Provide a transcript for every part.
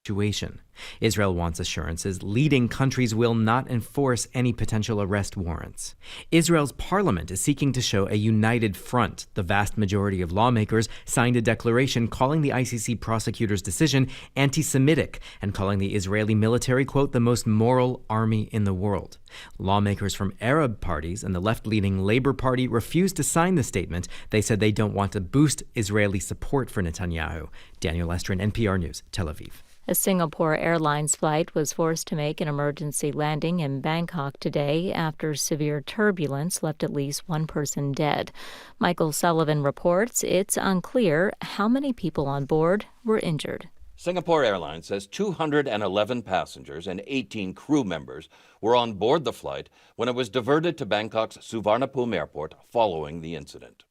situation. Israel wants assurances leading countries will not enforce any potential arrest warrants. Israel's parliament is seeking to show a united front. The vast majority of lawmakers signed a declaration calling the ICC prosecutor's decision anti-Semitic and calling the Israeli military, quote, the most moral army in the world. Lawmakers from Arab parties and the left-leaning Labour Party refused to sign the statement. They said they don't want to boost Israeli support for Netanyahu. Daniel Lester, NPR News, Tel Aviv. A Singapore Airlines flight was forced to make an emergency landing in Bangkok today after severe turbulence left at least one person dead. Michael Sullivan reports it's unclear how many people on board were injured. Singapore Airlines says 211 passengers and 18 crew members were on board the flight when it was diverted to Bangkok's Suvarnabhumi Airport following the incident.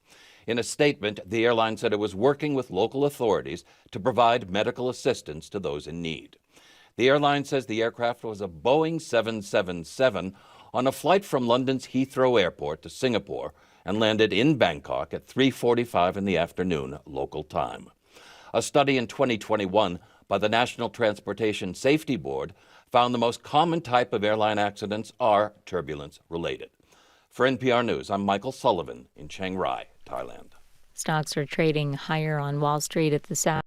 In a statement, the airline said it was working with local authorities to provide medical assistance to those in need. The airline says the aircraft was a Boeing 777 on a flight from London's Heathrow Airport to Singapore and landed in Bangkok at 3:45 in the afternoon local time. A study in 2021 by the National Transportation Safety Board found the most common type of airline accidents are turbulence-related. For NPR News, I'm Michael Sullivan in Chiang Rai, Thailand. Stocks are trading higher on Wall Street at the South.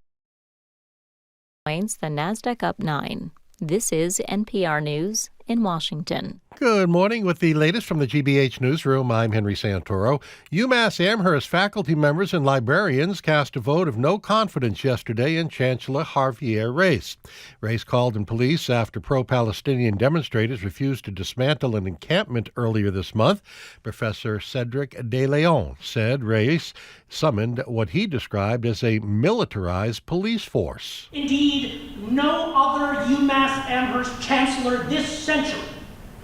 The Nasdaq up 9. This is NPR News in Washington. Good morning. With the latest from the GBH Newsroom, I'm Henry Santoro. UMass Amherst faculty members and librarians cast a vote of no confidence yesterday in Chancellor Javier Reyes. Reyes called in police after pro-Palestinian demonstrators refused to dismantle an encampment earlier this month. Professor Cedric De Leon said Reyes summoned what he described as a militarized police force. Indeed, no other UMass Amherst chancellor this century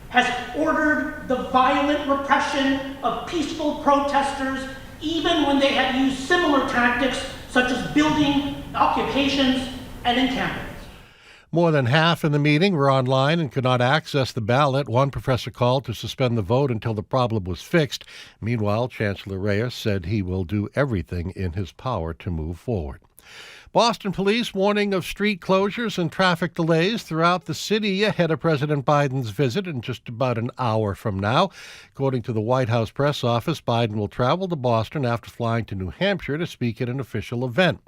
has ordered the violent repression of peaceful protesters, even when they have used similar tactics, such as building occupations and encampments. More than half in the meeting were online and could not access the ballot. One professor called to suspend the vote until the problem was fixed. Meanwhile, Chancellor Reyes said he will do everything in his power to move forward. Boston police warning of street closures and traffic delays throughout the city ahead of President Biden's visit in just about an hour from now. According to the White House press office, Biden will travel to Boston after flying to New Hampshire to speak at an official event.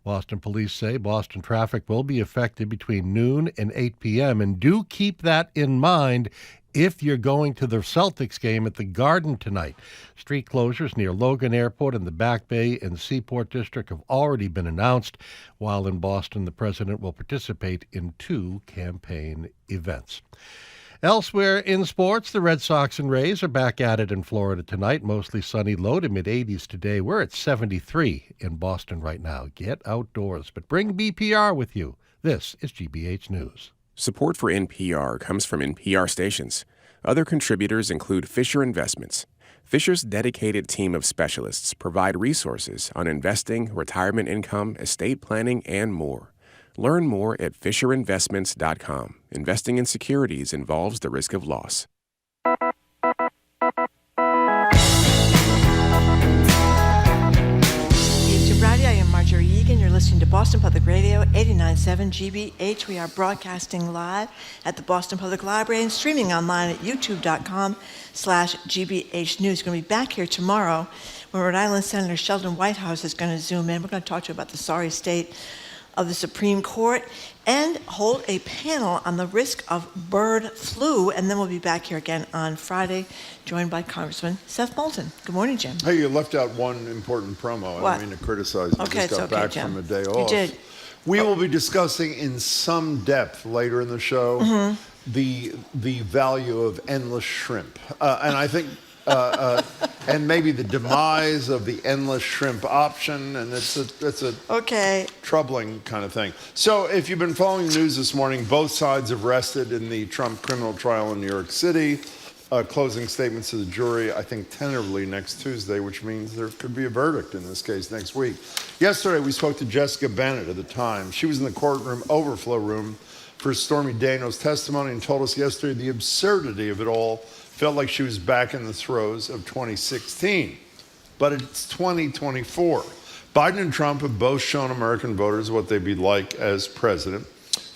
Boston police say Boston traffic will be affected between noon and 8 p.m. And do keep that in mind if you're going to the Celtics game at the Garden tonight. Street closures near Logan Airport and the Back Bay and Seaport District have already been announced, while in Boston the president will participate in 2 campaign events. Elsewhere in sports, the Red Sox and Rays are back at it in Florida tonight. Mostly sunny, low to mid-80s today. We're at 73 in Boston right now. Get outdoors, but bring BPR with you. This is GBH News. Support for NPR comes from NPR stations. Other contributors include Fisher Investments. Fisher's dedicated team of specialists provide resources on investing, retirement income, estate planning, and more. Learn more at FisherInvestments.com. Investing in securities involves the risk of loss. I am Marjorie Egan. You're listening to Boston Public Radio, 89.7 GBH. We are broadcasting live at the Boston Public Library and streaming online at youtube.com/GBH News. We're going to be back here tomorrow when Rhode Island Senator Sheldon Whitehouse is going to zoom in. We're going to talk to you about the sorry state of the Supreme Court and hold a panel on the risk of bird flu. And then we'll be back here again on Friday, joined by Congressman Seth Moulton. Good morning, Jim. Hey, you left out one important promo. What? I don't mean to criticize you. Okay, just got back Jim. from a day off. You did. We will be discussing in some depth later in the show the value of endless shrimp. And I think and maybe the demise of the endless shrimp option, and it's a troubling kind of thing. So if you've been following the news this morning, both sides have rested in the Trump criminal trial in New York City. Closing statements to the jury, I think tentatively next Tuesday, which means there could be a verdict in this case next week. Yesterday, we spoke to Jessica Bennett of the Times. She was in the courtroom overflow room for Stormy Daniels' testimony and told us yesterday the absurdity of it all. Felt like she was back in the throes of 2016. But it's 2024. Biden and Trump have both shown American voters what they'd be like as president.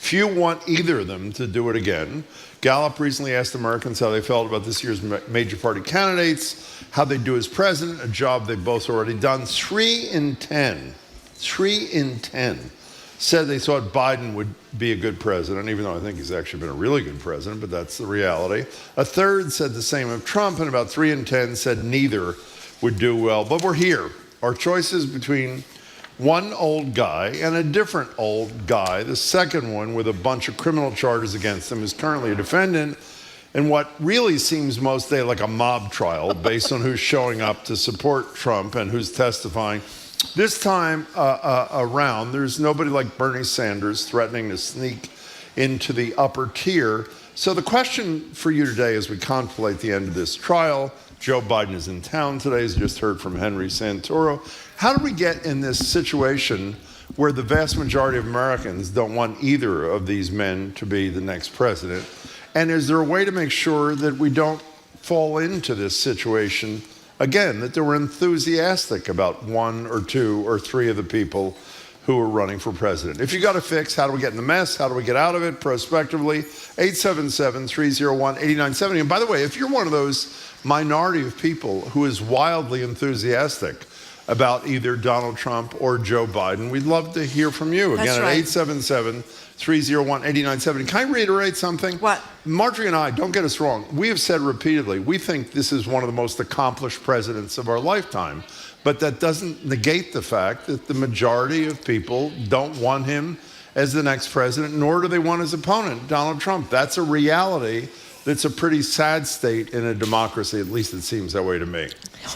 Few want either of them to do it again. Gallup recently asked Americans how they felt about this year's major party candidates, how they do as president, a job they've both already done. 3 in 10 said they thought Biden would be a good president, even though I think he's actually been a really good president, but that's the reality. A third said the same of Trump, and about 3 in 10 said neither would do well. But we're here. Our choices between one old guy and a different old guy. The second one, with a bunch of criminal charges against him, is currently a defendant in what really seems most days like a mob trial based on who's showing up to support Trump and who's testifying. This time around, there's nobody like Bernie Sanders threatening to sneak into the upper tier. So the question for you today as we contemplate the end of this trial, Joe Biden is in town today, as you just heard from Henry Santoro. How do we get in this situation where the vast majority of Americans don't want either of these men to be the next president? And is there a way to make sure that we don't fall into this situation again, that they were enthusiastic about 1 or 2 or 3 of the people who are running for president? If you got a fix, how do we get in the mess? How do we get out of it prospectively? 877-301-8970. And by the way, if you're one of those minority of people who is wildly enthusiastic about either Donald Trump or Joe Biden, we'd love to hear from you. Again, at 877-301-8970. Can I reiterate something? What? Marjorie and I, don't get us wrong, we have said repeatedly, we think this is one of the most accomplished presidents of our lifetime. But that doesn't negate the fact that the majority of people don't want him as the next president, nor do they want his opponent, Donald Trump. That's a reality that's a pretty sad state in a democracy. At least it seems that way to me.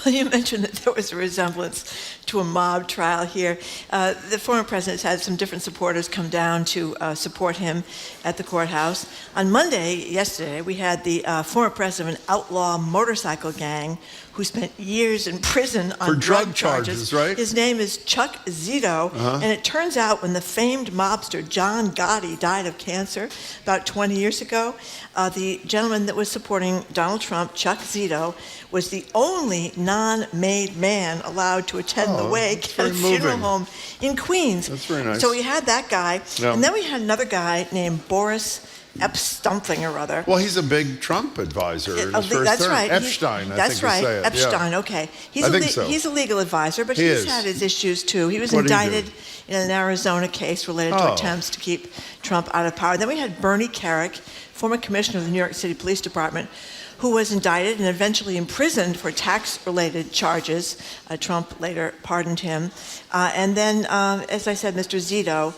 Well, you mentioned that there was a resemblance to a mob trial here. The former president's had some different supporters come down to support him at the courthouse. On Monday, yesterday, we had the former president of an outlaw motorcycle gang who spent years in prison on for drug charges, right? His name is Chuck Zito, and it turns out when the famed mobster John Gotti died of cancer about 20 years ago, the gentleman that was supporting Donald Trump, Chuck Zito, was the only non-made man allowed to attend the wake at a funeral home in Queens. That's very nice. So we had that guy, and then we had another guy named Boris Epstomething or other. Well, he's a big Trump advisor in his first that's term. right. Epstein, I think you say it. Epstein, okay. I think so. He's a legal advisor, but he's had his issues too. He was What did he indicted in an Arizona case related to attempts to keep Trump out of power. Then we had Bernie Kerik, former commissioner of the New York City Police Department, who was indicted and eventually imprisoned for tax-related charges. Trump later pardoned him. And then, as I said, Mr. Zito,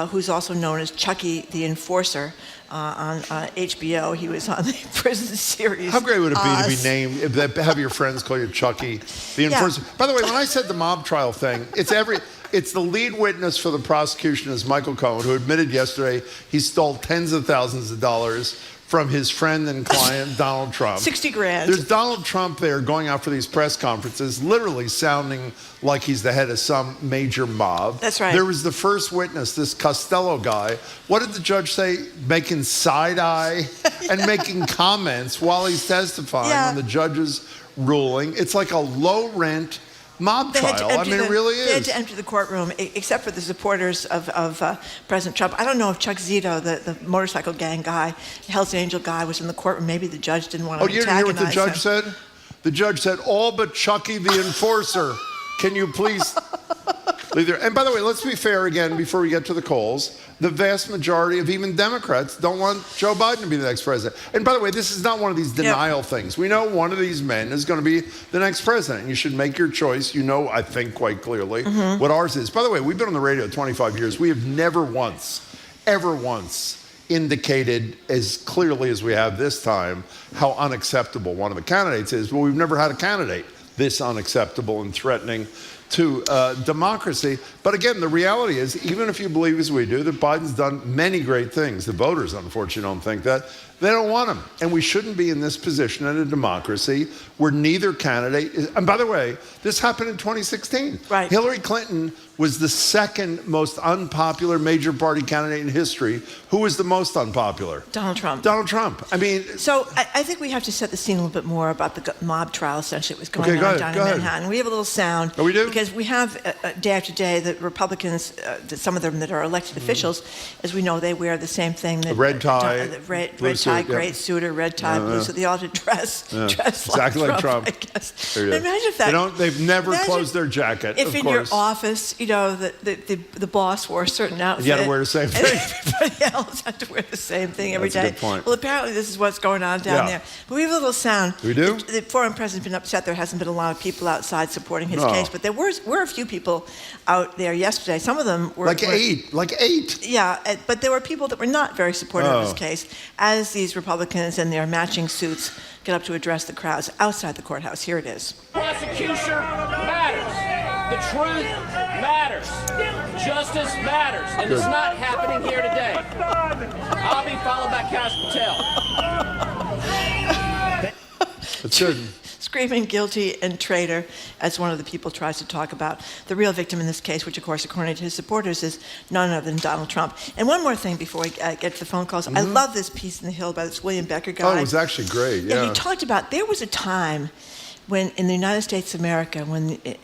who's also known as Chucky the Enforcer, on HBO. He was on the prison series. How great would it be to be named, have your friends call you Chucky the Enforcer? By the way, when I said the mob trial thing, it's the lead witness for the prosecution is Michael Cohen, who admitted yesterday he stole tens of thousands of dollars from his friend and client, Donald Trump. 60 grand. There's Donald Trump there going out for these press conferences, literally sounding like he's the head of some major mob. That's right. There was the first witness, this Costello guy. What did the judge say? Making side-eye and making comments while he's testifying on the judge's ruling. It's like a low-rent mob trial. I mean, it really is. They had to enter the courtroom, except for the supporters of President Trump. I don't know if Chuck Zito, the motorcycle gang guy, Hell's Angel guy, was in the courtroom. Maybe the judge didn't want to antagonize him. You didn't hear what the judge said? The judge said, all but Chucky the Enforcer. Can you please leave there? And by the way, let's be fair again before we get to the calls. The vast majority of even Democrats don't want Joe Biden to be the next president. And by the way, this is not one of these denial things. We know one of these men is going to be the next president. You should make your choice. You know, I think quite clearly what ours is. By the way, we've been on the radio 25 years. We have never once, ever once indicated as clearly as we have this time how unacceptable one of the candidates is. But we've never had a candidate this unacceptable and threatening to democracy. But again, the reality is, even if you believe as we do, that Biden's done many great things. The voters, unfortunately, don't think that. They don't want him. And we shouldn't be in this position in a democracy where neither candidate is. And by the way, this happened in 2016. Right. Hillary Clinton was the second most unpopular major party candidate in history. Who was the most unpopular? Donald Trump. Donald Trump. I mean... So I think we have to set the scene a little bit more about the mob trial, essentially, that was going on down in Manhattan. We have a little sound. Oh, we do? Because because we have day after day the Republicans, some of them that are elected officials, as we know, they wear the same thing. The red tie, red tie, great suit, or red tie, blue suit. They all dress exactly like Trump. I guess. Imagine if that. They've never closed their jacket. If in your office, the boss wore a certain outfit. You got to wear the same thing. Everybody else had to wear the same thing every day. That's a good point. Well, apparently this is what's going on down there. But we have a little sound. We do? The former president's been upset there hasn't been a lot of people outside supporting his case, but there were a few people out there yesterday. Some of them were... Like eight. Yeah, but there were people that were not very supportive of his case as these Republicans in their matching suits get up to address the crowds outside the courthouse. Here it is. Prosecution matters. The truth matters. Justice matters. And it's not happening here today. I'll be followed by Cash Patel. It's good. Screaming guilty and traitor, as one of the people tries to talk about. The real victim in this case, which of course, according to his supporters, is none other than Donald Trump. And one more thing before we get to the phone calls. I love this piece in The Hill by this William Becker guy. Oh, it was actually great, yeah. And he talked about, there was a time when in the United States of America,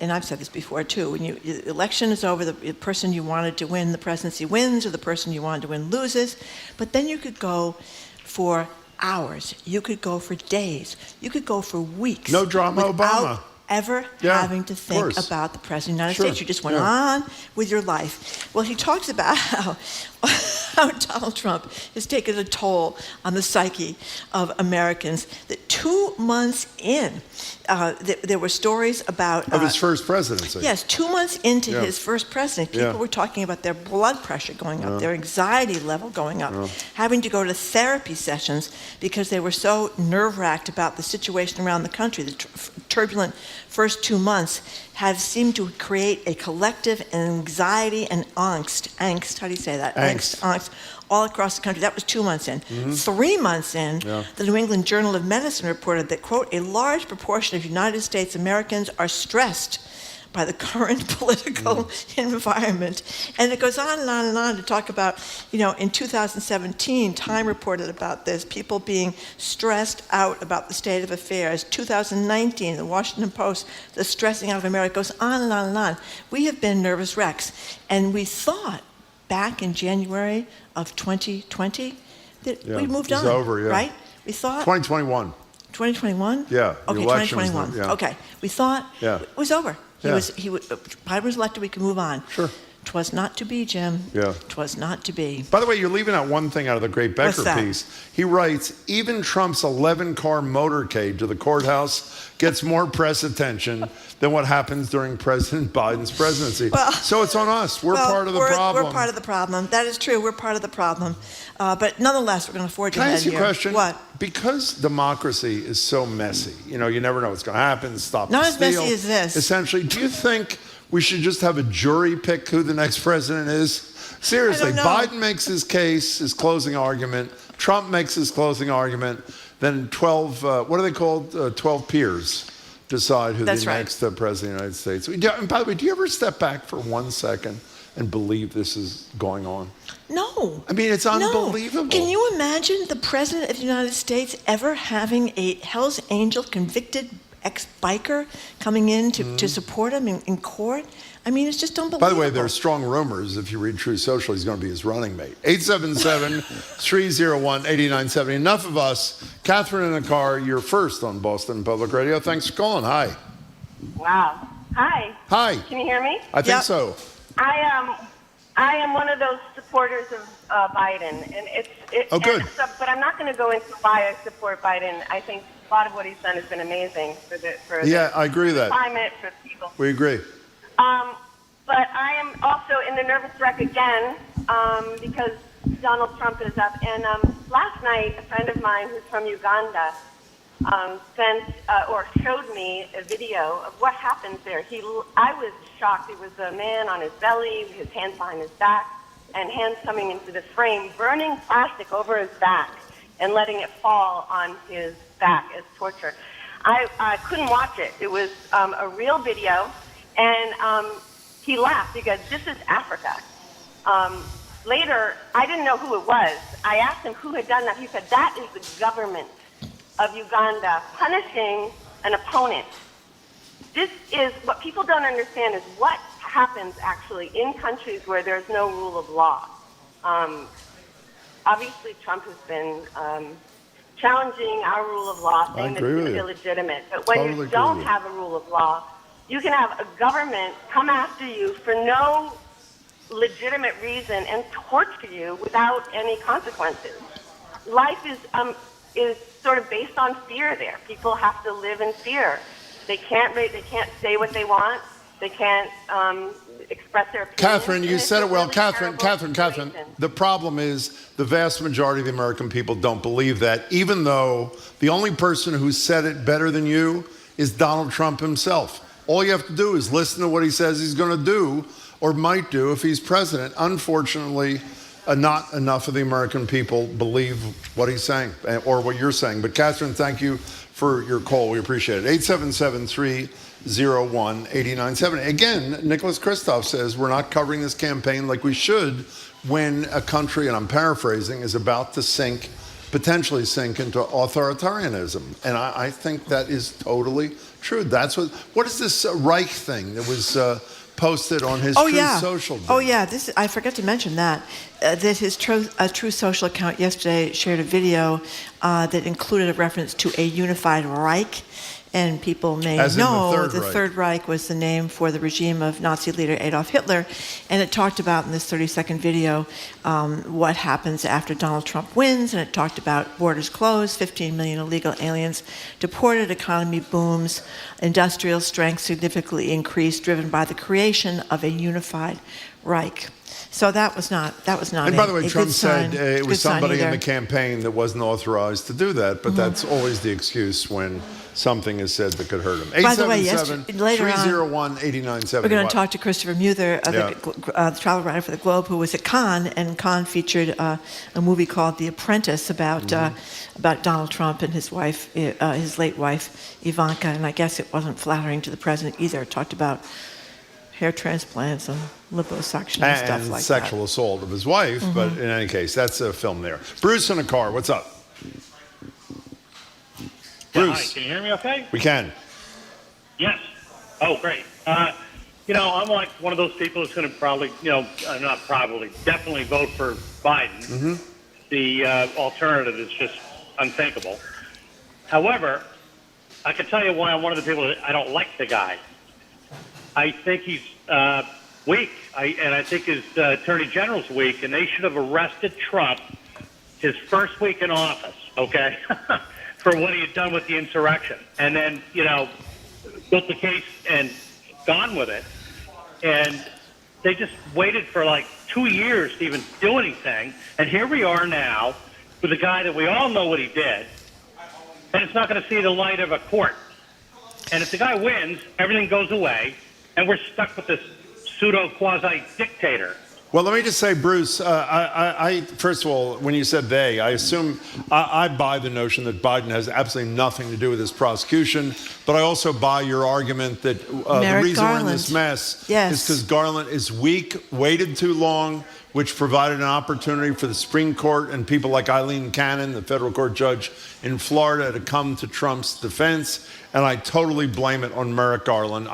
and I've said this before too, when the election is over, the person you wanted to win the presidency wins, or the person you wanted to win loses. But then you could go for hours, you could go for days, you could go for weeks. No drama, Obama. Ever having to think about the President of the United States. You just went on with your life. Well, he talks about how Donald Trump has taken a toll on the psyche of Americans. That 2 months in, there were stories about... of his first presidency. Yes, 2 months into his first presidency, people were talking about their blood pressure going up, their anxiety level going up, having to go to therapy sessions because they were so nerve-wracked about the situation around the country. The turbulent first 2 months have seemed to create a collective anxiety and angst, how do you say that? Angst, all across the country. That was 2 months in. 3 months in, the New England Journal of Medicine reported that, quote, a large proportion of United States Americans are stressed by the current political environment. And it goes on and on and on to talk about, in 2017, Time reported about this, people being stressed out about the state of affairs. 2019, the Washington Post, the stressing out of America, goes on and on and on. We have been nervous wrecks. And we thought back in January of 2020 that we moved on, over, right? We thought... 2021. 2021? Yeah. Okay, 2021. Okay. We thought it was over. Biden was elected, we could move on. Sure. 'Twas not to be, Jim. Yeah. 'Twas not to be. By the way, you're leaving out one thing out of the great Becker piece. He writes, even Trump's 11-car motorcade to the courthouse gets more press attention than what happens during President Biden's presidency. So it's on us. We're part of the problem. We're part of the problem. That is true. We're part of the problem. But nonetheless, we're going to forge ahead here. Can I ask you a question? What? Because democracy is so messy, you never know what's going to happen. Stop Not the as steal. messy as this. Essentially, do you think we should just have a jury pick who the next president is? Seriously, Biden makes his case, his closing argument. Trump makes his closing argument. Then 12, what are they called? 12 peers decide who the next president of the United States. And by the way, do you ever step back for 1 second and believe this is going on? No. I mean, it's unbelievable. No. Can you imagine the President of the United States ever having a Hell's Angel convicted ex-biker coming in to support him in court? I mean, it's just unbelievable. By the way, there are strong rumors, if you read True Social, he's going to be his running mate. 877-301-8970. Enough of us. Catherine in the car, you're first on Boston Public Radio. Thanks for calling. Hi. Wow. Hi. Hi. Can you hear me? I think so. I am one of those supporters of Biden, and good. But I'm not going to go into why I support Biden. I think a lot of what he's done has been amazing for the I agree with that. Climate, for people. We agree. But I am also in the nervous wreck again because Donald Trump is up. And last night, a friend of mine who's from Uganda showed me a video of what happens there. I was shocked. It was a man on his belly, his hands behind his back, and hands coming into the frame, burning plastic over his back and letting it fall on his back as torture. I couldn't watch it. It was a real video, and he laughed. He goes, "This is Africa." Later, I didn't know who it was. I asked him who had done that. He said, "That is the government of Uganda punishing an opponent." this is what people don't understand is what happens actually in countries where there's no rule of law. Obviously, Trump has been challenging our rule of law, saying that it's illegitimate. But when you don't have a rule of law, you can have a government come after you for no legitimate reason and torture you without any consequences. Life is sort of based on fear there. People have to live in fear. They can't say what they want. They can't express their opinion. Catherine, you said it well. Catherine, the problem is the vast majority of the American people don't believe that, even though the only person who said it better than you is Donald Trump himself. All you have to do is listen to what he says he's going to do or might do if he's president. Unfortunately, not enough of the American people believe what he's saying or what you're saying. But Catherine, thank you for your call. We appreciate it. 877-301-8970. Again, Nicholas Kristof says we're not covering this campaign like we should when a country, and I'm paraphrasing, is about to potentially sink into authoritarianism. And I think that is totally true. That's what is this Reich thing that was posted on his Truth Social thing? Oh yeah, I forgot to mention that his Truth Social account yesterday shared a video that included a reference to a unified Reich. And people may know the Third Reich was the name for the regime of Nazi leader Adolf Hitler. And it talked about in this 30-second video what happens after Donald Trump wins. And it talked about borders closed, 15 million illegal aliens deported, economy booms, industrial strength significantly increased, driven by the creation of a unified Reich. So that was not. And by the way, Trump said it was somebody in the campaign that wasn't authorized to do that. But that's always the excuse when something is said that could hurt him. By the way, later on, 301-8970. We're going to talk to Christopher Muther, the travel writer for the Globe, who was at Cannes, and Cannes featured a movie called The Apprentice about Donald Trump and his wife, his late wife Ivanka, and I guess it wasn't flattering to the president either. It talked about hair transplants and liposuction and stuff like that. Sexual assault of his wife, but in any case, that's a film there. Bruce in a car, what's up? Bruce. Hi, can you hear me okay? We can. Yes. Oh, great. I'm like one of those people who's going to probably, definitely vote for Biden. The alternative is just unthinkable. However, I can tell you why I'm one of the people that I don't like the guy. I think he's weak, and I think his attorney general's weak, and they should have arrested Trump his first week in office, okay, for what he had done with the insurrection, and then, built the case and gone with it. And they just waited for like 2 years to even do anything, and here we are now with a guy that we all know what he did, and it's not going to see the light of a court. And if the guy wins, everything goes away, and we're stuck with this pseudo-quasi-dictator. Well, let me just say, Bruce, I first of all, when you said they, I assume I buy the notion that Biden has absolutely nothing to do with this prosecution, but I also buy your argument that the reason we're in this mess is because Garland is weak, waited too long, which provided an opportunity for the Supreme Court and people like Eileen Cannon, the federal court judge in Florida, to come to Trump's defense, and I totally blame it on Merrick Garland.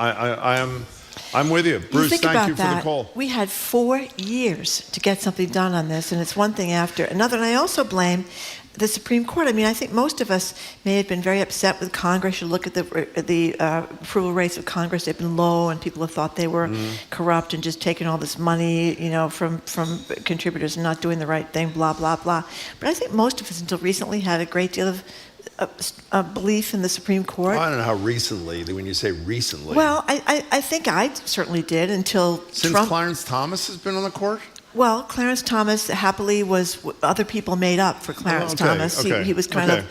I'm with you. Bruce, thank you for the call. We had 4 years to get something done on this, and it's one thing after another. And I also blame the Supreme Court. I mean, I think most of us may have been very upset with Congress. You look at the approval rates of Congress; they've been low, and people have thought they were corrupt and just taking all this money, from contributors and not doing the right thing. Blah blah blah. But I think most of us, until recently, had a great deal of a belief in the Supreme Court. I don't know how recently, when you say recently. Well, I think I certainly did until Since Trump. Clarence Thomas has been on the court? Well, Clarence Thomas happily was, other people made up for Clarence Thomas. He was kind of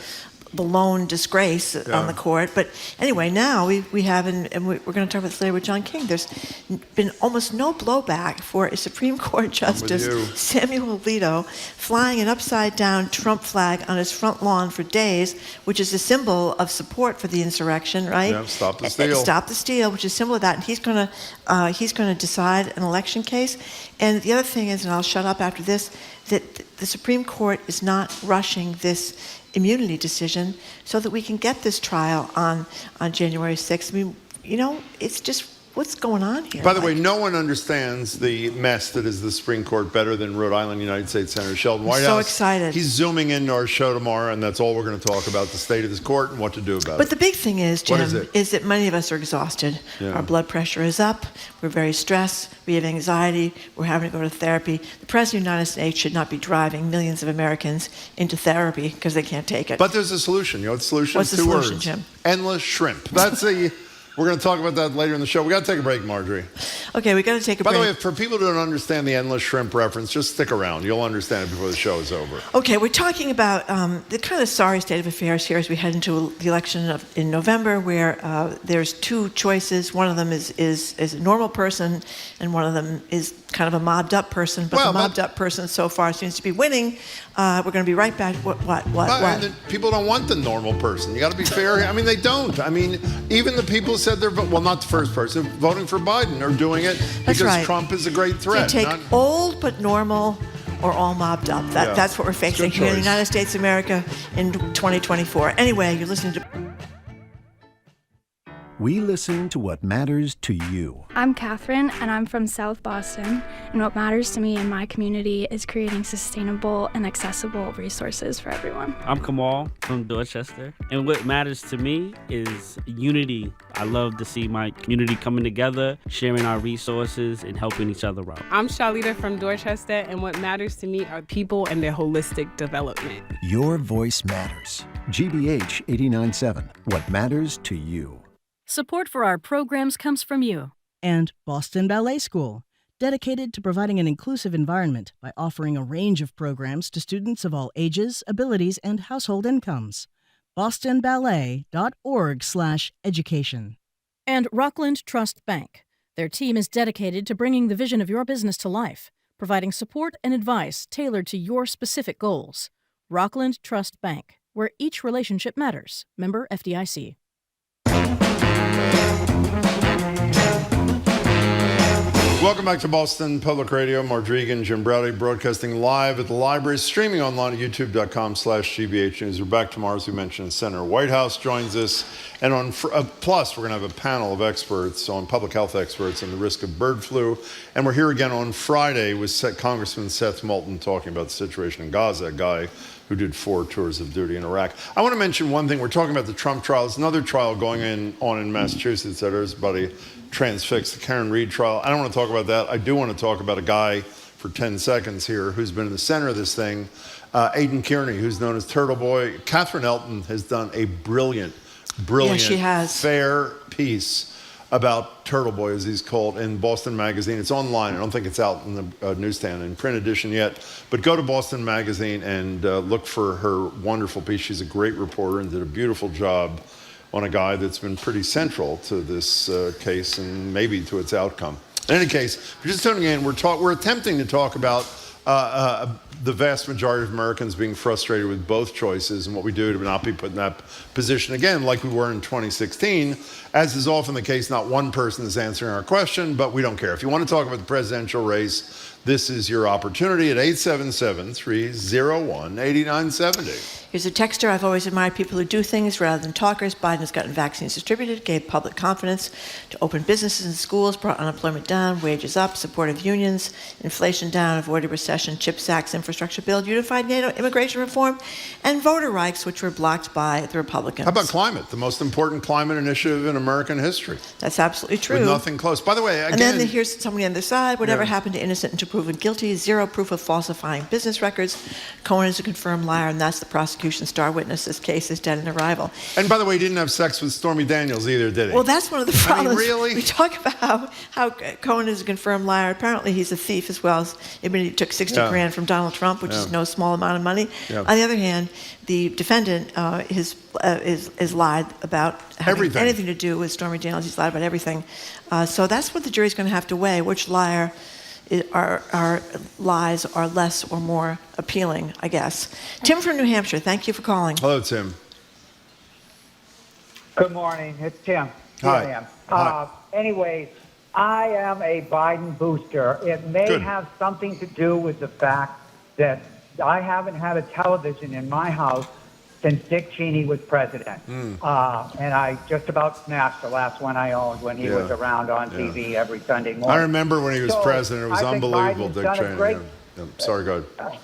the lone disgrace on the court. But anyway, now we have, and we're going to talk about this later with John King, there's been almost no blowback for a Supreme Court Justice, Samuel Alito, flying an upside-down Trump flag on his front lawn for days, which is a symbol of support for the insurrection, right? Yeah, stop the steal. Stop the steal, which is a symbol of that. And he's going to decide an election case. And the other thing is, and I'll shut up after this, that the Supreme Court is not rushing this immunity decision so that we can get this trial on January 6th. I mean, it's just what's going on here. By the way, no one understands the mess that is the Supreme Court better than Rhode Island United States Senator Sheldon Whitehouse. So excited. He's zooming into our show tomorrow, and that's all we're going to talk about, the state of this court and what to do about it. But the big thing is, Jim, What is it? is that many of us are exhausted. Yeah. Our blood pressure is up. We're very stressed. We have anxiety. We're having to go to therapy. The President of the United States should not be driving millions of Americans into therapy because they can't take it. But there's a solution. You know what the solution What's is? the Two solution, words. Jim? Endless shrimp. That's we're going to talk about that later in the show. We got to take a break, Marjorie. Okay, we got to take a By break. the way, for people who don't understand the endless shrimp reference, just stick around. You'll understand it before the show is over. Okay, we're talking about the kind of sorry state of affairs here as we head into the election in November, where there's two choices. One of them is a normal person, and one of them is kind of a mobbed-up person. But the mobbed-up person so far seems to be winning. We're going to be right back. What? People don't want the normal person. You got to be fair. I mean, they don't. I mean, even the people who said they're not the first person voting for Biden are doing it because Trump is a great threat. So take old but normal or all mobbed up. That's what we're facing here in the United States of America in 2024. Anyway, you're listening to... We listen to what matters to you. I'm Catherine, and I'm from South Boston. And what matters to me and my community is creating sustainable and accessible resources for everyone. I'm Kamal from Dorchester. And what matters to me is unity. I love to see my community coming together, sharing our resources, and helping each other out. I'm Charlita from Dorchester, and what matters to me are people and their holistic development. Your voice matters. GBH 89.7. What matters to you. Support for our programs comes from you. And Boston Ballet School, dedicated to providing an inclusive environment by offering a range of programs to students of all ages, abilities, and household incomes. bostonballet.org/education. And Rockland Trust Bank. Their team is dedicated to bringing the vision of your business to life, providing support and advice tailored to your specific goals. Rockland Trust Bank, where each relationship matters. Member FDIC. Welcome back to Boston Public Radio. Mark Regan, Jim Browdy, broadcasting live at the library, streaming online at youtube.com/GBH News. We're back tomorrow, as we mentioned. Senator Whitehouse joins us. And on plus, we're going to have a panel of experts, on public health experts, on the risk of bird flu. And we're here again on Friday with Congressman Seth Moulton talking about the situation in Gaza, a guy who did 4 tours of duty in Iraq. I want to mention one thing. We're talking about the Trump trial. There's another trial going on in Massachusetts that everybody transfixed, the Karen Reed trial. I don't want to talk about that. I do want to talk about a guy for 10 seconds here who's been in the center of this thing, Aidan Kearney, who's known as Turtle Boy. Catherine Elton has done a brilliant, she has. fair piece about Turtle Boy, as he's called, in Boston Magazine. It's online. I don't think it's out in the newsstand in print edition yet. But go to Boston Magazine and look for her wonderful piece. She's a great reporter and did a beautiful job on a guy that's been pretty central to this case and maybe to its outcome. In any case, if you're just tuning in, we're attempting to talk about the vast majority of Americans being frustrated with both choices and what we do to not be put in that position again, like we were in 2016. As is often the case, not one person is answering our question, but we don't care. If you want to talk about the presidential race, this is your opportunity at 877-301-8970. Here's a texter. I've always admired people who do things rather than talkers. Biden has gotten vaccines distributed, gave public confidence to open businesses and schools, brought unemployment down, wages up, supportive unions, inflation down, avoided recession, CHIPS Act, infrastructure bill, unified NATO, immigration reform, and voter rights, which were blocked by the Republicans. How about climate? The most important climate initiative in American history. That's absolutely true. With nothing close. By the way, again... And then here's somebody on the other side. Whatever happened to innocent until proven guilty? Zero proof of falsifying business records. Cohen is a confirmed liar, and that's the prosecution's star witness. This case is dead in arrival. And by the way, he didn't have sex with Stormy Daniels either, did he? Well, that's one of the problems. I mean, really? We talk about how Cohen is a confirmed liar. Apparently, he's a thief as well. He took 60 grand from Donald Trump, which is no small amount of money. Yeah. On the other hand, the defendant is lied about having anything to do with Stormy Daniels. He's lied about everything. So that's what the jury's going to have to weigh. Which liar our lies are less or more appealing, I guess. Tim from New Hampshire, thank you for calling. Hello, Tim. Good morning. It's Tim. Hi. Hi. Anyway, I am a Biden booster. It may have something to do with the fact that I haven't had a television in my house since Dick Cheney was president. And I just about smashed the last one I owned when he was around on TV every Sunday morning. I remember when he was president. It was unbelievable, Dick Cheney. Sorry, go ahead.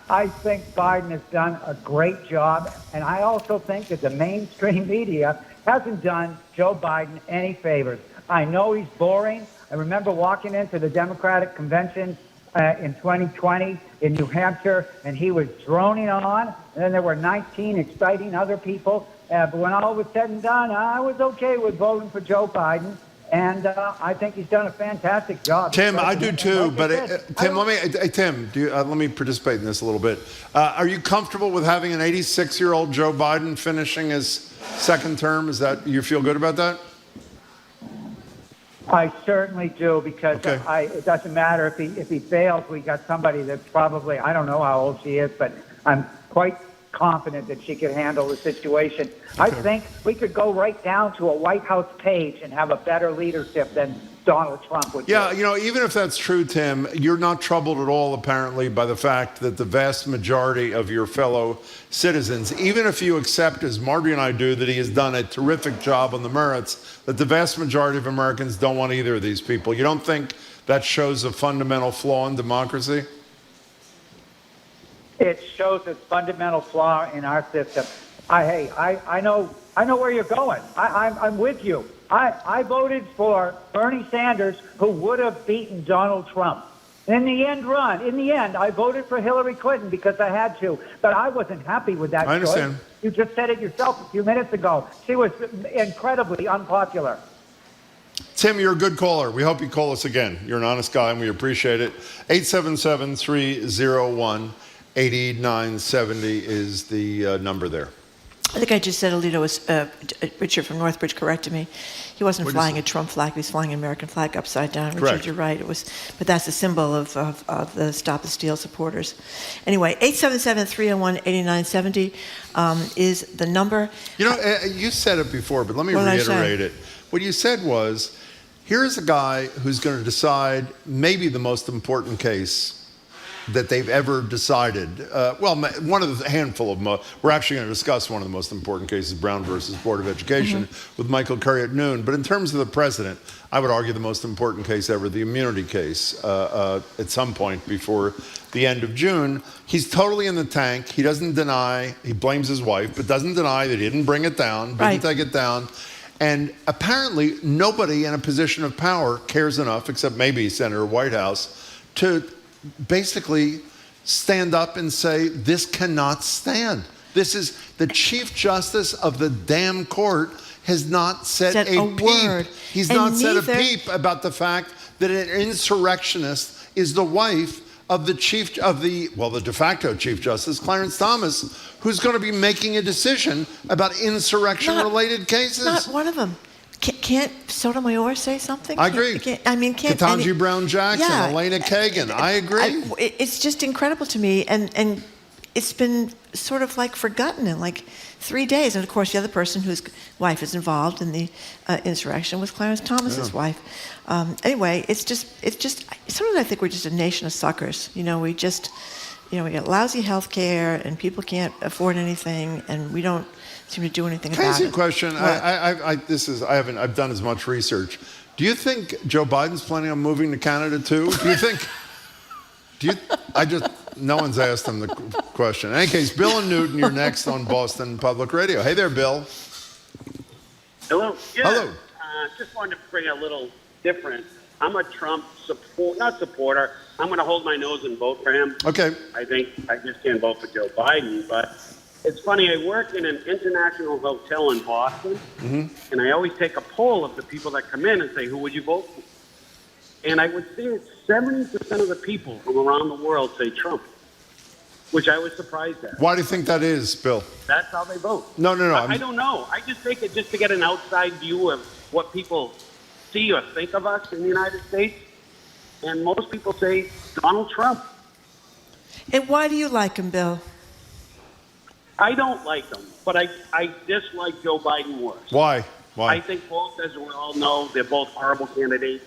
I think Biden has done a great job, and I also think that the mainstream media hasn't done Joe Biden any favors. I know he's boring. I remember walking into the Democratic convention in 2020 in New Hampshire, and he was droning on, and then there were 19 exciting other people. But when all was said and done, I was okay with voting for Joe Biden, and I think he's done a fantastic job. Tim, I do too, but Tim, let me participate in this a little bit. Are you comfortable with having an 86-year-old Joe Biden finishing his second term? Is that, you feel good about that? I certainly do, because it doesn't matter if he fails. We got somebody that's probably, I don't know how old she is, but I'm quite confident that she could handle the situation. I think we could go right down to a White House page and have a better leadership than Donald Trump would do. Yeah, you know, even if that's true, Tim, you're not troubled at all, apparently, by the fact that the vast majority of your fellow citizens, even if you accept, as Marty and I do, that he has done a terrific job on the merits, that the vast majority of Americans don't want either of these people. You don't think that shows a fundamental flaw in democracy? It shows a fundamental flaw in our system. I know where you're going. I'm with you. I voted for Bernie Sanders, who would have beaten Donald Trump. In the end, I voted for Hillary Clinton because I had to, but I wasn't happy with that choice. I understand. You just said it yourself a few minutes ago. She was incredibly unpopular. Tim, you're a good caller. We hope you call us again. You're an honest guy, and we appreciate it. 877-301-8970 is the number there. I think I just said Alito was, Richard from Northbridge corrected me. He wasn't flying a Trump flag, he was flying an American flag upside down. Richard, Correct. You're right. But that's a symbol of the Stop the Steal supporters. Anyway, 877-301-8970 is the number. You know, you said it before, but let me reiterate it. What you said was, here's a guy who's going to decide maybe the most important case that they've ever decided. One of the handful of we're actually going to discuss one of the most important cases, Brown versus Board of Education, with Michael Curry at noon. But in terms of the president, I would argue the most important case ever, the immunity case, at some point before the end of June. He's totally in the tank. He doesn't deny, he blames his wife, but doesn't deny that he didn't bring it down, didn't take it down. And apparently nobody in a position of power cares enough, except maybe Senator Whitehouse, to basically stand up and say, this cannot stand. This is the Chief Justice of the damn court has not said a peep. Word. He's not said a peep about the fact that an insurrectionist is the wife of the the de facto Chief Justice, Clarence Thomas, who's going to be making a decision about insurrection-related cases. Not one of them. Can't Sotomayor say something? I agree. Ketanji Brown Jackson, Elena Kagan. I agree. It's just incredible to me, and it's been sort of like forgotten in like 3 days. And of course, the other person whose wife is involved in the insurrection was Clarence Thomas's wife. Anyway, it's just. Sometimes I think we're just a nation of suckers. We get lousy health care, and people can't afford anything, and we don't seem to do anything about it. Can I ask you a question? I've done as much research. Do you think Joe Biden's planning on moving to Canada too? No one's asked him the question. In any case, Bill and Newton, you're next on Boston Public Radio. Hey there, Bill. Hello. Yeah. Hello. Just wanted to bring a little different. I'm a Trump supporter. I'm going to hold my nose and vote for him. Okay. I think I just can't vote for Joe Biden, but it's funny. I work in an international hotel in Boston, and I always take a poll of the people that come in and say, who would you vote for? And I would see 70% of the people from around the world say Trump, which I was surprised at. Why do you think that is, Bill? That's how they vote. No. I don't know. I just take it just to get an outside view of what people see or think of us in the United States. And most people say Donald Trump. And why do you like him, Bill? I don't like him, but I dislike Joe Biden worse. Why? I think both, as we all know, they're both horrible candidates.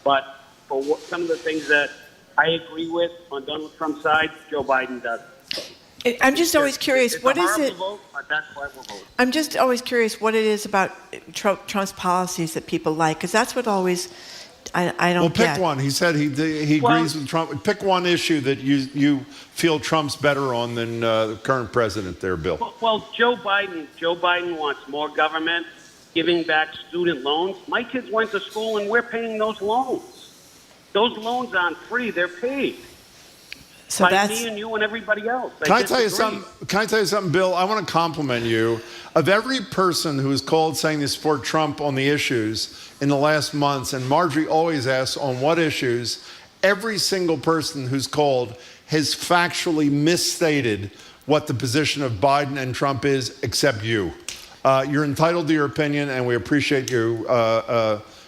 But for some of the things that I agree with on Donald Trump's side, Joe Biden doesn't. I'm just always curious, it's what a is horrible it? Vote, but that's why we're voting. I'm just always curious what it is about Trump's policies that people like, because that's what always I don't get. Well, pick one. He said he agrees with Trump. Pick one issue that you feel Trump's better on than the current president there, Bill. Well, Joe Biden wants more government, giving back student loans. My kids went to school and we're paying those loans. Those loans aren't free; they're paid. So by that's me and you and everybody else. Can I tell you something, Bill? I want to compliment you. Of every person who has called saying they support Trump on the issues in the last months, and Marjorie always asks on what issues, every single person who's called has factually misstated what the position of Biden and Trump is, except you. You're entitled to your opinion, and we appreciate you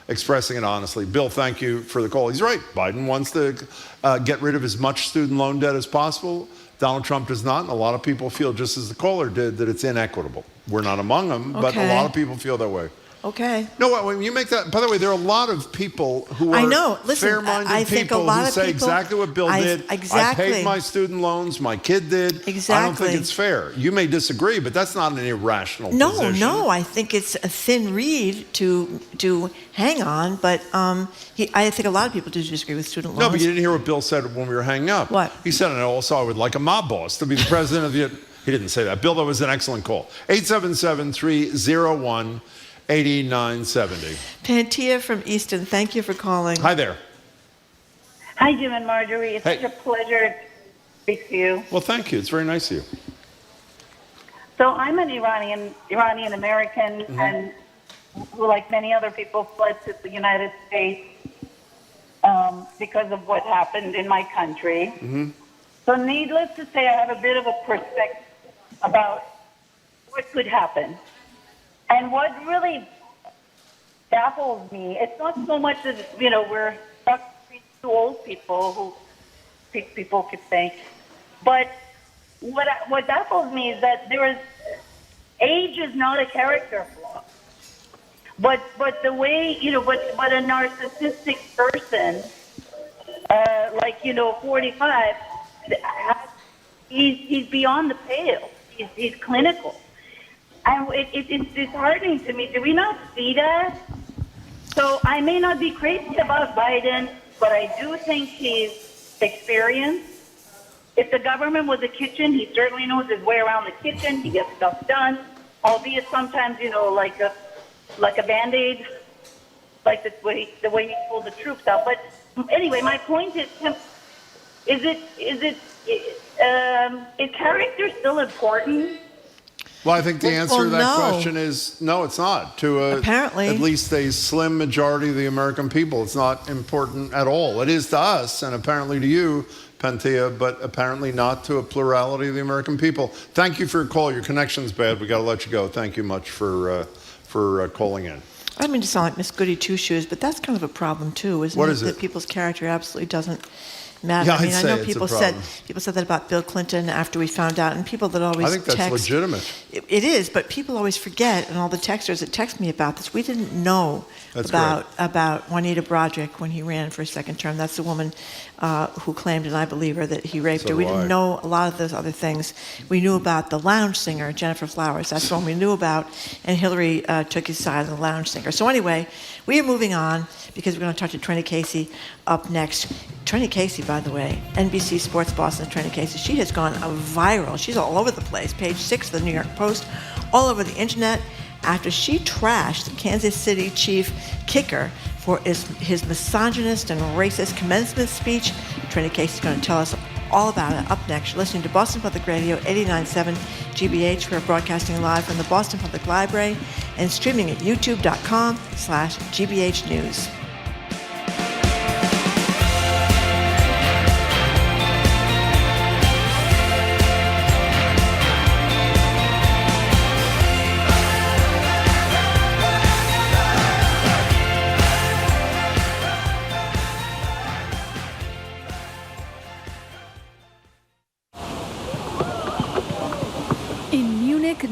expressing it honestly. Bill, thank you for the call. He's right. Biden wants to get rid of as much student loan debt as possible. Donald Trump does not, and a lot of people feel, just as the caller did, that it's inequitable. We're not among them, but a lot of people feel that way. okay. No, when you make that, by the way, there are a lot lot of people who are fair-minded people who say exactly what Bill did. Exactly. I paid my student loans, my kid did. Exactly. I don't think it's fair. You may disagree, but that's not an irrational position. No, I think it's a thin reed to hang on, but I think a lot of people do disagree with student loans. No, but you didn't hear what Bill said when we were hanging up. What? He said, and also I would like a mob boss to be the president of the... He didn't say that. Bill, that was an excellent call. 877-301-8970. Pantia from Easton, thank you for calling. Hi there. Hi, Jim and Marjorie. It's such a pleasure to speak to you. Well, thank you. It's very nice of you. So I'm an Iranian American, and who, like many other people, fled to the United States because of what happened in my country. So needless to say, I have a bit of a perspective about what could happen. And what really baffles me, it's not so much that, we're stuck between two old people who people could think, but what baffles me is that age is not a character flaw. But the way, but a narcissistic person, 45, he's beyond the pale. He's clinical. And it's disheartening to me. Do we not see that? So I may not be crazy about Biden, but I do think he's experienced. If the government was a kitchen, he certainly knows his way around the kitchen. He gets stuff done, albeit sometimes, like a Band-Aid, like the way he pulled the troops out. But anyway, my point is character still important? Well, I think the answer to that question is no, it's not. To apparently at least a slim majority of the American people, it's not important at all. It is to us, and apparently to you, Pantia, but apparently not to a plurality of the American people. Thank you for your call. Your connection's bad. We got to let you go. Thank you much for calling in. I don't mean to sound like Miss Goody Two-Shoes, but that's kind of a problem too, isn't it? What is it? That people's character absolutely doesn't matter. Yeah, I mean, I'd I say know it's people a said problem. that about Bill Clinton after we found out, and people that always I think that's text, legitimate. It is, but people always forget, and all the texters that text me about this, we didn't know about Juanita Broderick when he ran for a second term. That's the woman who claimed, and I believe her, that he raped her. We didn't know a lot of those other things. We knew about the lounge singer, Jennifer Flowers. That's the one we knew about, and Hillary took his side on the lounge singer. So anyway, we are moving on because we're going to talk to Trenni Casey up next. Trenni Casey, by the way, NBC Sports Boston, Trenni Casey, she has gone viral. She's all over the place. Page 6 of the New York Post, all over the internet, after she trashed the Kansas City Chief kicker for his misogynist and racist commencement speech. Trenni Casey is going to tell us all about it up next. You're listening to Boston Public Radio 89.7 GBH. We're broadcasting live from the Boston Public Library and streaming at youtube.com/GBH News.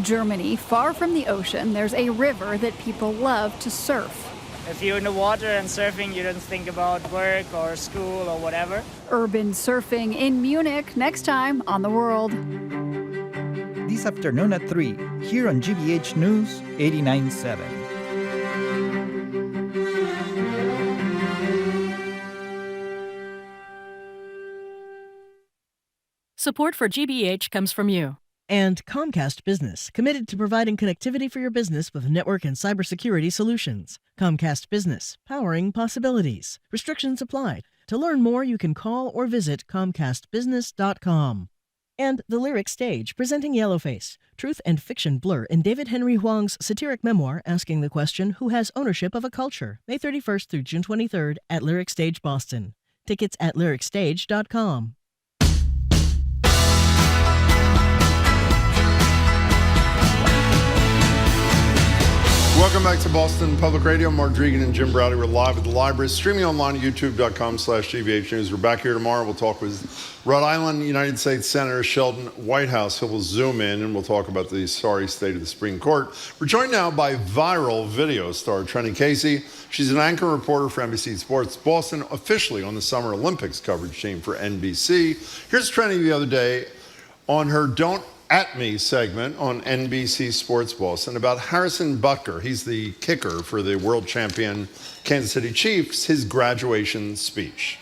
Germany, far from the ocean, there's a river that people love to surf. If you're in the water and surfing, you don't think about work or school or whatever. Urban surfing in Munich next time on The World. This afternoon at 3, here on GBH News 89.7. Support for GBH comes from you. And Comcast Business, committed to providing connectivity for your business with network and cybersecurity solutions. Comcast Business, powering possibilities. Restrictions apply. To learn more, you can call or visit comcastbusiness.com. And The Lyric Stage, presenting Yellowface, truth and fiction blur in David Henry Huang's satiric memoir asking the question, who has ownership of a culture? May 31st through June 23rd at Lyric Stage Boston. Tickets at lyricstage.com. Welcome back to Boston Public Radio. Mark Dregan and Jim Browdy. We're live at the library, streaming online at youtube.com/GBH News. We're back here tomorrow. We'll talk with Rhode Island United States Senator Sheldon Whitehouse. He will zoom in and we'll talk about the sorry state of the Supreme Court. We're joined now by viral video star Trenni Casey. She's an anchor reporter for NBC Sports Boston, officially on the Summer Olympics coverage team for NBC. Here's Trenni the other day on her Don't At Me segment on NBC Sports Boston about Harrison Butker. He's the kicker for the world champion Kansas City Chiefs, his graduation speech.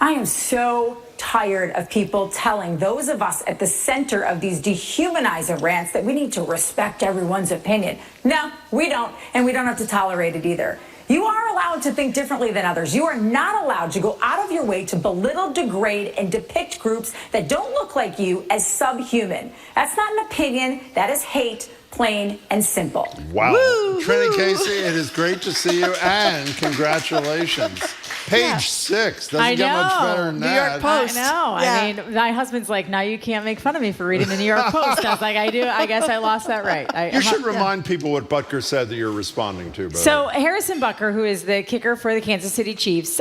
I am so tired of people telling those of us at the center of these dehumanizing rants that we need to respect everyone's opinion. No, we don't, and we don't have to tolerate it either. You are allowed to think differently than others. You are not allowed to go out of your way to belittle, degrade, and depict groups that don't look like you as subhuman. That's not an opinion. That is hate, plain and simple. Wow. Trenni Casey, it is great to see you, and congratulations. Page 6. Doesn't get much better than that. New York Post. I know. Yeah. I mean, my husband's like, now you can't make fun of me for reading the New York Post. I was like, I do. I guess I lost that right. You should remind people what Butker said that you're responding to. So Harrison Butker, who is the kicker for the Kansas City Chiefs,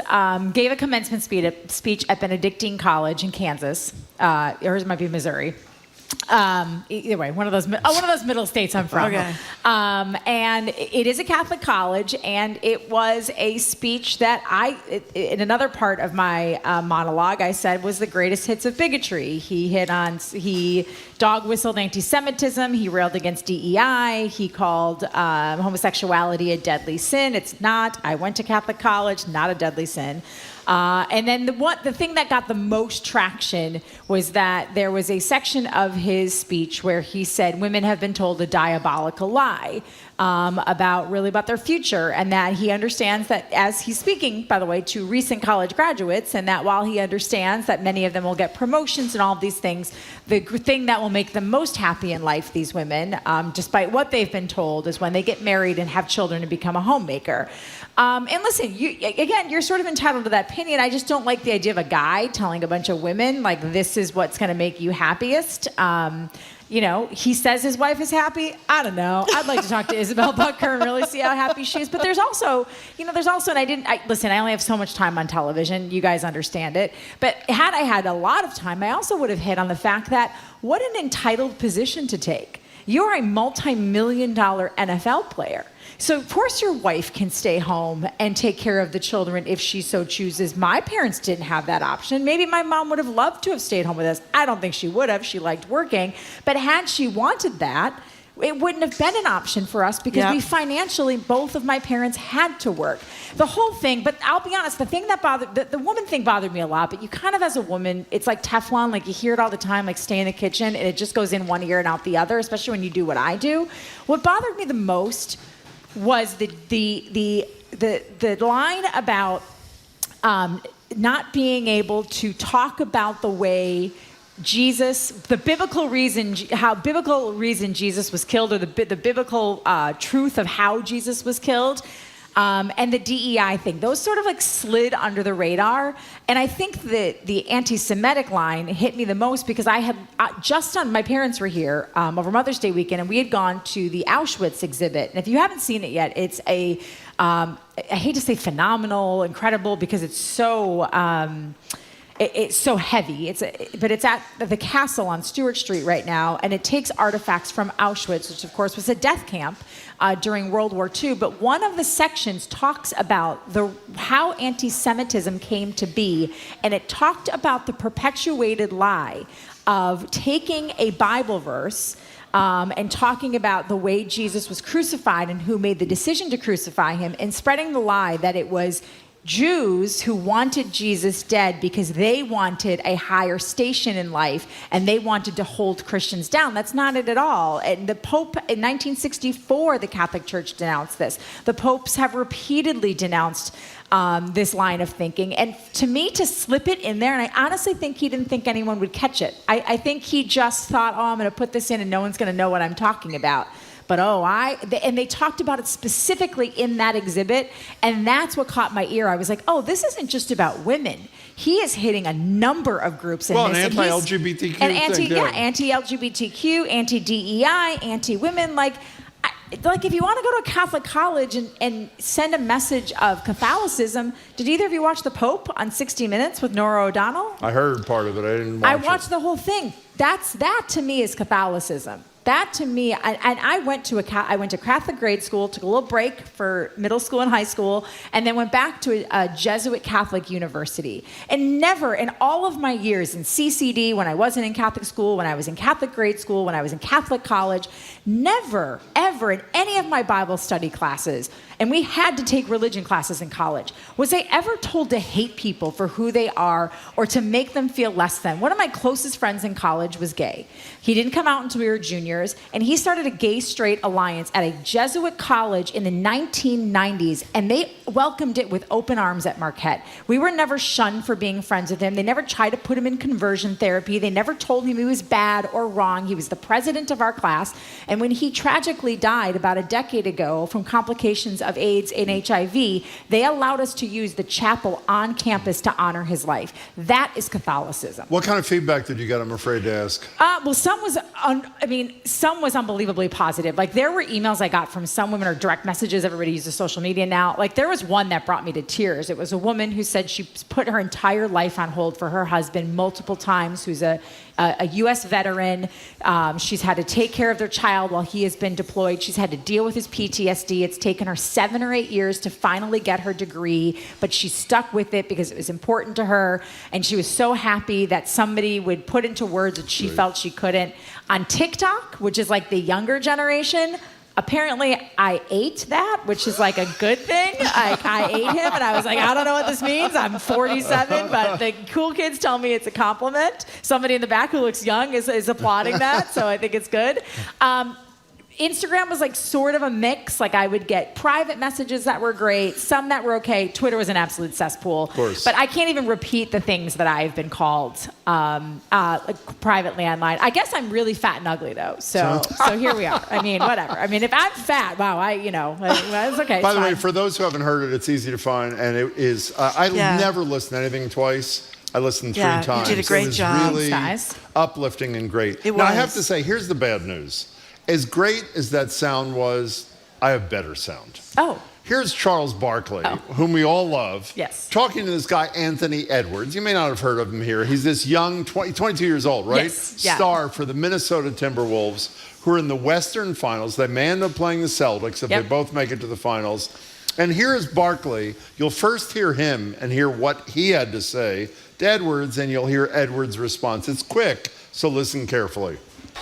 gave a commencement speech at Benedictine College in Kansas. Or might be Missouri. Either way, one of those middle states I'm from. Okay. And it is a Catholic college, and it was a speech that in another part of my monologue, I said was the greatest hits of bigotry. He dog whistled anti-Semitism. He railed against DEI. He called homosexuality a deadly sin. It's not. I went to Catholic college, not a deadly sin. And then the thing that got the most traction was that there was a section of his speech where he said women have been told a diabolical lie about their future, and that he understands that, as he's speaking, by the way, to recent college graduates, and that while he understands that many of them will get promotions and all of these things, the thing that will make them most happy in life, these women, despite what they've been told, is when they get married and have children and become a homemaker. And listen, you're sort of entitled to that opinion. I just don't like the idea of a guy telling a bunch of women, like, this is what's going to make you happiest. He says his wife is happy. I don't know. I'd like to talk to Isabel Butker and really see how happy she is. But there's also, and I only have so much time on television. You guys understand it. But had I had a lot of time, I also would have hit on the fact that what an entitled position to take. You're a multi-million-dollar NFL player. So of course your wife can stay home and take care of the children if she so chooses. My parents didn't have that option. Maybe my mom would have loved to have stayed home with us. I don't think she would have. She liked working. But had she wanted that, it wouldn't have been an option for us because we financially, both of my parents had to work. The whole thing, but I'll be honest, the thing that the woman thing bothered me a lot, but you kind of, as a woman, it's like Teflon, like you hear it all the time, like stay in the kitchen, and it just goes in one ear and out the other, especially when you do what I do. What bothered me the most was the line about not being able to talk about the way Jesus, the biblical reason, Jesus was killed, or the biblical truth of how Jesus was killed, and the DEI thing. Those sort of like slid under the radar. And I think that the anti-Semitic line hit me the most because I had my parents were here over Mother's Day weekend, and we had gone to the Auschwitz exhibit. And if you haven't seen it yet, it's I hate to say phenomenal, incredible, because it's so, it's so heavy. But it's at the castle on Stewart Street right now, and it takes artifacts from Auschwitz, which of course was a death camp during World War II. But one of the sections talks about how anti-Semitism came to be, and it talked about the perpetuated lie of taking a Bible verse and talking about the way Jesus was crucified and who made the decision to crucify him, and spreading the lie that it was Jews who wanted Jesus dead because they wanted a higher station in life and they wanted to hold Christians down. That's not it at all. And the Pope, in 1964, the Catholic Church denounced this. The popes have repeatedly denounced this line of thinking. And to me, to slip it in there, and I honestly think he didn't think anyone would catch it. I think he just thought, I'm going to put this in and no one's going to know what I'm talking about. But and they talked about it specifically in that exhibit, and that's what caught my ear. I was like, this isn't just about women. He is hitting a number of groups in this. Well, an anti-LGBTQ thing. Anti-LGBTQ, anti-DEI, anti-women. Like if you want to go to a Catholic college and send a message of Catholicism, did either of you watch the Pope on 60 Minutes with Norah O'Donnell? I heard part of it. I didn't watch it. I watched the whole thing. That to me is Catholicism. That to me, I went to Catholic grade school, took a little break for middle school and high school, and then went back to a Jesuit Catholic university. And never in all of my years in CCD, when I wasn't in Catholic school, when I was in Catholic grade school, when I was in Catholic college, never, ever in any of my Bible study classes, and we had to take religion classes in college, was I ever told to hate people for who they are or to make them feel less than. One of my closest friends in college was gay. He didn't come out until we were juniors, and he started a gay-straight alliance at a Jesuit college in the 1990s, and they welcomed it with open arms at Marquette. We were never shunned for being friends with him. They never tried to put him in conversion therapy. They never told him he was bad or wrong. He was the president of our class, and when he tragically died about a decade ago from complications of AIDS and HIV, they allowed us to use the chapel on campus to honor his life. That is Catholicism. What kind of feedback did you get, I'm afraid to ask? Well, some was unbelievably positive. Like, there were emails I got from some women, or direct messages. Everybody uses social media now. Like, there was one that brought me to tears. It was a woman who said she put her entire life on hold for her husband multiple times, who's a U.S. veteran. She's had to take care of their child while he has been deployed. She's had to deal with his PTSD. It's taken her 7 or 8 years to finally get her degree, but she stuck with it because it was important to her, and she was so happy that somebody would put into words that she felt she couldn't. On TikTok, which is like the younger generation, apparently I ate that, which is like a good thing. I ate him, and I was like, I don't know what this means. I'm 47, but the cool kids tell me it's a compliment. Somebody in the back who looks young is applauding that, so I think it's good. Instagram was like sort of a mix. Like, I would get private messages that were great, some that were okay. Twitter was an absolute cesspool. Of course. But I can't even repeat the things that I've been called like privately online. I guess I'm really fat and ugly though. So here we are. I mean, whatever. I mean, if I'm fat, wow, it's okay. By the way, for those who haven't heard it, it's easy to find, and it is. I never listen to anything twice. I listened 3 times. You did a great job. It was really nice. uplifting and great. It now, was. I have to say, here's the bad news. As great as that sound was, I have better sound. Oh. Here's Charles Barkley, whom we all love, yes, talking to this guy, Anthony Edwards. You may not have heard of him here. He's this young, 22 years old, right? Yes. Yeah. Star for the Minnesota Timberwolves, who are in the Western Finals. They may end up playing the Celtics if they both make it to the finals. And here is Barkley. You'll first hear him and hear what he had to say to Edwards, and you'll hear Edwards' response. It's quick, so listen carefully.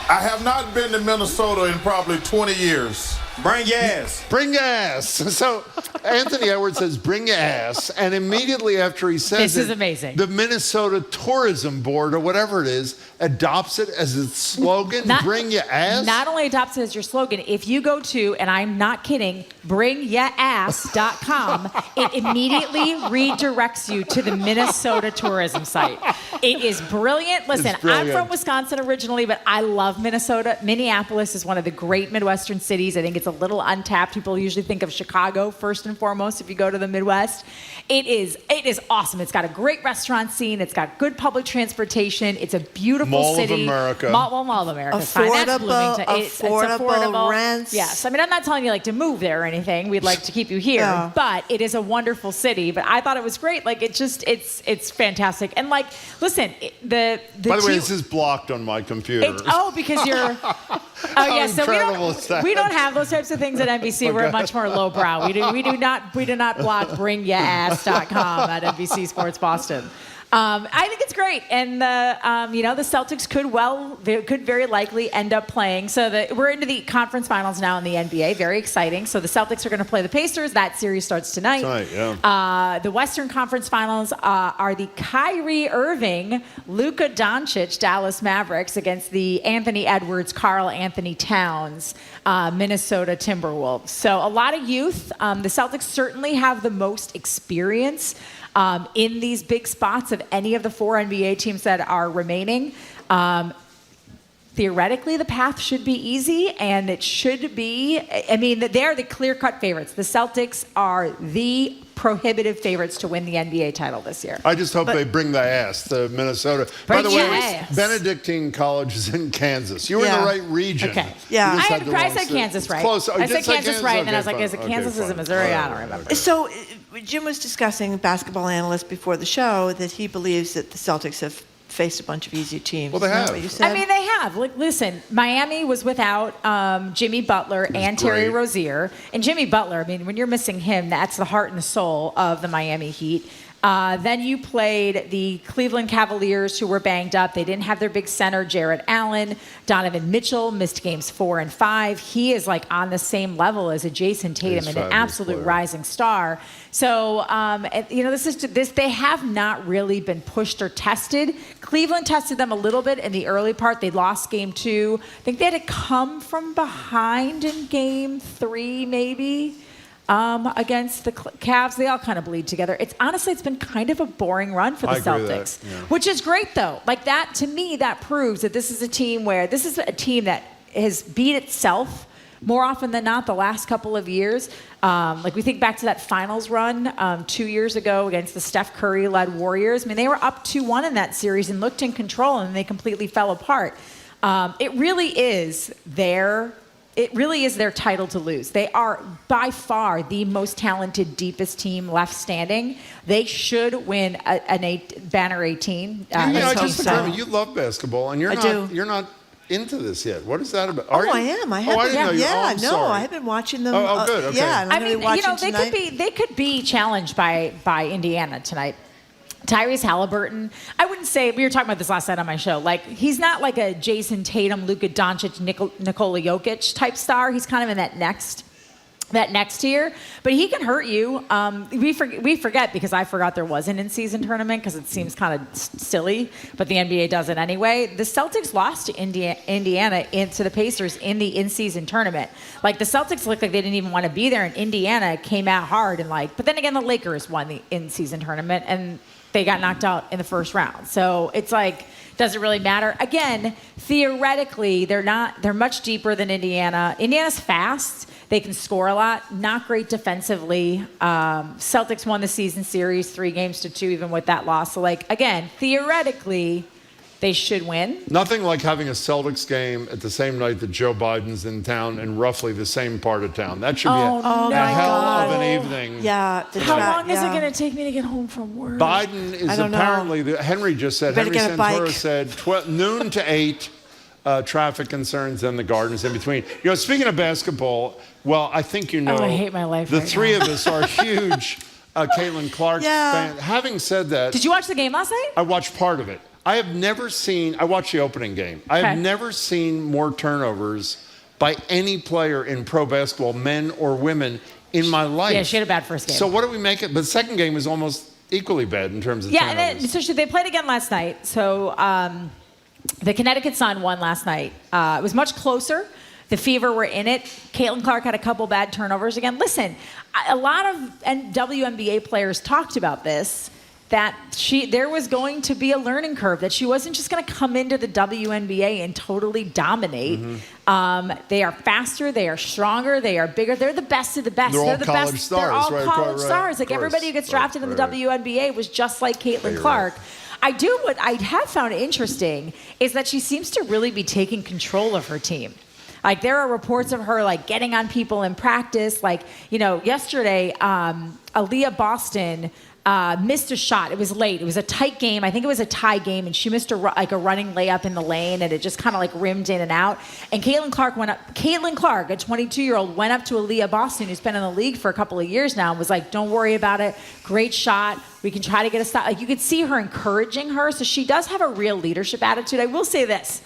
I have not been to Minnesota in probably 20 years. Bring your ass. Bring your ass. So Anthony Edwards says, bring your ass. And immediately after he says this is amazing. The Minnesota Tourism Board, or whatever it is, adopts it as its slogan, bring your ass. Not only adopts it as your slogan, if you go to, and I'm not kidding, bringyass.com, it immediately redirects you to the Minnesota tourism site. It is brilliant. Listen, I'm from Wisconsin originally, but I love Minnesota. Minneapolis is one of the great Midwestern cities. I think it's a little untapped. People usually think of Chicago first and foremost if you go to the Midwest. It is awesome. It's got a great restaurant scene. It's got good public transportation. It's a beautiful city. Mall of America. Mall of America. It's Bloomington. It's affordable rents. Yes. I mean, I'm not telling you like to move there or anything. We'd like to keep you here, but it is a wonderful city. But I thought it was great. Like it's fantastic. And like, listen, By the way, this is blocked on my computer. Because you're. So we don't have those types of things at NBC. Okay. We're much more lowbrow. We do not block bringyaass.com at NBC Sports Boston. I think it's great, and the Celtics could very likely end up playing. So we're into the conference finals now in the NBA. Very exciting. So the Celtics are going to play the Pacers. That series starts tonight. The Western Conference Finals are the Kyrie Irving, Luka Doncic Dallas Mavericks against the Anthony Edwards, Karl Anthony Towns, Minnesota Timberwolves. So a lot of youth. The Celtics certainly have the most experience in these big spots of any of the 4 NBA teams that are remaining. Theoretically, the path should be easy, and it should be. I mean, they're the clear-cut favorites. The Celtics are the prohibitive favorites to win the NBA title this year. I just hope they bring the ass to Minnesota. By the way, Benedictine College is in Kansas. You were in the right region. Okay. Yeah. I said Kansas right. Close. I said Kansas right, and then I was like, is it Kansas or is it Missouri? I don't remember. So Jim was discussing, basketball analyst before the show, that he believes that the Celtics have faced a bunch of easy teams. Well, they have. Is that what you said? I mean, they have. Like, listen, Miami was without Jimmy Butler and Terry Rozier. And Jimmy Butler, I mean, when you're missing him, that's the heart and the soul of the Miami Heat. Then you played the Cleveland Cavaliers, who were banged up. They didn't have their big center, Jarrett Allen. Donovan Mitchell missed games 4 and 5. He is like on the same level as a Jason Tatum and an absolute rising star. So, they have not really been pushed or tested. Cleveland tested them a little bit in the early part. They lost game 2. I think they had to come from behind in game 3, maybe. Against the Cavs. They all kind of bleed together. It's been kind of a boring run for the Celtics, which is great though. Like that, to me, that proves that this is a team that has beat itself more often than not the last couple of years. Like we think back to that finals run 2 years ago against the Steph Curry-led Warriors. I mean, they were up 2-1 in that series and looked in control, and they completely fell apart. It really is their title to lose. They are by far the most talented, deepest team left standing. They should win a banner 18. You love basketball, and you're not into this yet. What is that about? I am. I have been watching them. Oh, good. Okay. Yeah, and I'm going to be watching tonight. They could be challenged by Indiana tonight. Tyrese Halliburton, I wouldn't say, we were talking about this last night on my show, like he's not like a Jason Tatum, Luka Doncic, Nikola Jokic type star. He's kind of in that next tier, but he can hurt you. We forget, because I forgot there was an in-season tournament because it seems kind of silly, but the NBA does it anyway. The Celtics lost to Indiana into the Pacers in the in-season tournament. Like the Celtics looked like they didn't even want to be there, and Indiana came out hard but then again, the Lakers won the in-season tournament, and they got knocked out in the first round. So it's like, does it really matter? Again, theoretically, they're much deeper than Indiana. Indiana's fast. They can score a lot. Not great defensively. Celtics won the season series 3-2, even with that loss. So like, again, theoretically, they should win. Nothing like having a Celtics game at the same night that Joe Biden's in town in roughly the same part of town. That should be a hell of an evening. Yeah. How long is it going to take me to get home from work? Biden is apparently, Henry just said, Henry Santora said noon to 8, traffic concerns, and the gardens in between. Speaking of basketball, I think I hate my life the three of us are huge Caitlin Clark fans. Having said that. Did you watch the game last night? I watched part of it. I watched the opening game. I have never seen more turnovers by any player in pro basketball, men or women, in my life. Yeah, she had a bad first game. So what do we make it? But the second game was almost equally bad in terms of turnovers. So they played again last night. So the Connecticut Sun won last night. It was much closer. The Fever were in it. Caitlin Clark had a couple bad turnovers again. Listen, a lot of WNBA players talked about this. that there was going to be a learning curve, that she wasn't just going to come into the WNBA and totally dominate. They are faster, they are stronger, they are bigger. They're the best of the best. They're all the college best. stars, They're all right, college right, stars. Like everybody who gets drafted in the WNBA was just like Caitlin Clark. What I have found interesting is that she seems to really be taking control of her team. Like there are reports of her like getting on people in practice. Like, yesterday, Aaliyah Boston missed a shot. It was late. It was a tight game. I think it was a tie game, and she missed a running layup in the lane, and it just kind of like rimmed in and out. And Caitlin Clark, a 22-year-old, went up to Aaliyah Boston, who's been in the league for a couple of years now, and was like, "Don't worry about it. Great shot. We can try to get a stop." Like you could see her encouraging her, so she does have a real leadership attitude. I will say this.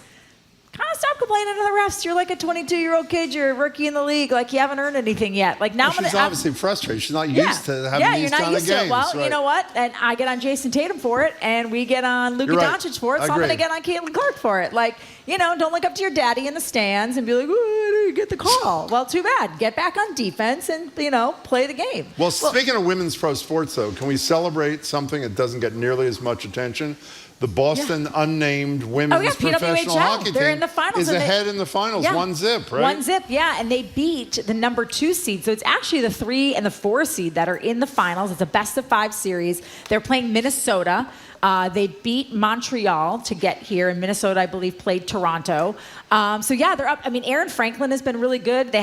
Kind of stop complaining to the refs. You're like a 22-year-old kid. You're a rookie in the league. Like you haven't earned anything yet. Like now, she's obviously frustrated. She's not used to having these kind of games. To it. Well, you know what? And I get on Jason Tatum for it, and we get on Luka Doncic for it. So I'm going to get on Caitlin Clark for it. Like, don't look up to your daddy in the stands and be like, "Oh, I didn't get the call." Well, too bad. Get back on defense and play the game. Well, speaking of women's pro sports, though, can we celebrate something that doesn't get nearly as much attention? The Boston unnamed women's professional hockey They're team in the finals, is ahead in the finals, 1-0, right? 1-0, yeah, and they beat the number 2 seed. So it's actually the 3 and the 4 seed that are in the finals. It's a best-of-5 series. They're playing Minnesota. They beat Montreal to get here, and Minnesota, I believe, played Toronto. They're up. I mean, Aaron Franklin has been really good. There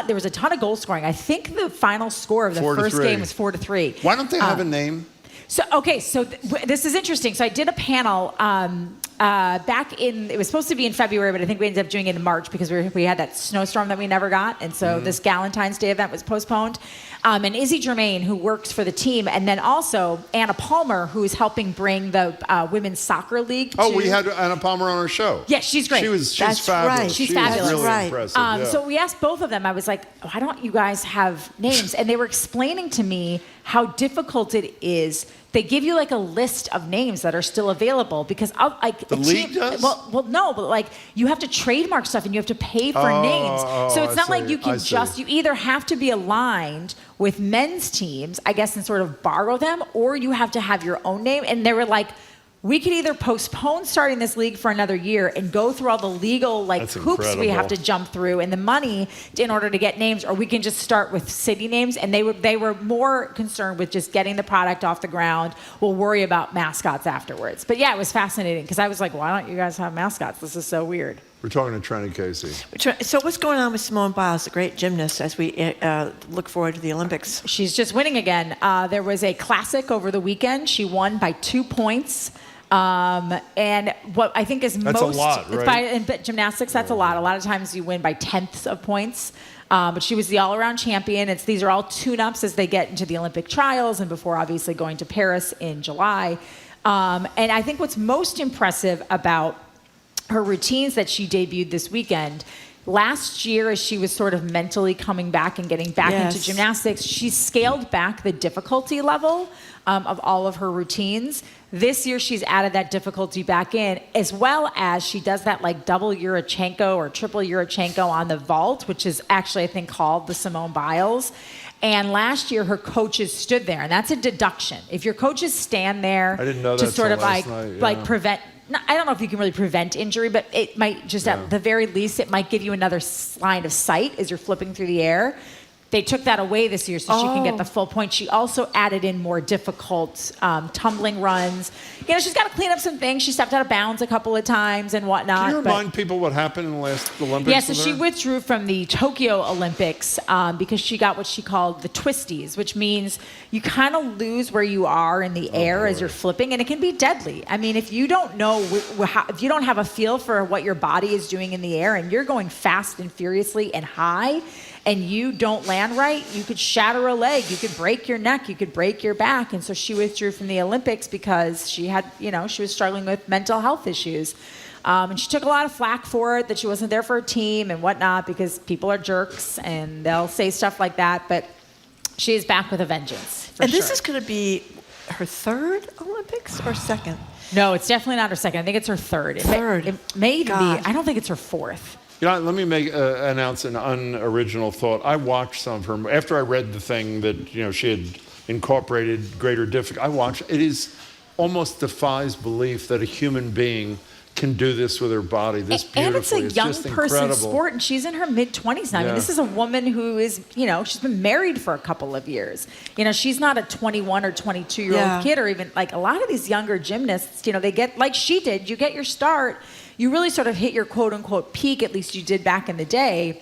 was a ton of goal scoring. I think the final score of the first game was 4-3. Why don't they have a name? This is interesting. So I did a panel back it was supposed to be in February, but I think we ended up doing it in March because we had that snowstorm that we never got. And so this Galentine's Day event was postponed. And Izzy Germain, who works for the team, and then also Anna Palmer, who is helping bring the women's soccer league to... we had Anna Palmer on our show. Yeah, she's great. She's fabulous. Right. She's fabulous. Really impressive. So we asked both of them. I was like, why don't you guys have names? And they were explaining to me how difficult it is. They give you like a list of names that are still available because the league does? Well, no, but like you have to trademark stuff and you have to pay for names. So it's not like you can you either have to be aligned with men's teams, I guess, and sort of borrow them, or you have to have your own name. And they were like, we could either postpone starting this league for another year and go through all the legal hoops we have to jump through and the money in order to get names, or we can just start with city names. And they were more concerned with just getting the product off the ground. We'll worry about mascots afterwards. But yeah, it was fascinating because I was like, why don't you guys have mascots? This is so weird. We're talking to Trenni Casey. So what's going on with Simone Biles, the great gymnast, as we look forward to the Olympics? She's just winning again. There was a classic over the weekend. She won by 2 points. And what I think is that's most... a lot, right? In gymnastics, that's a lot. A lot of times you win by tenths of points. But she was the all-around champion. These are all tune-ups as they get into the Olympic trials and before obviously going to Paris in July. And I think what's most impressive about her routines that she debuted this weekend, last year as she was sort of mentally coming back and getting back into gymnastics, she scaled back the difficulty level of all of her routines. This year she's added that difficulty back in, as well as she does that like double Yurchenko or triple Yurchenko on the vault, which is actually I think called the Simone Biles. And last year her coaches stood there, and that's a deduction. If your coaches stand there to sort of like prevent, I don't know if you can really prevent injury, but it might just at the very least, it might give you another line of sight as you're flipping through the air. They took that away this year so she can get the full point. She also added in more difficult tumbling runs. She's got to clean up some things. She stepped out of bounds a couple of times and whatnot. Can you remind people what happened in the last Olympics? Yeah, so she withdrew from the Tokyo Olympics because she got what she called the twisties, which means you kind of lose where you are in the air as you're flipping, and it can be deadly. I mean, if you don't know, if you don't have a feel for what your body is doing in the air and you're going fast and furiously and high, and you don't land right, you could shatter a leg, you could break your neck, you could break your back. And so she withdrew from the Olympics because she had, she was struggling with mental health issues. And she took a lot of flack for it, that she wasn't there for her team and whatnot, because people are jerks and they'll say stuff like that. But she is back with a vengeance. And this is going to be her third Olympics or second? No, it's definitely not her second. I think it's her third. It may even be, I don't think it's her fourth. Let me announce an unoriginal thought. I watched some of her, after I read the thing that, she had incorporated greater difficulty. I watched, it is almost defies belief that a human being can do this with her body this beautifully. And it's a young just person's incredible. sport, and she's in her mid-20s now. I mean, this is a woman who is, she's been married for a couple of years. She's not a 21 or 22-year-old kid, or even like a lot of these younger gymnasts, they get, like she did, you get your start, you really sort of hit your quote-unquote peak, at least you did back in the day,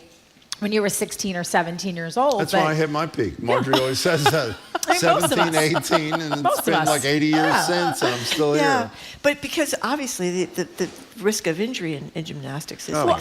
when you were 16 or 17 years old. That's why I hit my peak. Marjorie always says that. 17, 18, and it's been like 80 years since, and I'm still here. But because obviously the risk of injury in gymnastics is I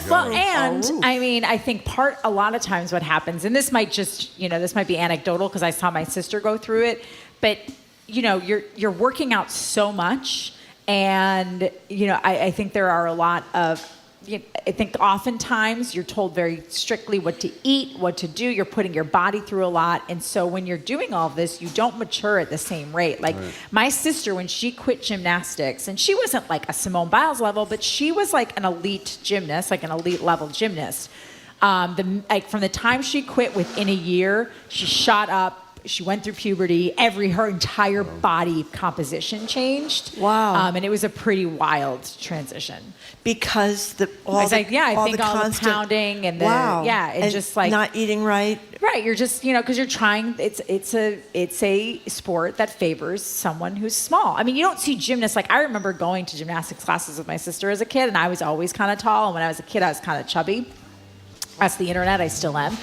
think a lot of times what happens, and this might just, this might be anecdotal because I saw my sister go through it, but you're working out so much, and I think there are a lot of, I think oftentimes you're told very strictly what to eat, what to do. You're putting your body through a lot. And so when you're doing all of this, you don't mature at the same rate. Like my sister, when she quit gymnastics, and she wasn't like a Simone Biles level, but she was like an elite gymnast, like an elite level gymnast. From the time she quit, within a year, she shot up. She went through puberty. Her entire body composition changed. Wow. And it was a pretty wild transition. Because all the pounding and and just like not eating right. Right, you're just because you're trying. It's a sport that favors someone who's small. I mean, you don't see gymnasts like I remember going to gymnastics classes with my sister as a kid, and I was always kind of tall. And when I was a kid, I was kind of chubby. That's the internet. I still am.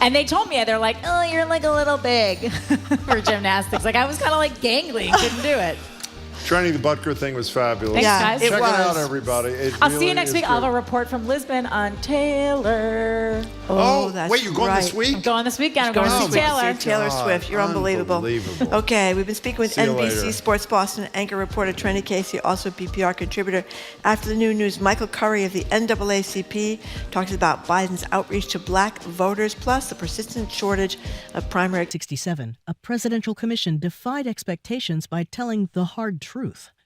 And they told me, they're like, "Oh, you're like a little big for gymnastics." Like I was kind of like gangly, couldn't do it. Trenni, the Butker thing was fabulous. Thanks, guys. Check it out, everybody. I'll see you next week. I'll have a report from Lisbon on Taylor. Oh, that's wait, you're going this week? I'm going this weekend. I'm going to see Taylor. Taylor Swift. You're unbelievable. Okay, we've been speaking with NBC Sports Boston anchor reporter Trenni Casey, also PPR contributor. After the new news, Michael Curry of the NAACP talks about Biden's outreach to black voters, plus the persistent shortage of primary. 67. A presidential commission defied expectations by telling the hard truth.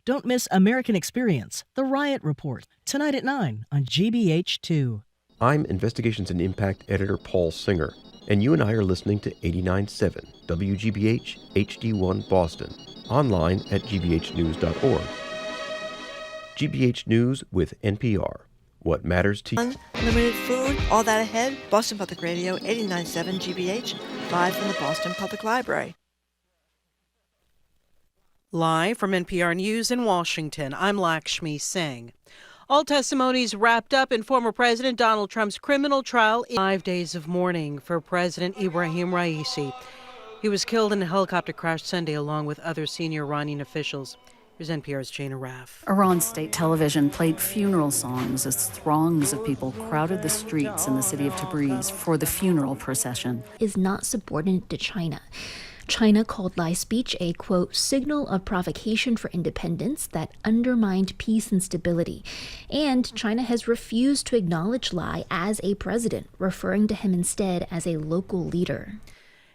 Don't miss American Experience, The Riot Report, tonight at 9 on GBH2. I'm Investigations and Impact editor Paul Singer, and you and I are listening to 89.7 WGBH HD1 Boston, online at gbhnews.org. GBH News with NPR. What matters to you? Unlimited food, all that ahead. Boston Public Radio, 89.7 GBH, live from the Boston Public Library. Live from NPR News in Washington, I'm Lakshmi Singh. All testimonies wrapped up in former President Donald Trump's criminal trial. 5 days of mourning for President Ibrahim Raisi. He was killed in a helicopter crash Sunday along with other senior Iranian officials. Here's NPR's Jana Raff. Iran state television played funeral songs as throngs of people crowded the streets in the city of Tabriz for the funeral procession. Is not subordinate to China. China called Lai's speech a, quote, signal of provocation for independence that undermined peace and stability. And China has refused to acknowledge Lai as a president, referring to him instead as a local leader.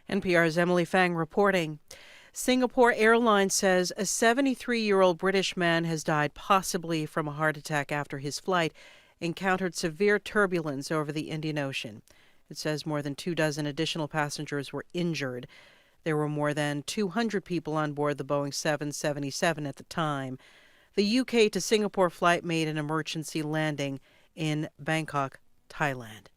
NPR's Emily Fang reporting. Singapore Airlines says a 73-year-old British man has died possibly from a heart attack after his flight encountered severe turbulence over the Indian Ocean. It says more than 24 additional passengers were injured. There were more than 200 people on board the Boeing 777 at the time. The UK to Singapore flight made an emergency landing in Bangkok, Thailand.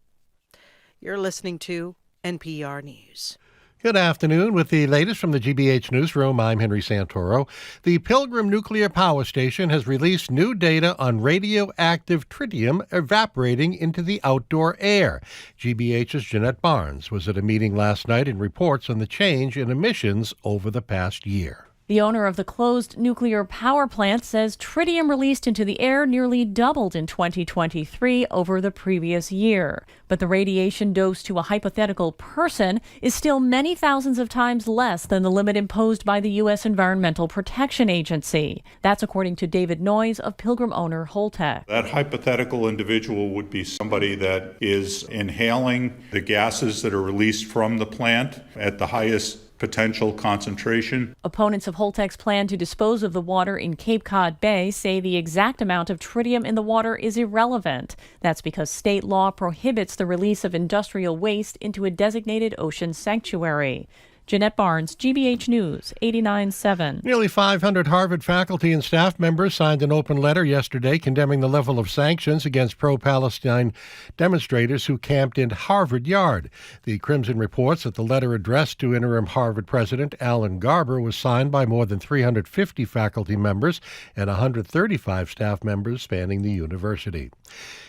You're listening to NPR News. Good afternoon. With the latest from the GBH Newsroom, I'm Henry Santoro. The Pilgrim Nuclear Power Station has released new data on radioactive tritium evaporating into the outdoor air. GBH's Jeanette Barnes was at a meeting last night and reports on the change in emissions over the past year. The owner of the closed nuclear power plant says tritium released into the air nearly doubled in 2023 over the previous year. But the radiation dose to a hypothetical person is still many thousands of times less than the limit imposed by the U.S. Environmental Protection Agency. That's according to David Noyes of Pilgrim owner Holtec. That hypothetical individual would be somebody that is inhaling the gases that are released from the plant at the highest potential concentration. Opponents of Holtec's plan to dispose of the water in Cape Cod Bay say the exact amount of tritium in the water is irrelevant. That's because state law prohibits the release of industrial waste into a designated ocean sanctuary. Jeanette Barnes, GBH News, 89.7. Nearly 500 Harvard faculty and staff members signed an open letter yesterday condemning the level of sanctions against pro-Palestine demonstrators who camped in Harvard Yard. The Crimson reports that the letter addressed to interim Harvard President Alan Garber was signed by more than 350 faculty members and 135 staff members spanning the university.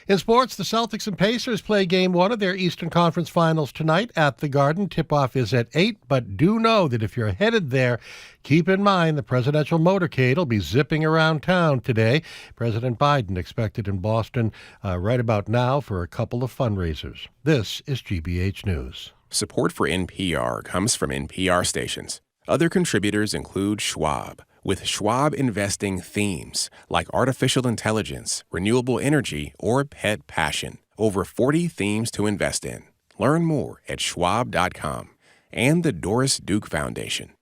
In sports, the Celtics and Pacers play Game 1 of their Eastern Conference Finals tonight at the Garden. Tip-off is at 8, but do know that if you're headed there, keep in mind the presidential motorcade will be zipping around town today. President Biden expected in Boston right about now for a couple of fundraisers. This is GBH News. Support for NPR comes from NPR stations. Other contributors include Schwab, with Schwab investing themes like artificial intelligence, renewable energy, or pet passion. Over 40 themes to invest in. Learn more at schwab.com. And the Doris Duke Foundation.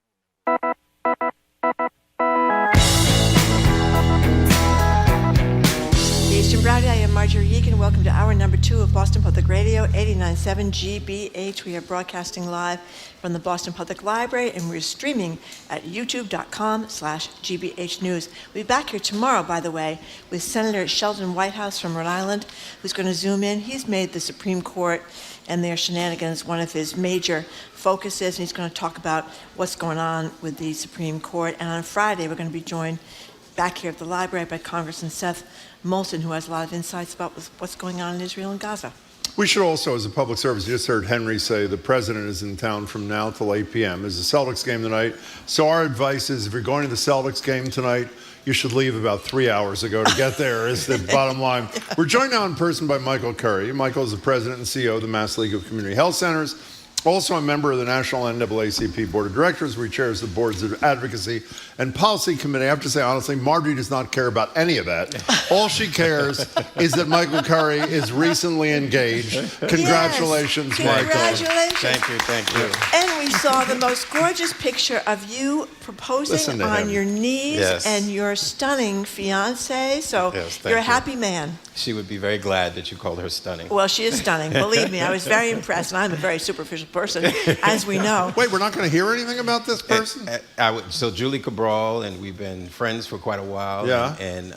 Eastern Browdy, I am Marjorie Yeakin. Welcome to hour number 2 of Boston Public Radio, 89.7 GBH. We are broadcasting live from the Boston Public Library, and we're streaming at youtube.com/GBH News. We'll be back here tomorrow, by the way, with Senator Sheldon Whitehouse from Rhode Island, who's going to zoom in. He's made the Supreme Court and their shenanigans one of his major focuses, and he's going to talk about what's going on with the Supreme Court. And on Friday, we're going to be joined back here at the library by Congressman Seth Moulton, who has a lot of insights about what's going on in Israel and Gaza. We should also, as a public service, you just heard Henry say the president is in town from now till 8 p.m. There's a Celtics game tonight. So our advice is if you're going to the Celtics game tonight, you should leave about 3 hours ago to get there, is the bottom line. We're joined now in person by Michael Curry. Michael is the president and CEO of the Mass League of Community Health Centers, also a member of the National NAACP Board of Directors, where he chairs the Board's Advocacy and Policy Committee. I have to say, honestly, Marjorie does not care about any of that. All she cares is that Michael Curry is recently engaged. Congratulations, yes, Michael. Congratulations. Thank you. And we saw the most gorgeous picture of you proposing on your knees and your stunning fiancée. So you're a happy man. She would be very glad that you called her stunning. Well, she is stunning. Believe me, I was very impressed, and I'm a very superficial person, as we know. Wait, we're not going to hear anything about this person? So Julie Cabral, and we've been friends for quite a while. Yeah. And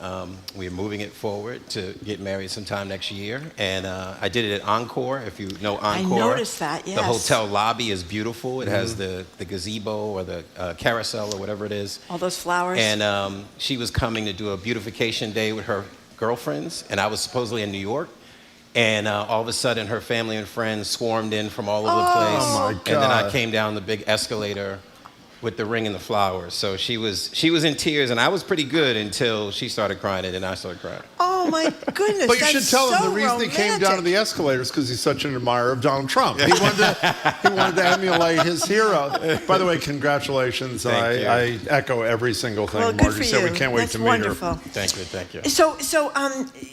we're moving it forward to get married sometime next year. And I did it at Encore, if you know Encore. I noticed that, yes. The hotel lobby is beautiful. It has the gazebo or the carousel or whatever it is. All those flowers. And she was coming to do a beautification day with her girlfriends, and I was supposedly in New York. And all of a sudden, her family and friends swarmed in from all over the place. Oh my God. And then I came down the big escalator with the ring and the flowers. So she was in tears, and I was pretty good until she started crying, and then I started crying. Oh my goodness! But you should tell him so the reason he came down to the escalators because he's such an admirer of Donald Trump. He wanted to emulate his hero. By the way, congratulations! I echo every single thing Marjorie said. We can't wait to meet her. Thank you. So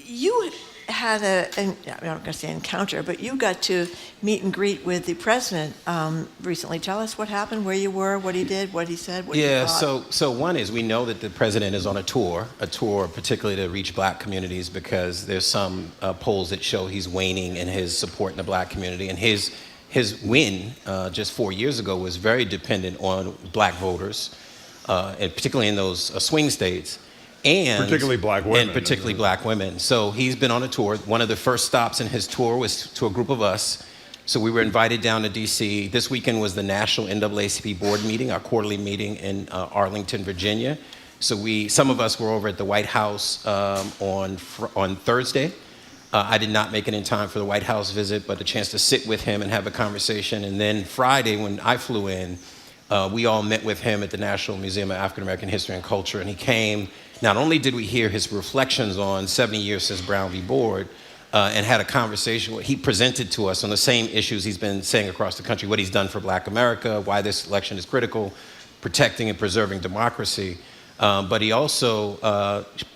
you had I'm not going to say encounter, but you got to meet and greet with the president recently. Tell us what happened, where you were, what he did, what he said, what you thought. So one is we know that the president is on a tour particularly to reach black communities, because there's some polls that show he's waning in his support in the black community, and his win just 4 years ago was very dependent on black voters, and particularly in those swing states. And particularly black women. So he's been on a tour. One of the first stops in his tour was to a group of us. So we were invited down to D.C. This weekend was the National NAACP Board meeting, our quarterly meeting in Arlington, Virginia. So some of us were over at the White House on Thursday. I did not make it in time for the White House visit, but a chance to sit with him and have a conversation. And then Friday, when I flew in, we all met with him at the National Museum of African American History and Culture, and he came. Not only did we hear his reflections on 70 years since Brown v. Board, and had a conversation, he presented to us on the same issues he's been saying across the country, what he's done for black America, why this election is critical, protecting and preserving democracy. But he also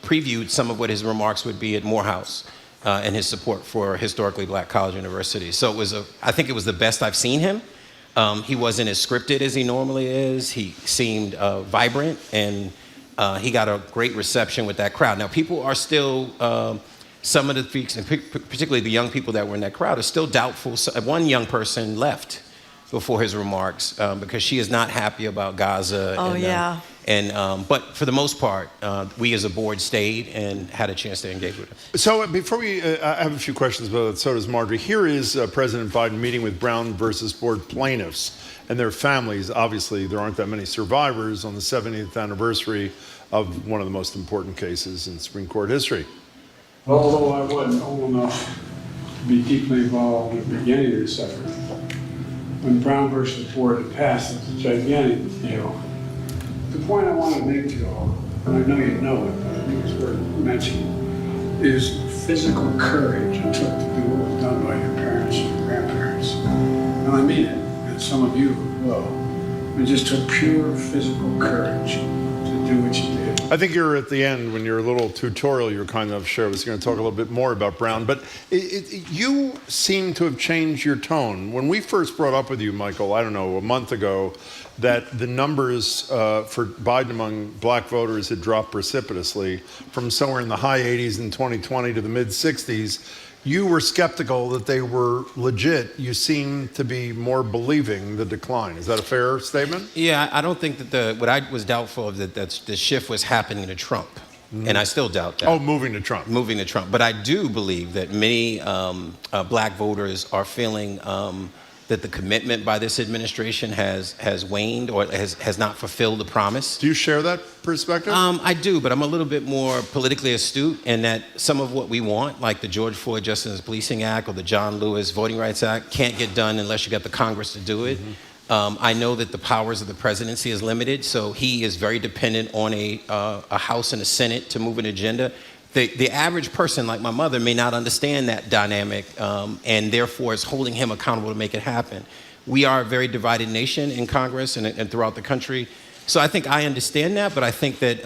previewed some of what his remarks would be at Morehouse and his support for historically black college universities. So I think it was the best I've seen him. He wasn't as scripted as he normally is. He seemed vibrant, and he got a great reception with that crowd. Now, people are still, some of the, particularly the young people that were in that crowd, are still doubtful. So one young person left before his remarks because she is not happy about Gaza. Oh, yeah. But for the most part, we as a board stayed and had a chance to engage with her. So before we, I have a few questions about that. So does Marjorie. Here is President Biden meeting with Brown versus Board plaintiffs and their families. Obviously, there aren't that many survivors on the 70th anniversary of one of the most important cases in Supreme Court history. Although I wasn't old enough to be deeply involved in the beginning of this effort, when Brown versus Board had passed, it's a gigantic deal. The point I want to make to you all, and I know you know it, but I think it's worth mentioning, is physical courage it took to do what was done by your parents and your grandparents. And I mean it, and some of you will. It just took pure physical courage to do what you did. I think you're at the end when your little tutorial you're kind enough to share was going to talk a little bit more about Brown, but you seem to have changed your tone. When we first brought up with you, Michael, I don't know, a month ago, that the numbers for Biden among black voters had dropped precipitously from somewhere in the high 80s in 2020 to the mid 60s. You were skeptical that they were legit. You seem to be more believing the decline. Is that a fair statement? Yeah, I don't think that what I was doubtful of that the shift was happening to Trump. And I still doubt that. Oh, moving to Trump. Moving to Trump. But I do believe that many black voters are feeling that the commitment by this administration has waned or has not fulfilled the promise. Do you share that perspective? I do, but I'm a little bit more politically astute in that some of what we want, like the George Floyd Justice Policing Act or the John Lewis Voting Rights Act, can't get done unless you got the Congress to do it. I know that the powers of the presidency is limited, so he is very dependent on a House and a Senate to move an agenda. The average person, like my mother, may not understand that dynamic and therefore is holding him accountable to make it happen. We are a very divided nation in Congress and throughout the country. So I think I understand that, but I think that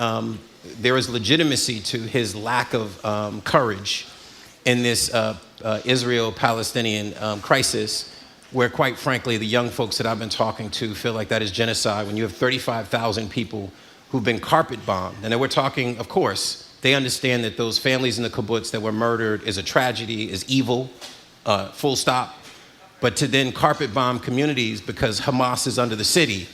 there is legitimacy to his lack of courage in this Israel-Palestinian crisis, where quite frankly, the young folks that I've been talking to feel like that is genocide when you have 35,000 people who've been carpet bombed. And then we're talking, of course, they understand that those families in the kibbutz that were murdered is a tragedy, is evil, full stop. But to then carpet bomb communities because Hamas is under the city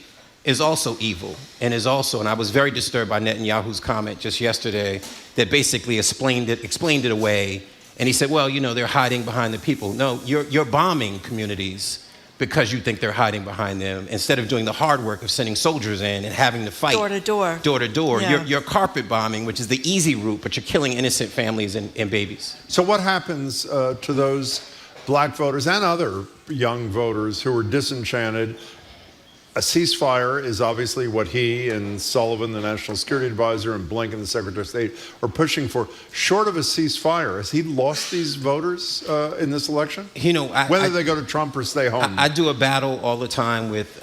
is also evil and I was very disturbed by Netanyahu's comment just yesterday that basically explained it away. And he said, well, you know, they're hiding behind the people. No, you're bombing communities because you think they're hiding behind them instead of doing the hard work of sending soldiers in and having to fight. Door to door. Door to door. Yeah. You're carpet bombing, which is the easy route, but you're killing innocent families and babies. So what happens to those black voters and other young voters who are disenchanted? A ceasefire is obviously what he and Sullivan, the National Security Advisor, and Blinken, the Secretary of State, are pushing for. Short of a ceasefire, has he lost these voters in this election? You know, whether they go to Trump or stay home. I do a battle all the time with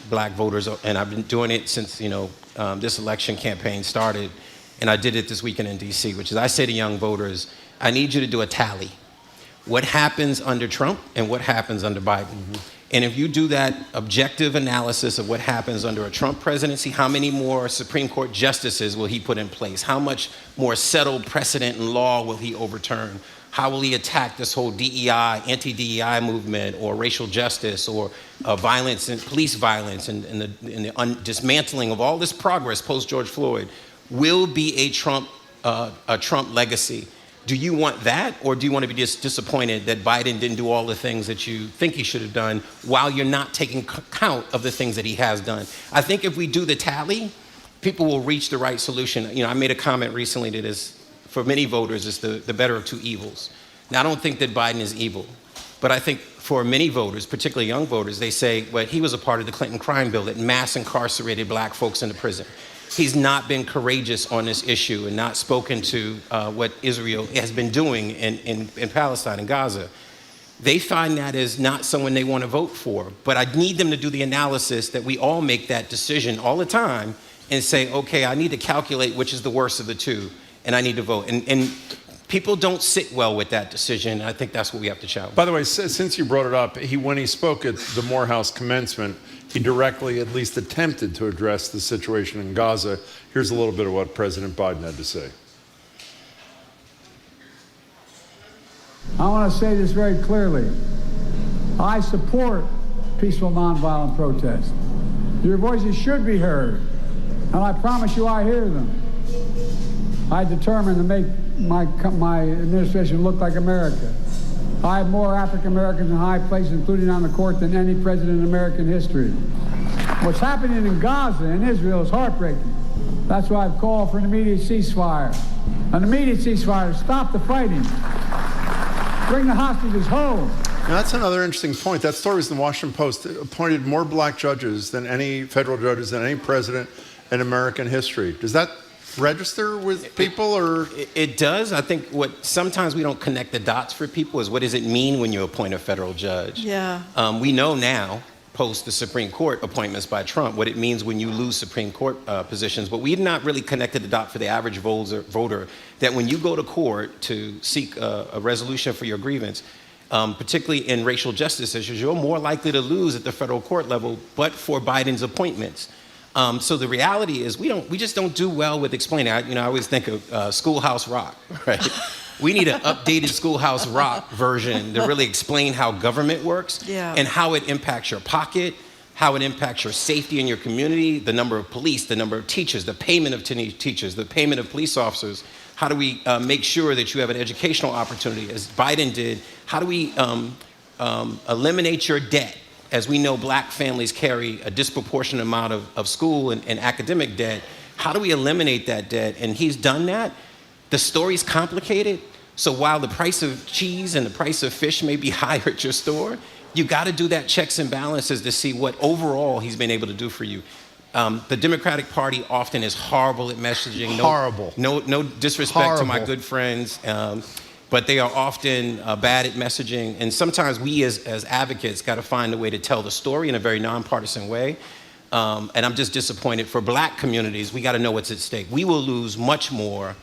black voters, and I've been doing it since this election campaign started, and I did it this weekend in D.C., which is I say to young voters, I need you to do a tally. What happens under Trump and what happens under Biden? And if you do that objective analysis of what happens under a Trump presidency, how many more Supreme Court justices will he put in place? How much more settled precedent and law will he overturn? How will he attack this whole DEI, anti-DEI movement, or racial justice, or violence and police violence, and the dismantling of all this progress post-George Floyd will be a Trump legacy. Do you want that, or do you want to be just disappointed that Biden didn't do all the things that you think he should have done while you're not taking count of the things that he has done? I think if we do the tally, people will reach the right solution. You know, I made a comment recently that is, for many voters, is the better of two evils. Now, I don't think that Biden is evil, but I think for many voters, particularly young voters, they say, well, he was a part of the Clinton crime bill that mass incarcerated black folks into prison. He's not been courageous on this issue and not spoken to what Israel has been doing in Palestine and Gaza. They find that as not someone they want to vote for. But I need them to do the analysis that we all make that decision all the time and say, okay, I need to calculate which is the worst of the two, and I need to vote. And people don't sit well with that decision. I think that's what we have to challenge. By the way, since you brought it up, when he spoke at the Morehouse commencement, he directly at least attempted to address the situation in Gaza. Here's a little bit of what President Biden had to say. I want to say this very clearly. I support peaceful, nonviolent protest. Your voices should be heard, and I promise you I hear them. I determined to make my administration look like America. I have more African Americans in high places, including on the court, than any president in American history. What's happening in Gaza and Israel is heartbreaking. That's why I've called for an immediate ceasefire. An immediate ceasefire to stop the fighting. Bring the hostages home. Now, that's another interesting point. That story was in the Washington Post. It appointed more black judges than any federal judges than any president in American history. Does that register with people, or? It does. I think what sometimes we don't connect the dots for people is what does it mean when you appoint a federal judge? Yeah. We know now, post the Supreme Court appointments by Trump, what it means when you lose Supreme Court positions, but we've not really connected the dot for the average voter that when you go to court to seek a resolution for your grievance, particularly in racial justice issues, you're more likely to lose at the federal court level, but for Biden's appointments. So the reality is we just don't do well with explaining. I always think of Schoolhouse Rock, right? We need an updated Schoolhouse Rock version to really explain how government works and how it impacts your pocket, how it impacts your safety in your community, the number of police, the number of teachers, the payment of teachers, the payment of police officers. How do we make sure that you have an educational opportunity, as Biden did? How do we eliminate your debt? As we know, black families carry a disproportionate amount of school and academic debt. How do we eliminate that debt? And he's done that. The story's complicated. So while the price of cheese and the price of fish may be higher at your store, you got to do that checks and balances to see what overall he's been able to do for you. The Democratic Party often is horrible at messaging. Horrible. No disrespect to my good friends. But they are often bad at messaging. And sometimes we as advocates got to find a way to tell the story in a very nonpartisan way. And I'm just disappointed for black communities. We got to know what's at stake. We will lose much more.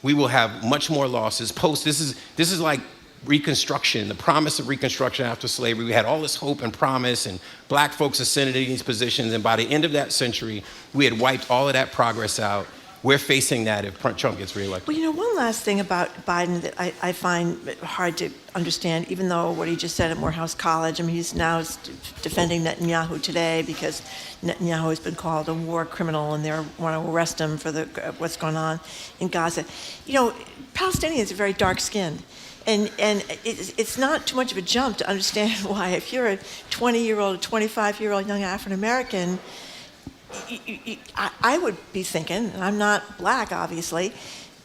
We will have much more losses. This is like Reconstruction, the promise of Reconstruction after slavery. We had all this hope and promise, and black folks ascended in these positions. And by the end of that century, we had wiped all of that progress out. We're facing that if Trump gets reelected. Well, one last thing about Biden that I find hard to understand, even though what he just said at Morehouse College, he's now defending Netanyahu today because Netanyahu has been called a war criminal and they want to arrest him for what's going on in Gaza. Palestinians are very dark-skinned. And it's not too much of a jump to understand why if you're a 20-year-old, 25-year-old young African-American, I would be thinking, and I'm not black, obviously,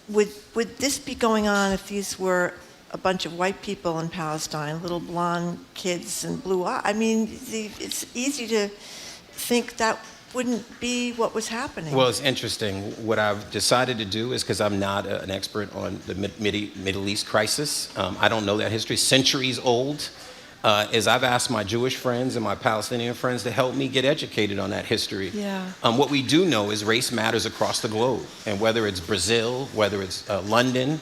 would this be going on if these were a bunch of white people in Palestine, little blonde kids and blue eyes? It's easy to think that wouldn't be what was happening. Well, it's interesting. What I've decided to do is, because I'm not an expert on the Middle East crisis, I don't know that history, centuries old. Is I've asked my Jewish friends and my Palestinian friends to help me get educated on that history. Yeah. What we do know is race matters across the globe. And whether it's Brazil, whether it's London,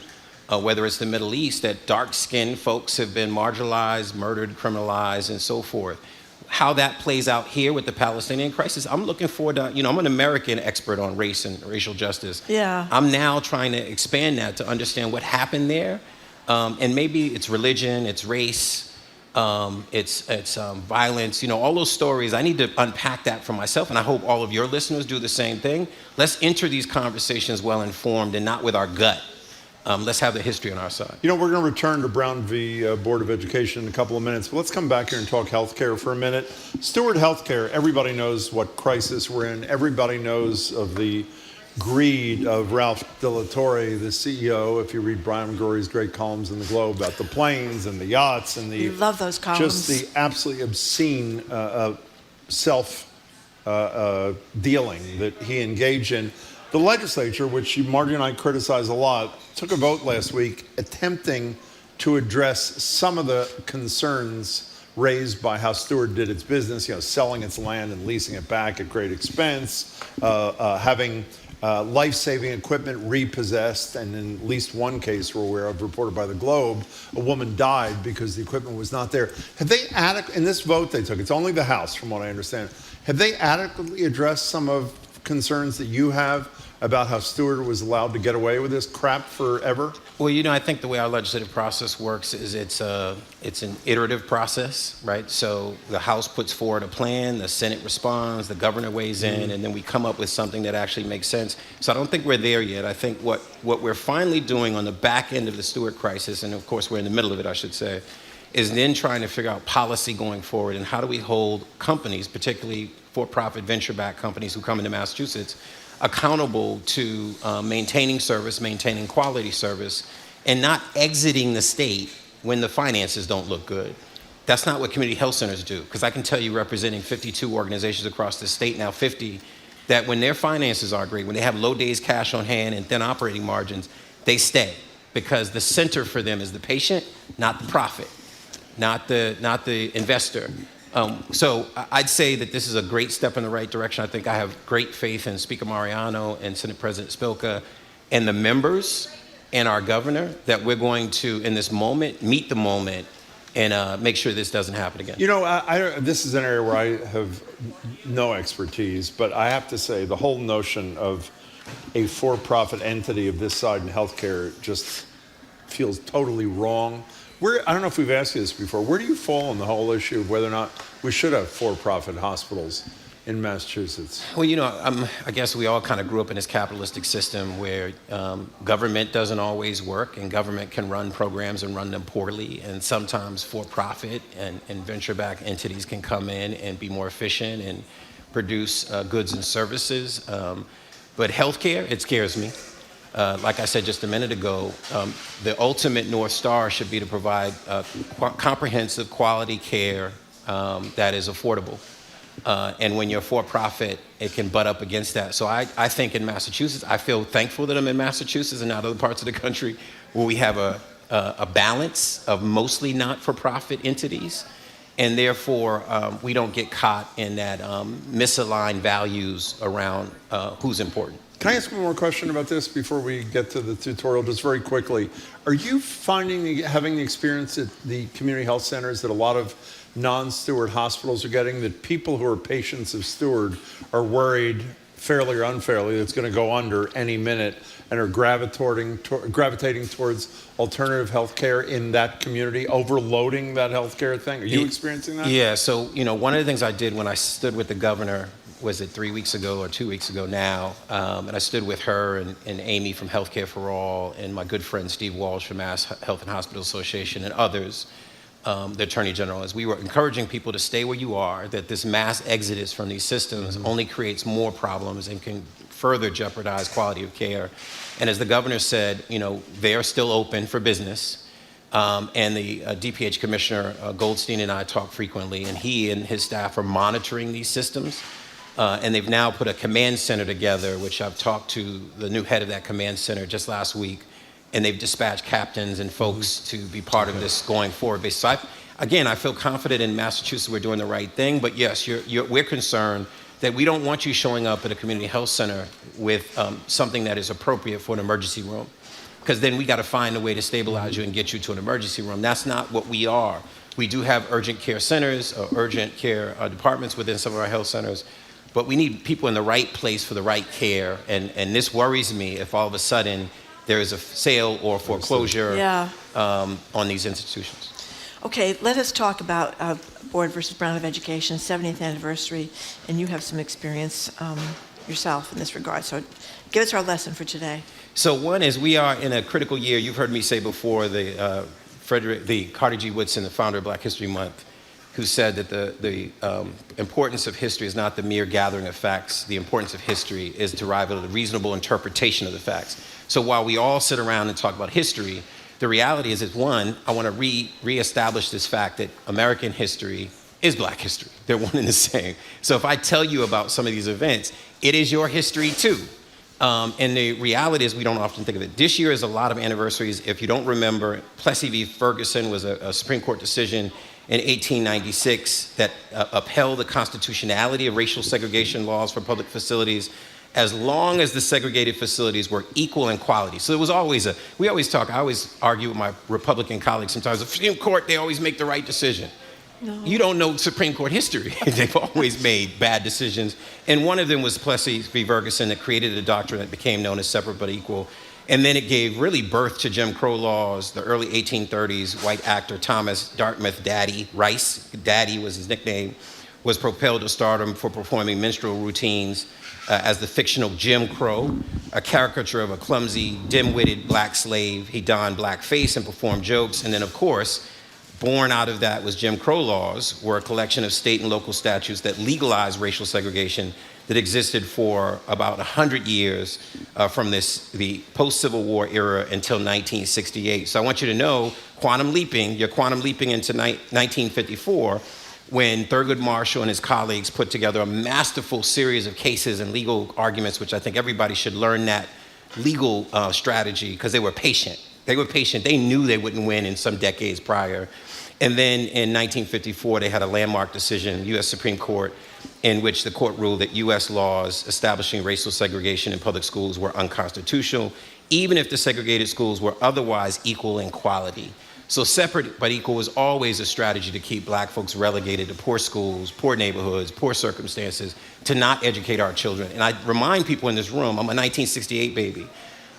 whether it's the Middle East, that dark-skinned folks have been marginalized, murdered, criminalized, and so forth. How that plays out here with the Palestinian crisis, I'm looking forward to, I'm an American expert on race and racial justice. Yeah. I'm now trying to expand that to understand what happened there. And maybe it's religion, it's race, it's violence, all those stories. I need to unpack that for myself, and I hope all of your listeners do the same thing. Let's enter these conversations well-informed and not with our gut. Let's have the history on our side. We're going to return to Brown v. Board of Education in a couple of minutes, but let's come back here and talk healthcare for a minute. Steward Healthcare, everybody knows what crisis we're in. Everybody knows of the greed of Ralph De La Torre, the CEO. If you read Brian McGrory's great columns in the Globe about the planes and the yachts and We love those columns. just the absolutely obscene self-dealing that he engaged in. The legislature, which Margie and I criticize a lot, took a vote last week attempting to address some of the concerns raised by how Steward did its business, selling its land and leasing it back at great expense, having life-saving equipment repossessed, and in at least one case we're aware of, reported by the Globe, a woman died because the equipment was not there. Have they in this vote they took, it's only the House from what I understand, have they adequately addressed some of concerns that you have about how Stewart was allowed to get away with this crap forever? Well, I think the way our legislative process works is it's an iterative process, right? So the House puts forward a plan, the Senate responds, the governor weighs in, and then we come up with something that actually makes sense. So I don't think we're there yet. I think what we're finally doing on the back end of the Stewart crisis, and of course we're in the middle of it, I should say, is then trying to figure out policy going forward and how do we hold companies, particularly for-profit venture-backed companies who come into Massachusetts, accountable to maintaining service, maintaining quality service, and not exiting the state when the finances don't look good. That's not what community health centers do, because I can tell you, representing 52 organizations across the state, now 50, that when their finances are great, when they have low days cash on hand and thin operating margins, they stay, because the center for them is the patient, not the profit, not the investor. So I'd say that this is a great step in the right direction. I think I have great faith in Speaker Mariano and Senate President Spilka and the members and our governor that we're going to, in this moment, meet the moment and make sure this doesn't happen again. This is an area where I have no expertise, but I have to say the whole notion of a for-profit entity of this side in healthcare just feels totally wrong. I don't know if we've asked you this before. Where do you fall on the whole issue of whether or not we should have for-profit hospitals in Massachusetts? Well, I guess we all kind of grew up in this capitalistic system where government doesn't always work, and government can run programs and run them poorly, and sometimes for-profit and venture-backed entities can come in and be more efficient and produce goods and services. But healthcare, it scares me. Like I said just a minute ago, the ultimate North Star should be to provide comprehensive quality care that is affordable. And when you're for-profit, it can butt up against that. So I think in Massachusetts, I feel thankful that I'm in Massachusetts and not other parts of the country where we have a balance of mostly not-for-profit entities. And therefore, we don't get caught in that misaligned values around who's important. Can I ask one more question about this before we get to the tutorial, just very quickly? Are you having the experience at the community health centers that a lot of non-Stewart hospitals are getting, that people who are patients of Stewart are worried, fairly or unfairly, that it's going to go under any minute and are gravitating towards alternative health care in that community, overloading that health care thing? Are you experiencing that? Yeah, so one of the things I did when I stood with the governor, was it 3 weeks ago or 2 weeks ago now, and I stood with her and Amy from Healthcare for All and my good friend Steve Walsh from Mass Health and Hospital Association and others, the Attorney General, as we were encouraging people to stay where you are, that this mass exodus from these systems only creates more problems and can further jeopardize quality of care. And as the governor said, they are still open for business. And the DPH Commissioner Goldstein and I talk frequently, and he and his staff are monitoring these systems. And they've now put a command center together, which I've talked to the new head of that command center just last week, and they've dispatched captains and folks to be part of this going forward. So I feel confident in Massachusetts we're doing the right thing, but yes, we're concerned that we don't want you showing up at a community health center with something that is appropriate for an emergency room, because then we got to find a way to stabilize you and get you to an emergency room. That's not what we are. We do have urgent care centers, or urgent care departments within some of our health centers, but we need people in the right place for the right care, and this worries me if all of a sudden there is a sale or foreclosure on these institutions. Okay, let us talk about Board versus Brown of Education, 70th anniversary, and you have some experience yourself in this regard. So give us our lesson for today. So one is we are in a critical year. You've heard me say before, Carter G. Woodson, the founder of Black History Month, who said that the importance of history is not the mere gathering of facts. The importance of history is to arrive at a reasonable interpretation of the facts. So while we all sit around and talk about history, the reality is one, I want to reestablish this fact that American history is Black history. They're one and the same. So if I tell you about some of these events, it is your history too. And the reality is we don't often think of it. This year is a lot of anniversaries. If you don't remember, Plessy v. Ferguson was a Supreme Court decision in 1896 that upheld the constitutionality of racial segregation laws for public facilities as long as the segregated facilities were equal in quality. So it was always I always argue with my Republican colleagues sometimes, the Supreme Court, they always make the right decision. You don't know Supreme Court history. They've always made bad decisions. And one of them was Plessy v. Ferguson that created a doctrine that became known as separate but equal. And then it gave really birth to Jim Crow laws. The early 1830s, white actor Thomas Dartmouth Daddy Rice, Daddy was his nickname, was propelled to stardom for performing minstrel routines as the fictional Jim Crow, a caricature of a clumsy, dim-witted black slave. He donned blackface and performed jokes. And then, of course, born out of that was Jim Crow laws, were a collection of state and local statutes that legalized racial segregation that existed for about 100 years from the post-Civil War era until 1968. So I want you to know, you're quantum leaping into 1954, when Thurgood Marshall and his colleagues put together a masterful series of cases and legal arguments, which I think everybody should learn that legal strategy, because they were patient. They were patient. They knew they wouldn't win in some decades prior. And then in 1954, they had a landmark decision, U.S. Supreme Court, in which the court ruled that U.S. laws establishing racial segregation in public schools were unconstitutional, even if the segregated schools were otherwise equal in quality. So separate but equal was always a strategy to keep black folks relegated to poor schools, poor neighborhoods, poor circumstances, to not educate our children. And I remind people in this room, I'm a 1968 baby.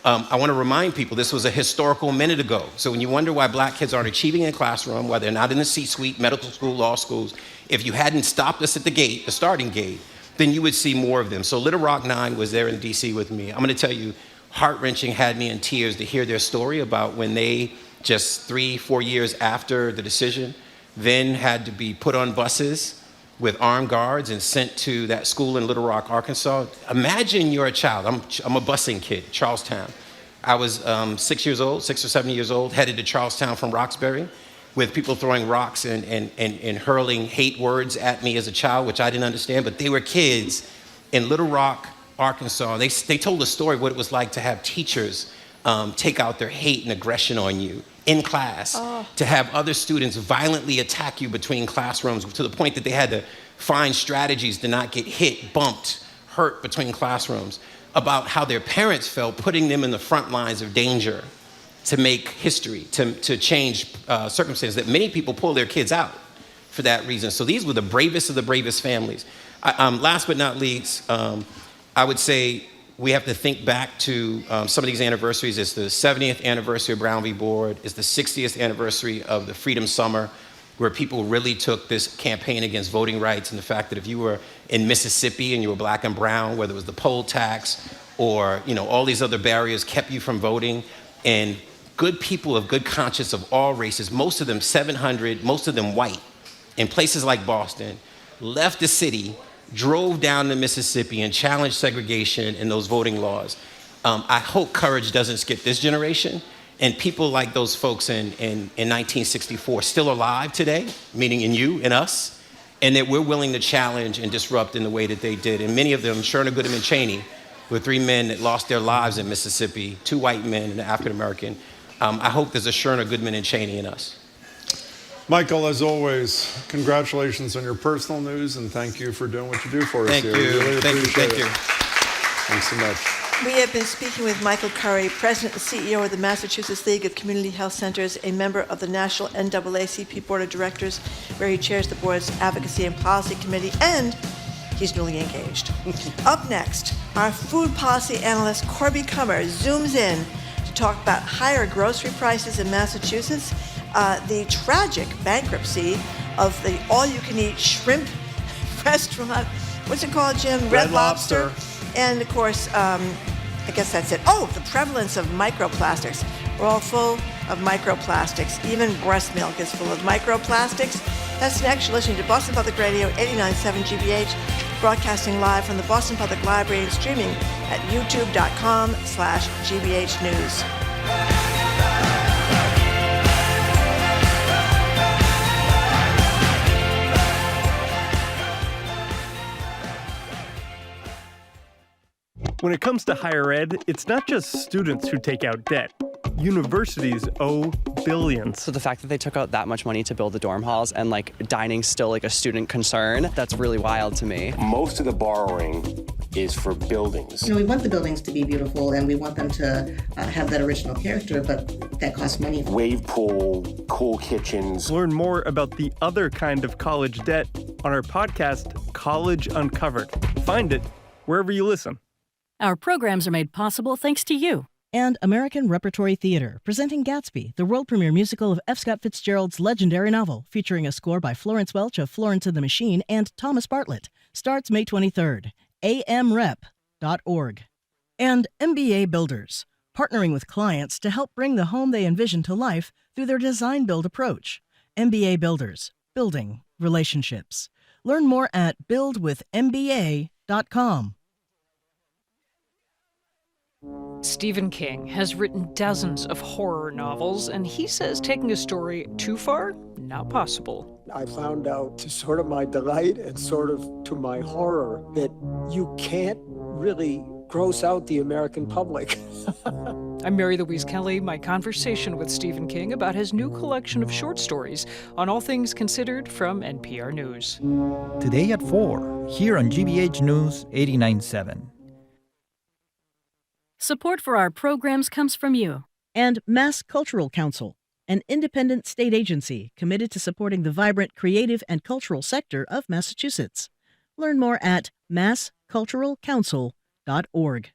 I want to remind people this was a historical minute ago. So when you wonder why black kids aren't achieving in the classroom, why they're not in the C-suite, medical school, law schools, if you hadn't stopped us at the gate, the starting gate, then you would see more of them. So Little Rock 9 was there in DC with me. I'm going to tell you, heart-wrenching, had me in tears to hear their story about when they, just 3-4 years after the decision, then had to be put on buses with armed guards and sent to that school in Little Rock, Arkansas. Imagine you're a child. I'm a busing kid, Charlestown. I was 6 or 7 years old, headed to Charlestown from Roxbury, with people throwing rocks and hurling hate words at me as a child, which I didn't understand, but they were kids in Little Rock, Arkansas. They told a story of what it was like to have teachers take out their hate and aggression on you in class, to have other students violently attack you between classrooms, to the point that they had to find strategies to not get hit, bumped, hurt between classrooms, about how their parents felt, putting them in the front lines of danger to make history, to change circumstances, that many people pull their kids out for that reason. So these were the bravest of the bravest families. Last but not least, I would say we have to think back to some of these anniversaries. It's the 70th anniversary of Brown v. Board. It's the 60th anniversary of the Freedom Summer, where people really took this campaign against voting rights and the fact that if you were in Mississippi and you were black and brown, whether it was the poll tax or all these other barriers kept you from voting, and good people of good conscience of all races, most of them 700, most of them white, in places like Boston, left the city, drove down to Mississippi and challenged segregation and those voting laws. I hope courage doesn't skip this generation, and people like those folks in 1964 still alive today, meaning in you and us, and that we're willing to challenge and disrupt in the way that they did. And many of them, Sherna Goodman Chaney, were 3 men that lost their lives in Mississippi, 2 white men and an African-American. I hope there's a Sherna Goodman and Chaney in us. Michael, as always, congratulations on your personal news, and thank you for doing what you do for us here. Thank you. We really appreciate it. Thanks so much. We have been speaking with Michael Curry, President and CEO of the Massachusetts League of Community Health Centers, a member of the National NAACP Board of Directors, where he chairs the board's Advocacy and Policy Committee, and he's newly engaged. Up next, our food policy analyst, Corby Kummer, zooms in to talk about higher grocery prices in Massachusetts, the tragic bankruptcy of the all-you-can-eat shrimp restaurant. What's it called, Jim? Red Lobster. And, of course, I guess that's it. Oh, the prevalence of microplastics. We're all full of microplastics. Even breast milk is full of microplastics. That's next. You're listening to Boston Public Radio, 89.7 GBH, broadcasting live from the Boston Public Library and streaming at youtube.com/GBH News. When it comes to higher ed, it's not just students who take out debt. Universities owe billions. So the fact that they took out that much money to build the dorm halls and dining's still a student concern, that's really wild to me. Most of the borrowing is for buildings. We want the buildings to be beautiful and we want them to have that original character, but that costs money. Wave pool, cool kitchens. Learn more about the other kind of college debt on our podcast, College Uncovered. Find it wherever you listen. Our programs are made possible thanks to you. And American Repertory Theater, presenting Gatsby, the world premiere musical of F. Scott Fitzgerald's legendary novel, featuring a score by Florence Welch of Florence and the Machine and Thomas Bartlett. Starts May 23rd. amrep.org. And MBA Builders, partnering with clients to help bring the home they envision to life through their design-build approach. MBA Builders, building relationships. Learn more at buildwithmba.com. Stephen King has written dozens of horror novels, and he says taking a story too far, not possible. I found out, to sort of my delight and sort of to my horror, that you can't really gross out the American public. I'm Mary Louise Kelly. My conversation with Stephen King about his new collection of short stories on All Things Considered from NPR News. Today at 4, here on GBH News 89.7. Support for our programs comes from you. And Mass Cultural Council, an independent state agency committed to supporting the vibrant creative and cultural sector of Massachusetts. Learn more at massculturalcouncil.org.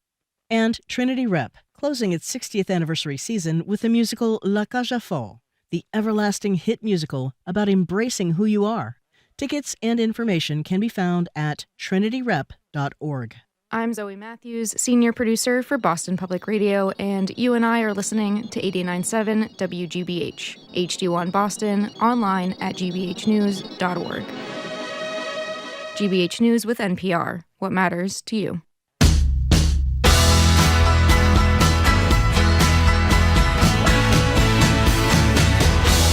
And Trinity Rep, closing its 60th anniversary season with the musical La Cage aux Folles, the everlasting hit musical about embracing who you are. Tickets and information can be found at trinityrep.org. I'm Zoe Matthews, senior producer for Boston Public Radio, and you and I are listening to 89.7 WGBH, HD1 Boston, online at gbhnews.org. GBH News with NPR, what matters to you.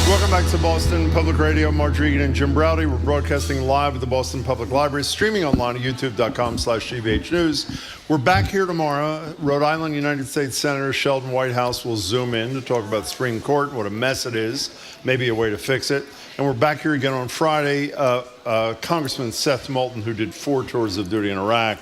Welcome back to Boston Public Radio. Marge Regan and Jim Browdy. We're broadcasting live at the Boston Public Library, streaming online at youtube.com/GBH News. We're back here tomorrow. Rhode Island United States Senator Sheldon Whitehouse will zoom in to talk about the Supreme Court, what a mess it is, maybe a way to fix it. And we're back here again on Friday. Congressman Seth Moulton, who did 4 tours of duty in Iraq,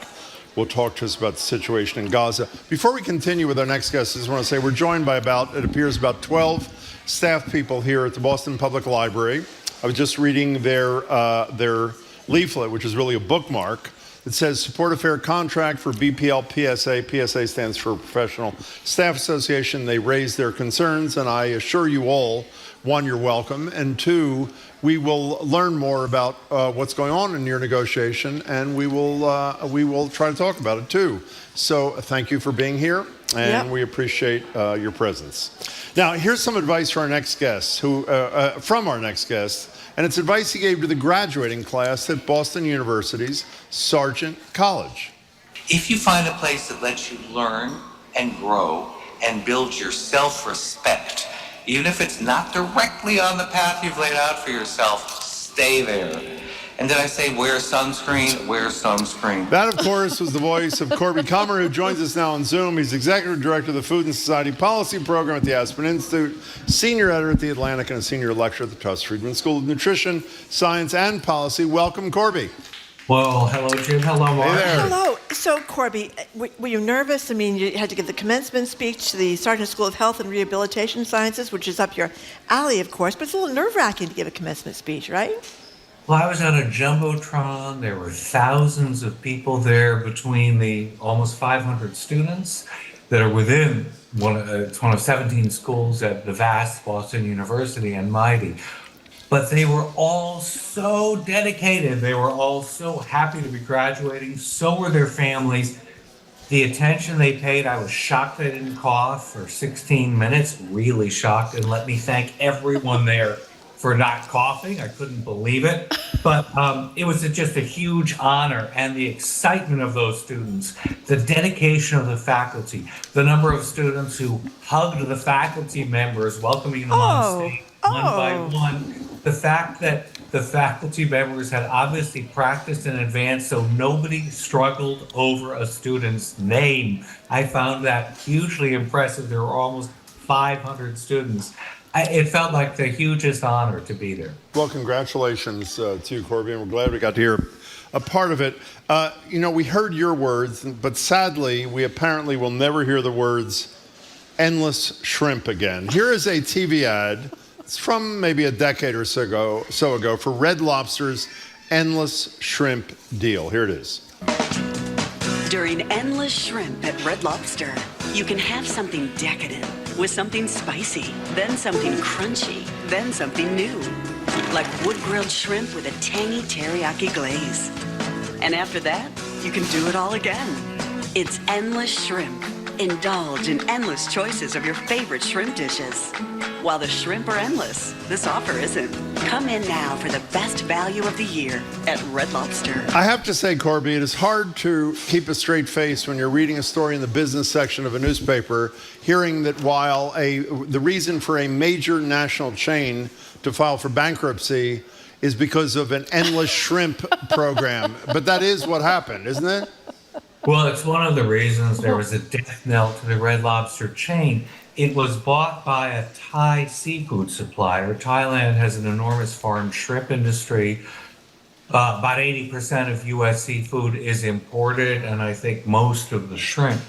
will talk to us about the situation in Gaza. Before we continue with our next guest, I just want to say we're joined by it appears about 12 staff people here at the Boston Public Library. I was just reading their leaflet, which is really a bookmark. It says, support a fair contract for BPL PSA. PSA stands for Professional Staff Association. They raised their concerns, and I assure you all, 1, you're welcome, and 2, we will learn more about what's going on in your negotiation, and we will try to talk about it too. So thank you for being here, and we appreciate your presence. Now, here's some advice for our next guest, from our next guest, and it's advice he gave to the graduating class at Boston University's Sargent College. If you find a place that lets you learn and grow and build your self-respect, even if it's not directly on the path you've laid out for yourself, stay there. And did I say wear sunscreen? Wear sunscreen. That, of course, was the voice of Corby Kummer, who joins us now on Zoom. He's executive director of the Food and Society Policy Program at the Aspen Institute, senior editor at The Atlantic, and a senior lecturer at the Tues Friedman School of Nutrition, Science, and Policy. Welcome, Corby. Well, hello, Jim. Hello, Mark. Hey there. Hello. So, Corby, were you nervous? I mean, you had to give the commencement speech to the Sargent School of Health and Rehabilitation Sciences, which is up your alley, of course, but it's a little nerve-wracking to give a commencement speech, right? Well, I was on a Jumbotron. There were thousands of people there between the almost 500 students that are within it's one of 17 schools at the vast Boston University and mighty. But they were all so dedicated. They were all so happy to be graduating. So were their families. The attention they paid, I was shocked they didn't cough for 16 minutes, really shocked. And let me thank everyone there for not coughing. I couldn't believe it. But it was just a huge honor, and the excitement of those students, the dedication of the faculty, the number of students who hugged the faculty members, welcoming them on stage one by one, the fact that the faculty members had obviously practiced in advance so nobody struggled over a student's name. I found that hugely impressive. There were almost 500 students. It felt like the hugest honor to be there. Well, congratulations to you, Corby, and we're glad we got to hear a part of it. We heard your words, but sadly, we apparently will never hear the words endless shrimp again. Here is a TV ad. It's from maybe a decade or so ago for Red Lobster's endless shrimp deal. Here it is. During Endless Shrimp at Red Lobster, you can have something decadent with something spicy, then something crunchy, then something new, like wood-grilled shrimp with a tangy teriyaki glaze. And after that, you can do it all again. It's Endless Shrimp. Indulge in endless choices of your favorite shrimp dishes. While the shrimp are endless, this offer isn't. Come in now for the best value of the year at Red Lobster. I have to say, Corby, it is hard to keep a straight face when you're reading a story in the business section of a newspaper, hearing that while the reason for a major national chain to file for bankruptcy is because of an endless shrimp program. But that is what happened, isn't it? Well, it's one of the reasons there was a death knell to the Red Lobster chain. It was bought by a Thai seafood supplier. Thailand has an enormous farmed shrimp industry. About 80% of U.S. seafood is imported, and I think most of the shrimp.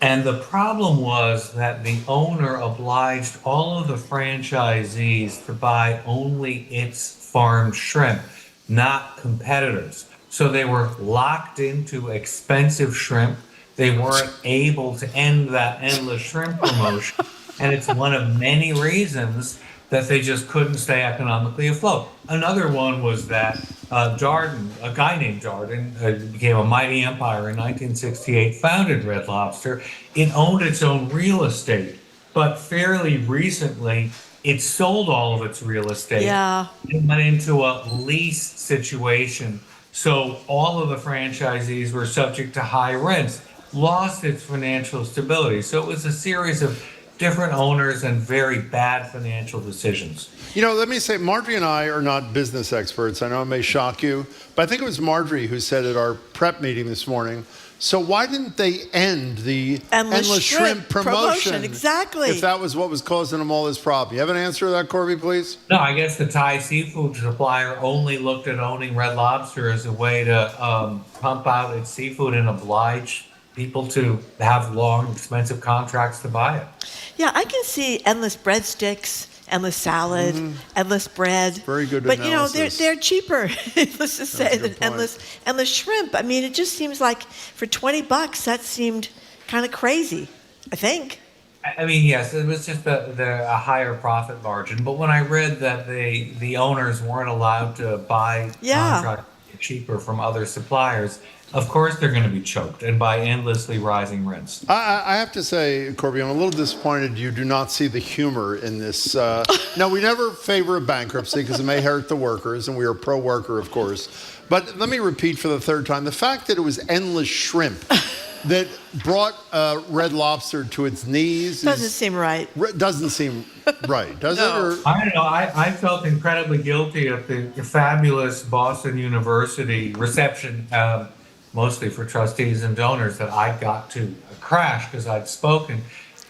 And the problem was that the owner obliged all of the franchisees to buy only its farmed shrimp, not competitors. So they were locked into expensive shrimp. They weren't able to end that endless shrimp promotion. And it's one of many reasons that they just couldn't stay economically afloat. Another one was that Darden, a guy named Darden, became a mighty empire in 1968, founded Red Lobster. It owned its own real estate, but fairly recently, it sold all of its real estate. Yeah. It went into a lease situation. So all of the franchisees were subject to high rents, lost its financial stability. So it was a series of different owners and very bad financial decisions. Let me say, Marjorie and I are not business experts. I know it may shock you, but I think it was Marjorie who said at our prep meeting this morning, so why didn't they end the endless shrimp promotion? Exactly. If that was what was causing them all this problem. You have an answer to that, Corby, please? No, I guess the Thai seafood supplier only looked at owning Red Lobster as a way to pump out its seafood and oblige people to have long, expensive contracts to buy it. Yeah, I can see endless breadsticks, endless salad, endless bread. Very good But analysis. they're cheaper, let's just say, than endless shrimp. I mean, it just seems like for $20, that seemed kind of crazy, I think. I mean, yes, it was just a higher profit margin. But when I read that the owners weren't allowed to buy contracts cheaper from other suppliers, of course they're going to be choked and by endlessly rising rents. I have to say, Corby, I'm a little disappointed you do not see the humor in this. No, we never favor a bankruptcy because it may hurt the workers, and we are pro-worker, of course. But let me repeat for the third time, the fact that it was endless shrimp that brought Red Lobster to its knees doesn't seem right. Doesn't seem right, does it? Or? I don't know. I felt incredibly guilty at the fabulous Boston University reception, mostly for trustees and donors, that I got to crash because I'd spoken.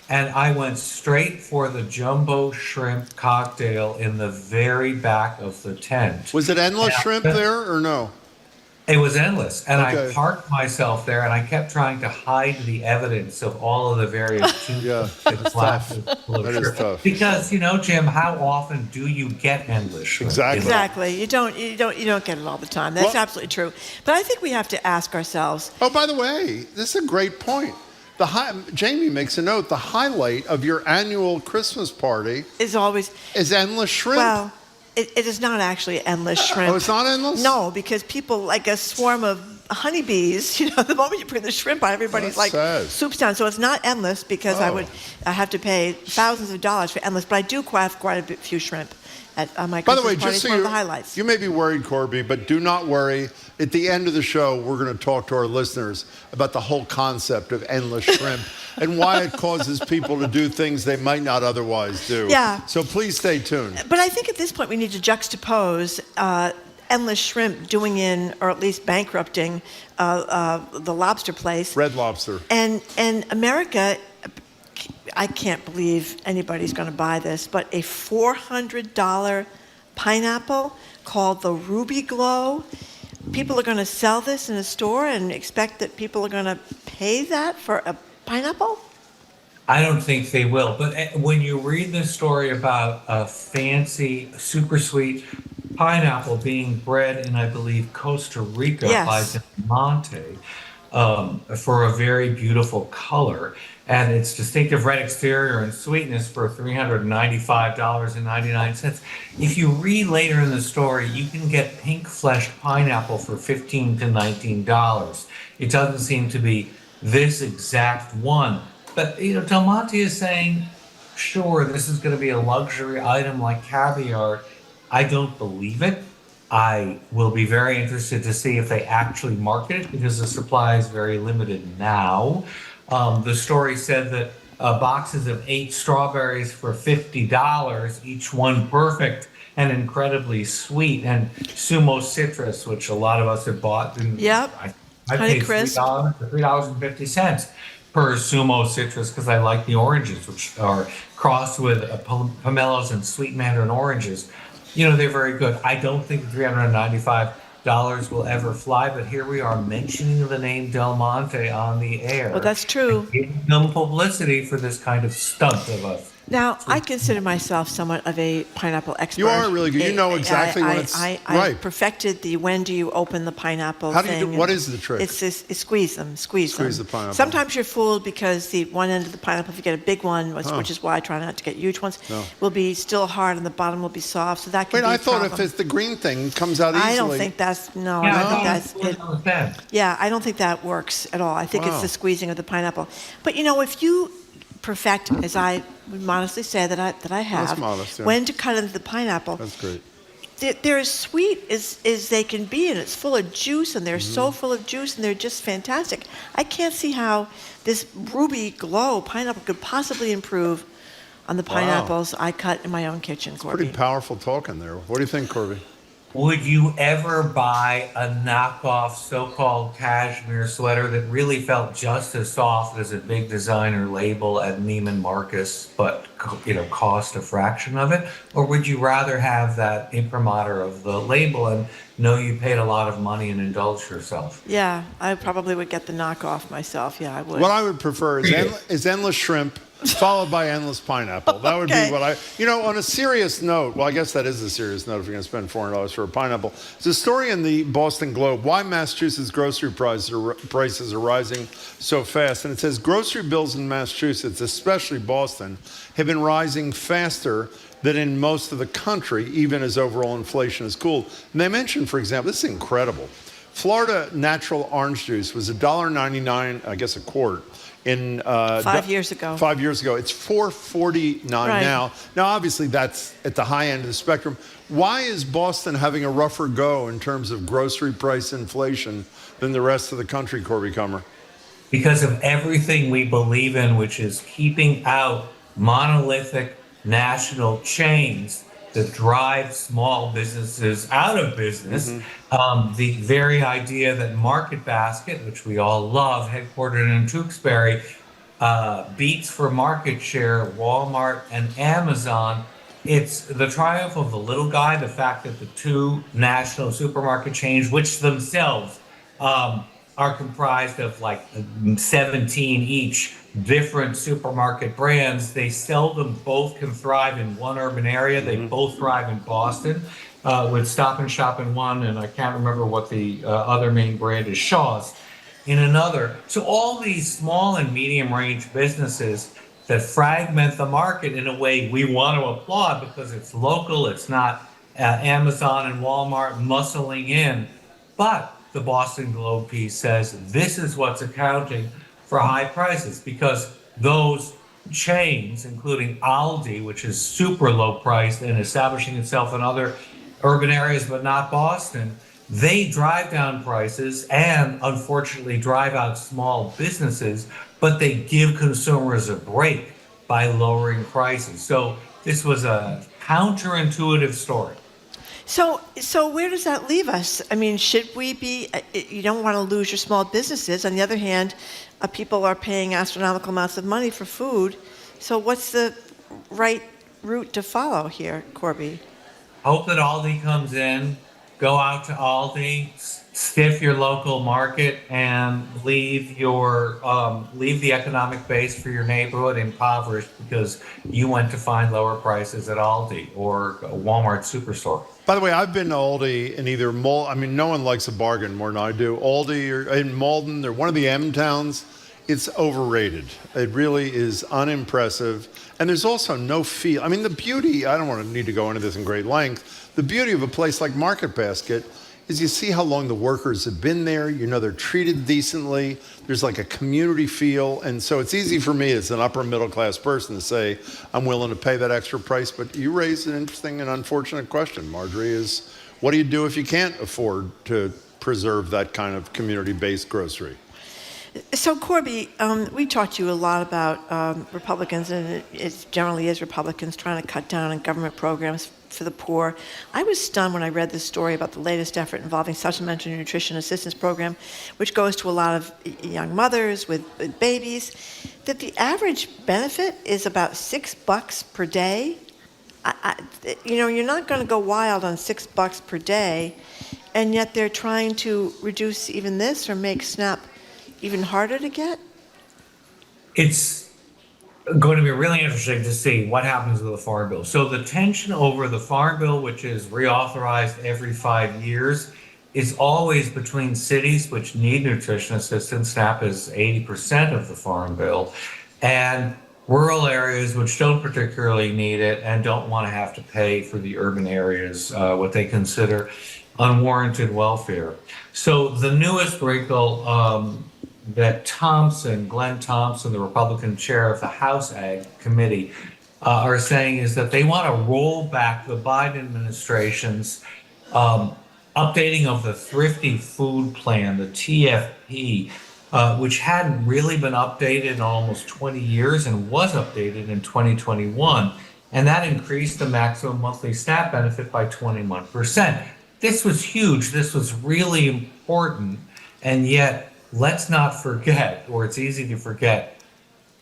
And I went straight for the jumbo shrimp cocktail in the very back of the tent. Was it endless shrimp there or no? It was endless. And Okay. I parked myself there and I kept trying to hide the evidence of all of the various glasses full of That is shrimp. tough. Because, Jim, how often do you get endless shrimp? Exactly. You don't get it all the time. That's absolutely true. But I think we have to ask ourselves. Oh, by the way, this is a great point. Jamie makes a note. The highlight of your annual Christmas party is endless shrimp. Well, it is not actually endless shrimp. Oh, it's not endless? No, because people like a swarm of honeybees. The moment you bring the shrimp out, everybody's That's sad. swoops down. So it's not endless because I have to pay thousands of dollars for endless. But I do have quite a few shrimp at my By Christmas the way, party. just It's one of the highlights. you may be worried, Corby, but do not worry. At the end of the show, we're going to talk to our listeners about the whole concept of endless shrimp and why it causes people to do things they might not otherwise do. Yeah. So please stay tuned. But I think at this point we need to juxtapose endless shrimp doing in, or at least bankrupting, the lobster place. Red Lobster. And America, I can't believe anybody's going to buy this, but a $400 pineapple called the Ruby Glow. people are going to sell this in a store and expect that people are going to pay that for a pineapple? I don't think they will. But when you read the story about a fancy, super sweet pineapple being bred in, I believe, Costa Rica by Del Monte for a very beautiful color, and its distinctive red exterior and sweetness for $395.99. If you read later in the story, you can get pink fleshed pineapple for $15 to $19. It doesn't seem to be this exact one. But, Del Monte is saying, sure, this is going to be a luxury item like caviar. I don't believe it. I will be very interested to see if they actually market it because the supply is very limited now. The story said that boxes of 8 strawberries for $50, each one perfect and incredibly sweet, and Sumo Citrus, which a lot of us have bought. I paid $3.50 per Sumo Citrus because I like the oranges, which are crossed with pomelos and sweet mandarin oranges. They're very good. I don't think $395 will ever fly, but here we are mentioning the name Del Monte on the air. Well, that's true. Giving them publicity for this kind of stunt of us. Now, I consider myself somewhat of a pineapple expert. You are really good. You know exactly when it's I right. perfected the when do you open the pineapple How do thing. you do, what is the trick? It's squeeze them. Squeeze the pineapple. Sometimes you're fooled because the one end of the pineapple, if you get a big one, which is why I try not to get huge ones, will be still hard and the bottom will be soft. So that can be I a thought problem. if it's the green thing comes out easily. I don't think that's I don't think that's it. Yeah, I don't think that works at all. I think it's the squeezing of the pineapple. But if you perfect, as I would modestly say that I have, That's modest, yeah. when to cut into the pineapple. That's great. They're as sweet as they can be, and it's full of juice, and they're so full of juice, and they're just fantastic. I can't see how this ruby glow pineapple could possibly improve on the pineapples I cut in my own kitchen, Corby. Pretty powerful talking there. What do you think, Corby? Would you ever buy a knockoff so-called cashmere sweater that really felt just as soft as a big designer label at Neiman Marcus, but cost a fraction of it? Or would you rather have that imprimatur of the label and know you paid a lot of money and indulge yourself? Yeah, I probably would get the knockoff myself. Yeah, I would. What I would prefer is endless shrimp followed by endless pineapple. That would be what on a serious note, well, I guess that is a serious note if you're going to spend $400 for a pineapple. There's a story in the Boston Globe, why Massachusetts grocery prices are rising so fast. And it says grocery bills in Massachusetts, especially Boston, have been rising faster than in most of the country, even as overall inflation has cooled. And they mentioned, for example, this is incredible. Florida natural orange juice was $1.99, I guess a quart, in 5 years ago. 5 years ago. It's $4.49 now. Now, obviously, that's at the high end of the spectrum. Why is Boston having a rougher go in terms of grocery price inflation than the rest of the country, Corby Kummer? Because of everything we believe in, which is keeping out monolithic national chains that drive small businesses out of business. The very idea that Market Basket, which we all love, headquartered in Tewksbury, beats for market share Walmart and Amazon. It's the triumph of the little guy, the fact that the two national supermarket chains, which themselves are comprised of like 17 each different supermarket brands. They seldom both can thrive in one urban area. They both thrive in Boston with Stop and Shop in one, and I can't remember what the other main brand is, Shaw's, in another. So all these small and medium range businesses that fragment the market in a way we want to applaud because it's local, it's not Amazon and Walmart muscling in. But the Boston Globe piece says this is what's accounting for high prices, because those chains, including Aldi, which is super low priced and establishing itself in other urban areas but not Boston, they drive down prices and unfortunately drive out small businesses, but they give consumers a break by lowering prices. So this was a counterintuitive story. So where does that leave us? I mean, should we be, you don't want to lose your small businesses. On the other hand, people are paying astronomical amounts of money for food. So what's the right route to follow here, Corby? Hope that Aldi comes in, go out to Aldi, stiff your local market, and leave the economic base for your neighborhood impoverished because you went to find lower prices at Aldi or a Walmart superstore. By the way, I've been to Aldi in either no one likes a bargain more than I do. Aldi or in Malden, they're one of the M towns. It's overrated. It really is unimpressive. And there's also no feel. I mean, the beauty, I don't need to go into this in great length. The beauty of a place like Market Basket is you see how long the workers have been there. You know they're treated decently. There's like a community feel. And so it's easy for me as an upper middle class person to say, I'm willing to pay that extra price. But you raised an interesting and unfortunate question, Marjorie, is what do you do if you can't afford to preserve that kind of community-based grocery? So, Corby, we talked to you a lot about Republicans, and it generally is Republicans trying to cut down on government programs for the poor. I was stunned when I read this story about the latest effort involving Supplementary Nutrition Assistance Program, which goes to a lot of young mothers with babies, that the average benefit is about $6 per day. You're not going to go wild on $6 per day, and yet they're trying to reduce even this or make SNAP even harder to get? It's going to be really interesting to see what happens with the Farm Bill. So the tension over the Farm Bill, which is reauthorized every 5 years, is always between cities which need nutrition assistance. SNAP is 80% of the Farm Bill, and rural areas which don't particularly need it and don't want to have to pay for the urban areas, what they consider unwarranted welfare. So the newest wrinkle that Glenn Thompson, the Republican chair of the House Ag Committee, are saying is that they want to roll back the Biden administration's updating of the Thrifty Food Plan, the TFP, which hadn't really been updated in almost 20 years and was updated in 2021. And that increased the maximum monthly SNAP benefit by 21%. This was huge. This was really important. And yet, let's not forget, or it's easy to forget,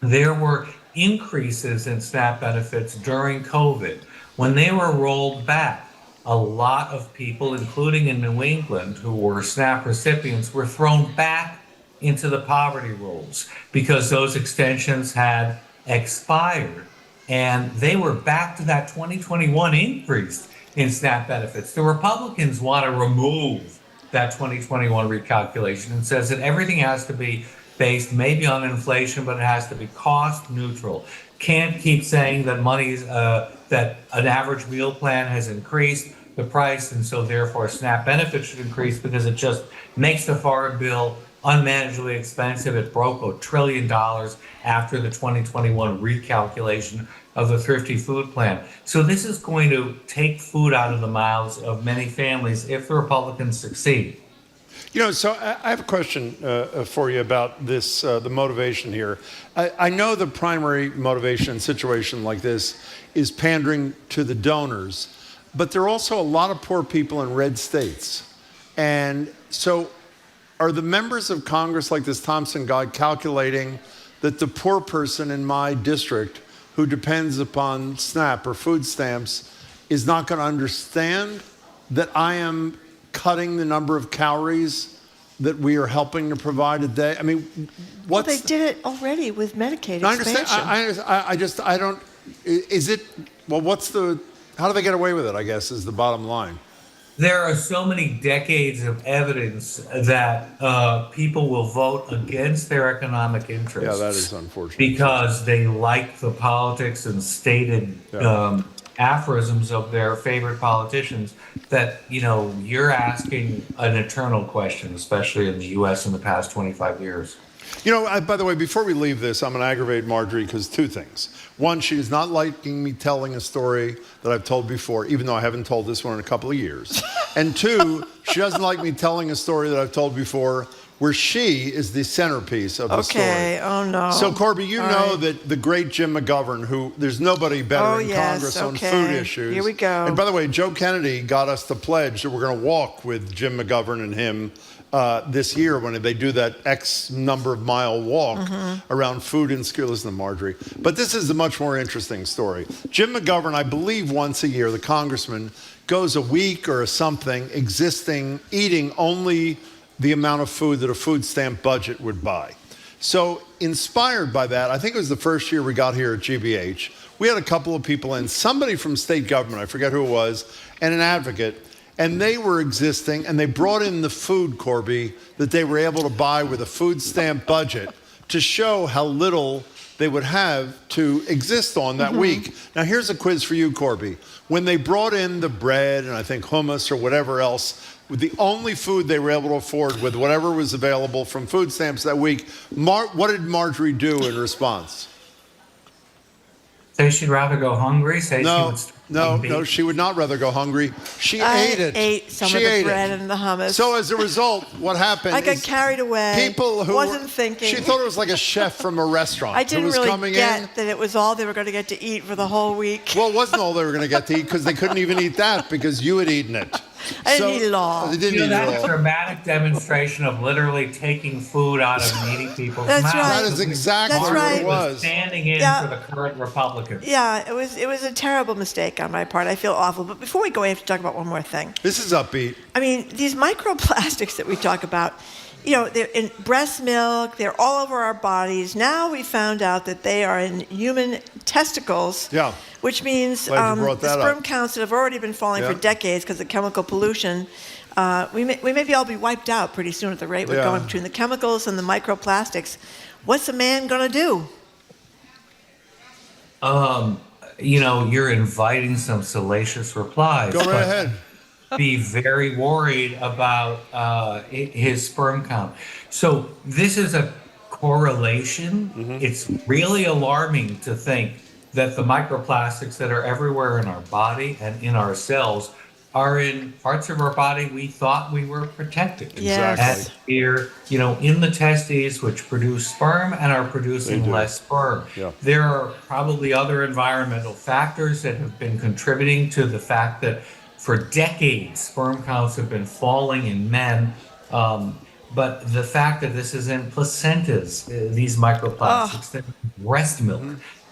there were increases in SNAP benefits during COVID. When they were rolled back, a lot of people, including in New England, who were SNAP recipients, were thrown back into the poverty rolls because those extensions had expired. And they were back to that 2021 increase in SNAP benefits. The Republicans want to remove that 2021 recalculation and says that everything has to be based maybe on inflation, but it has to be cost neutral. Can't keep saying that that an average meal plan has increased the price, and so therefore SNAP benefits should increase because it just makes the Farm Bill unmanageably expensive. It broke $1 trillion after the 2021 recalculation of the Thrifty Food Plan. So this is going to take food out of the mouths of many families if the Republicans succeed. So I have a question for you about this, the motivation here. I know the primary motivation in a situation like this is pandering to the donors, but there are also a lot of poor people in red states. And so are the members of Congress like this Thompson guy calculating that the poor person in my district who depends upon SNAP or food stamps is not going to understand that I am cutting the number of calories that we are helping to provide a day? I mean, well, they did it already with Medicaid expansion. I don't, how do they get away with it, I guess, is the bottom line. There are so many decades of evidence that people will vote against their economic interests. Yeah, that is unfortunate. Because they like the politics and stated aphorisms of their favorite politicians that, you're asking an eternal question, especially in the U.S. in the past 25 years. By the way, before we leave this, I'm going to aggravate Marjorie because two things. One, she is not liking me telling a story that I've told before, even though I haven't told this one in a couple of years. And two, she doesn't like me telling a story that I've told before where she is the centerpiece of the story. Okay, oh no. So, Corby, you know that the great Jim McGovern, who there's nobody better in Congress on food issues. Here we go. And by the way, Joe Kennedy got us to pledge that we're going to walk with Jim McGovern and him this year when they do that X number of mile walk around food in school. Listen to Marjorie. But this is a much more interesting story. Jim McGovern, I believe once a year, the congressman, goes a week or something eating only the amount of food that a food stamp budget would buy. So inspired by that, I think it was the first year we got here at GBH, we had a couple of people in, somebody from state government, I forget who it was, and an advocate, and they were existing, and they brought in the food, Corby, that they were able to buy with a food stamp budget to show how little they would have to exist on that week. Now, here's a quiz for you, Corby. When they brought in the bread and I think hummus or whatever else, with the only food they were able to afford with whatever was available from food stamps that week, what did Marjorie do in response? Say she'd rather go hungry? No, she would not rather go hungry. She ate it. Ate some of the bread and the hummus. So as a result, what happened I got carried away. People who wasn't thinking. She thought it was like a chef from a restaurant. I didn't who was really coming get that it was all they were going to get to eat for the whole week. Well, it wasn't all they were going to get to eat because they couldn't even eat that because you had eaten it. I didn't eat it all. They didn't eat it That's all. a dramatic demonstration of literally taking food out of needy people's That's mouths. right. That is exactly That's what right. it was. Standing in for the current Republicans. Yeah, it was a terrible mistake on my part. I feel awful. But before we go, I have to talk about one more thing. This is upbeat. I mean, these microplastics that we talk about, you know, they're in breast milk, they're all over our bodies. Now we found out that they are in human testicles. Yeah. Which means Glad you the brought that sperm up. counts that have already been falling for decades because of chemical pollution, we may all be wiped out pretty soon at the rate we're going between the chemicals and the microplastics. What's a man going to do? You know, you're inviting some salacious replies. Go right ahead. Be very worried about his sperm count. So this is a correlation. It's really alarming to think that the microplastics that are everywhere in our body and in our cells are in parts of our body we thought we were protected. Exactly. And here, you know, in the testes, which produce sperm and are producing less sperm. Yeah. There are probably other environmental factors that have been contributing to the fact that for decades, sperm counts have been falling in men. But the fact that this is in placentas, these microplastics, they're in breast milk,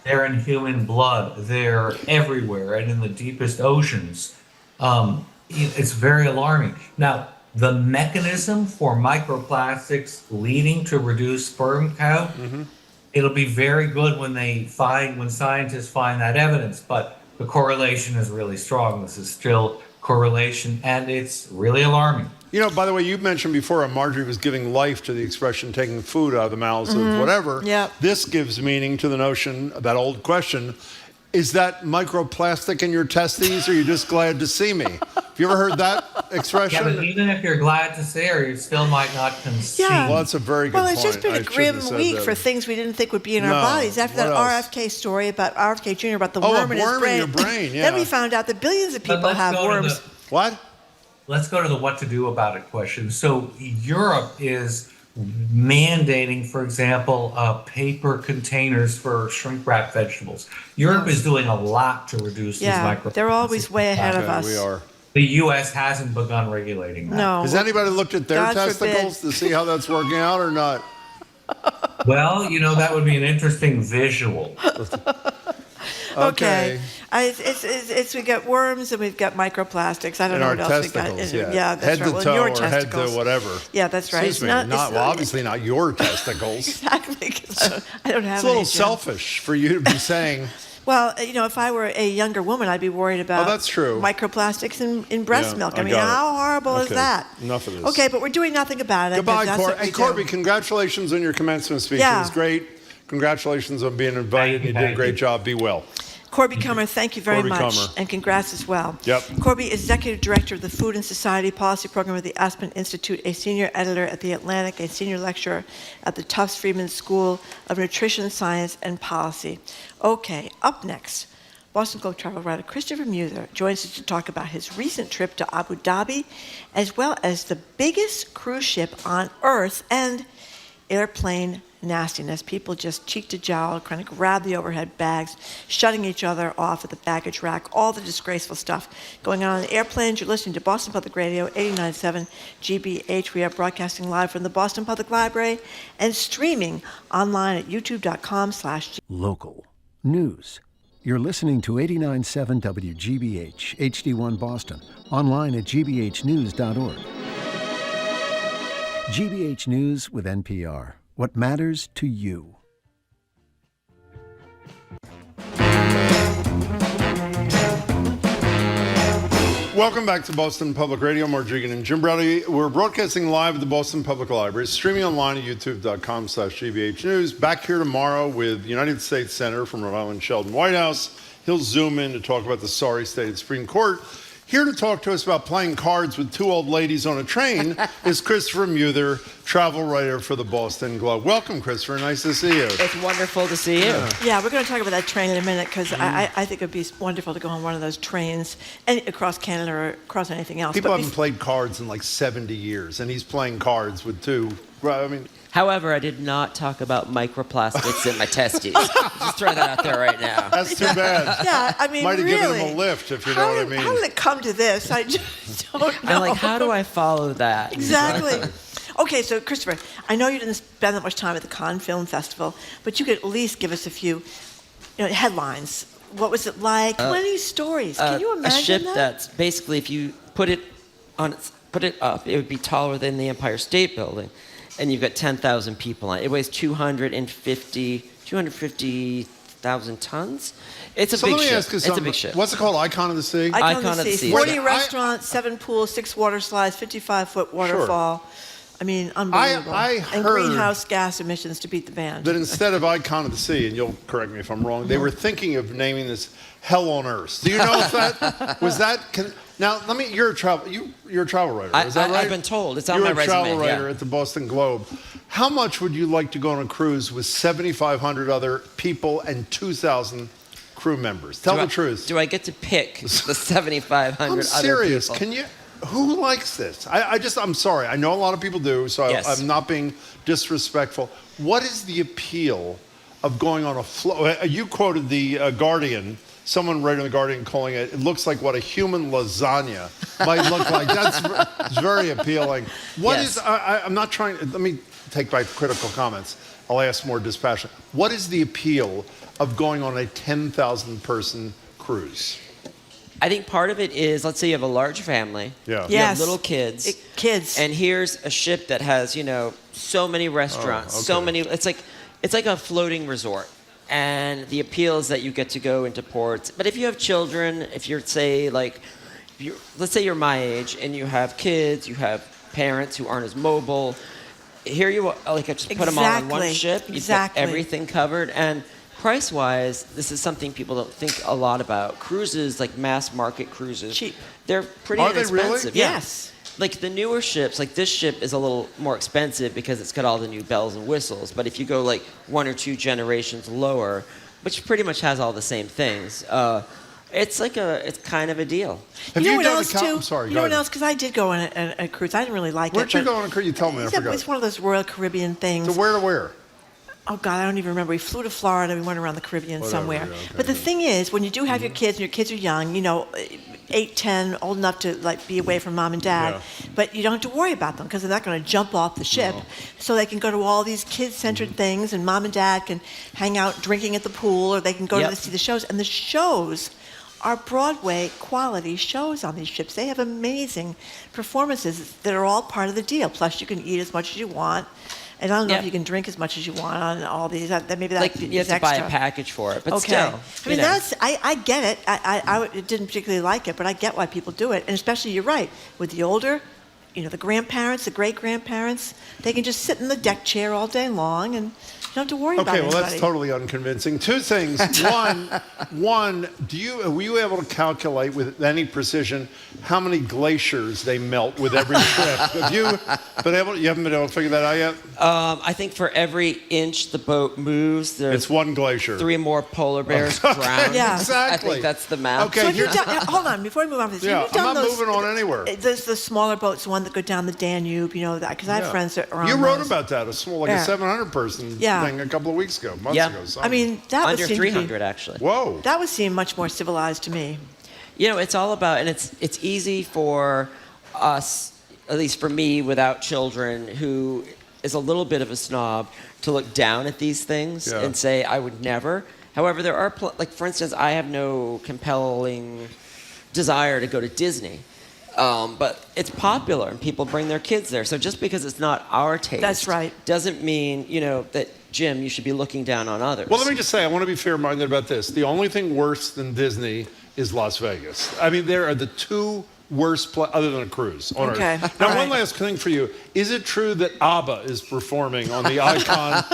they're in human blood, they're everywhere and in the deepest oceans. It's very alarming. Now, the mechanism for microplastics leading to reduced sperm count, it'll be very good when scientists find that evidence, but the correlation is really strong. This is still correlation, and it's really alarming. You know, by the way, you mentioned before Marjorie was giving life to the expression taking food out of the mouths of whatever. Yep. This gives meaning to the notion, that old question, is that microplastic in your testes, or are you just glad to see me? Have you ever heard that expression? Yeah, but even if you're glad to see her, you still might not conceive. Yeah. Well, that's a very good point. Well, it's just been I a shouldn't grim have said week that. for things we didn't think would be in our No. bodies. After that What else? RFK story about RFK Jr. about the Oh, worm a in his worm brain. in your brain, yeah. Then we found out that billions of people have worms. What? Let's go to the what to do about it question. So Europe is mandating, for example, paper containers for shrink wrap vegetables. Europe is doing a lot to reduce these microplastics. They're always way ahead of us. We are. The U.S. hasn't begun regulating that. No. Has anybody looked at their God testicles to see how that's working out or not? Well, you know, that would be an interesting visual. Okay. It's we got worms and we've got microplastics. I don't In know our what else we got. testicles, Yeah, that's head right. to Well, toe your or testicles. head to whatever. Yeah, that's right. Excuse me. Obviously not your testicles. Exactly, 'cause I don't have It's a little any, Jim. selfish for you to be saying. Well, you know, if I were a younger woman, I'd be worried about that's true. microplastics in breast Yeah, milk. I I mean, got it. how horrible is Okay, that? enough of this. Okay, but we're doing nothing about it. 'cause Goodbye, that's Corby. what we Hey, do. Corby, congratulations on your commencement speech. Yeah. It was great. Congratulations on being invited. You did a great job. Be well. Corby Kummer, thank you very Corby much, Kummer. and congrats as well. Yep. Corby is Executive Director of the Food and Society Policy Program at the Aspen Institute, a Senior Editor at The Atlantic, a Senior Lecturer at the Tufts Friedman School of Nutrition Science and Policy. Okay, up next, Boston Globe travel writer Christopher Muther joins us to talk about his recent trip to Abu Dhabi, as well as the biggest cruise ship on Earth and airplane nastiness. People just cheek to jowl, trying to grab the overhead bags, shutting each other off at the baggage rack, all the disgraceful stuff going on the airplanes. You're listening to Boston Public Radio, 89.7 GBH. We are broadcasting live from the Boston Public Library and streaming online at youtube.com/. Local news. You're listening to 89.7 WGBH, HD1 Boston, online at gbhnews.org. GBH News with NPR. What matters to you. Welcome back to Boston Public Radio. Mark Jigan and Jim Browdy. We're broadcasting live at the Boston Public Library, streaming online at youtube.com/GBH News. Back here tomorrow with United States Senator from Rhode Island, Sheldon Whitehouse. He'll zoom in to talk about the sorry state of the Supreme Court. Here to talk to us about playing cards with two old ladies on a train is Christopher Muther, travel writer for the Boston Globe. Welcome, Christopher. Nice to see you. It's wonderful to see you. Yeah, we're going to talk about that train in a minute because I think it would be wonderful to go on one of those trains across Canada or across anything else. People haven't played cards in like 70 years, and he's playing cards with two. I mean, however, I did not talk about microplastics in my testes. Just throw that out there right now. That's too bad. Yeah, I mean, might have really, given him a lift, if you know what I mean. How did it come to this? I just don't know. I'm like, how do I follow that? Exactly. Okay, so Christopher, I know you didn't spend that much time at the Cannes Film Festival, but you could at least give us a few headlines. What was it like? 20 stories. Can you imagine a ship that? that's basically, if you put it up, it would be taller than the Empire State Building, and you've got 10,000 people on it. It weighs 250,000 tons. It's a big let me ship. ask you It's something. a big ship. What's it called? Icon of the Sea? Icon of the Sea. 40 restaurants, 7 pools, 6 water slides, 55-foot waterfall. I mean, unbelievable. I and heard greenhouse gas emissions to beat the band. that instead of Icon of the Sea, and you'll correct me if I'm wrong, they were thinking of naming this Hell on Earth. Do you know if that was that? Now, let me. You're a travel writer. Is that right? I've been told. It's on my You're a resume. travel writer at the Boston Globe. How much would you like to go on a cruise with 7,500 other people and 2,000 crew members? Tell the truth. Do I get to pick the 7,500 I'm other serious. people? Can you? Who likes this? I'm sorry. I know a lot of people do, so Yes. I'm not being disrespectful. What is the appeal of going on a float? You quoted the Guardian. Someone wrote in the Guardian calling it looks like what a human lasagna might look like. That's very appealing. What is? I'm not trying. Let me take back critical comments. I'll ask more dispassionate. What is the appeal of going on a 10,000 person cruise? I think part of it is, let's say you have a large family. Yeah. You have little kids. Kids. And here's a ship that has, so many restaurants, so many. It's like a floating resort. And the appeal is that you get to go into ports. But if you have children, if you're, let's say you're my age and you have kids, you have parents who aren't as mobile. Here you are, just put them all on one ship. You've got everything covered. And price-wise, this is something people don't think a lot about. Cruises, like mass market cruises, cheap. They're pretty inexpensive. Are they really? Yeah. Yes. Like the newer ships, like this ship is a little more expensive because it's got all the new bells and whistles. But if you go like 1 or 2 generations lower, which pretty much has all the same things, it's kind of a deal. Have you know you what done else a too? I'm sorry. You know what else? Because I did go on a cruise. I didn't really like Where'd it. you go on a cruise? You tell me. I forgot. It's one of those Royal Caribbean things. So where to where? Oh, God, I don't even remember. We flew to Florida. We went around the Caribbean somewhere. Yeah, okay, but the thing is, when you do have your kids, and your kids are young, 8, 10, old enough to be away from mom and dad, but you don't have to worry about them because they're not going to jump off the ship. No. So they can go to all these kid-centered things, and mom and dad can hang out drinking at the pool, or they can go to see the shows. And the shows are Broadway quality shows on these ships. They have amazing performances that are all part of the deal. Plus, you can eat as much as you want. And I don't know if you can drink as much as you want on all these. Maybe that you have to buy a package for it, but still. I mean, I get it. I didn't particularly like it, but I get why people do it. And especially, you're right, with the older, the grandparents, the great-grandparents, they can just sit in the deck chair all day long and you don't have to worry about anybody. Okay, well, that's totally unconvincing. 2 things. One, were you able to calculate with any precision how many glaciers they melt with every trip? You haven't been able to figure that out yet? I think for every inch the boat moves, it's 1 glacier. 3 more polar bears drown. Yeah. I Exactly. think that's the math. Okay, so hold on, before we move on from this. Yeah, I'm not moving on anywhere. There's the smaller boats, the one that go down the Danube, because I have friends that are on You wrote those. about that, a 700-person thing a couple of weeks ago, months ago. Something. I mean, that under would seem 300 actually. Whoa. That would seem much more civilized to me. It's all about, and it's easy for us, at least for me, without children, who is a little bit of a snob, to look down at these things and say, I would never However, there are, like, for instance, I have no compelling desire to go to Disney. But it's popular and people bring their kids there. So just because it's not our taste That's right. doesn't mean, that, Jim, you should be looking down on others. Well, let me just say, I want to be fair-minded about this. The only thing worse than Disney is Las Vegas. I mean, there are the two worst, other than a cruise on Okay. Earth. Now, All one right. last thing for you. Is it true that ABBA is performing on the icon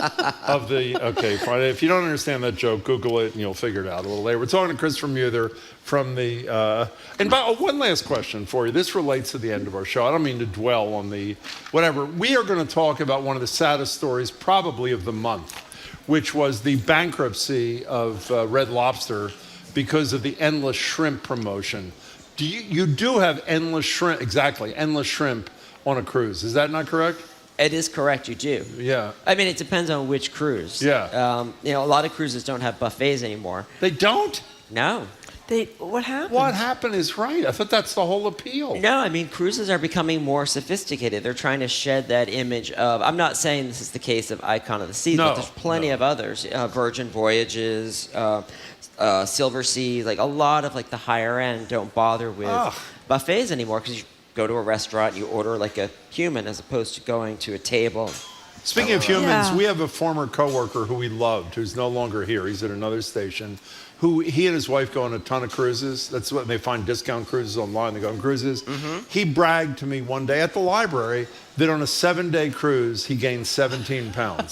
of the... Okay, fine. If you don't understand that joke, Google it and you'll figure it out a little later. We're talking to Christopher Muther from the... one last question for you. This relates to the end of our show. I don't mean to dwell on the... whatever. We are going to talk about one of the saddest stories probably of the month, which was the bankruptcy of Red Lobster because of the endless shrimp promotion. You do have endless shrimp on a cruise. Is that not correct? It is correct, you do. Yeah. I mean, it depends on which cruise. Yeah. A lot of cruises don't have buffets anymore. They don't? No. What happened? What happened is right. I thought that's the whole appeal. No, I mean, cruises are becoming more sophisticated. They're trying to shed that image of, I'm not saying this is the case of Icon of the Seas, but there's plenty of others. Virgin Voyages, Silver Sea, like a lot of like the higher end don't bother with buffets anymore because you go to a restaurant, you order like a human as opposed to going to a table. Speaking of humans, we have a former coworker who we loved, who's no longer here. He's at another station. He and his wife go on a ton of cruises. That's what they find discount cruises online. They go on cruises. Mm-hmm. He bragged to me one day at the library that on a 7-day cruise, he gained 17 pounds.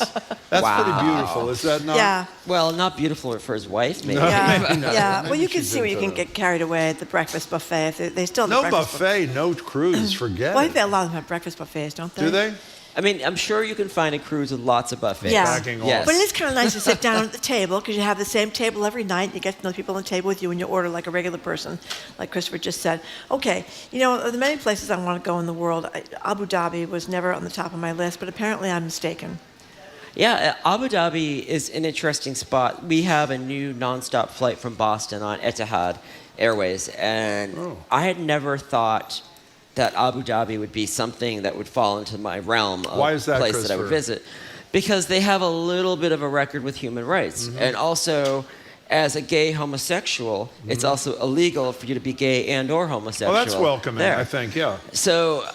That's pretty beautiful, is that not? Yeah. Well, not beautiful for his wife, maybe. Yeah. Well, you can see where you can get carried away at the breakfast buffet. They still have the No buffet, no cruise, forget Well, I it. think a lot of them have breakfast buffets, don't they? Do they? I mean, I'm sure you can find a cruise with lots of buffets. Yeah. Yes. But it is kind of nice to sit down at the table because you have the same table every night. You get to know people on the table with you and you order like a regular person, like Christopher just said. Okay, there are many places I want to go in the world. Abu Dhabi was never on the top of my list, but apparently I'm mistaken. Yeah, Abu Dhabi is an interesting spot. We have a new nonstop flight from Boston on Etihad Airways, and I had never thought that Abu Dhabi would be something that would fall into my realm of Why is that, place that I would visit. Because they have a little bit of a record with human rights. Mm-hmm. And also, as a gay homosexual, it's also illegal for you to be gay and or homosexual. Well, that's welcoming, there. I think, yeah. So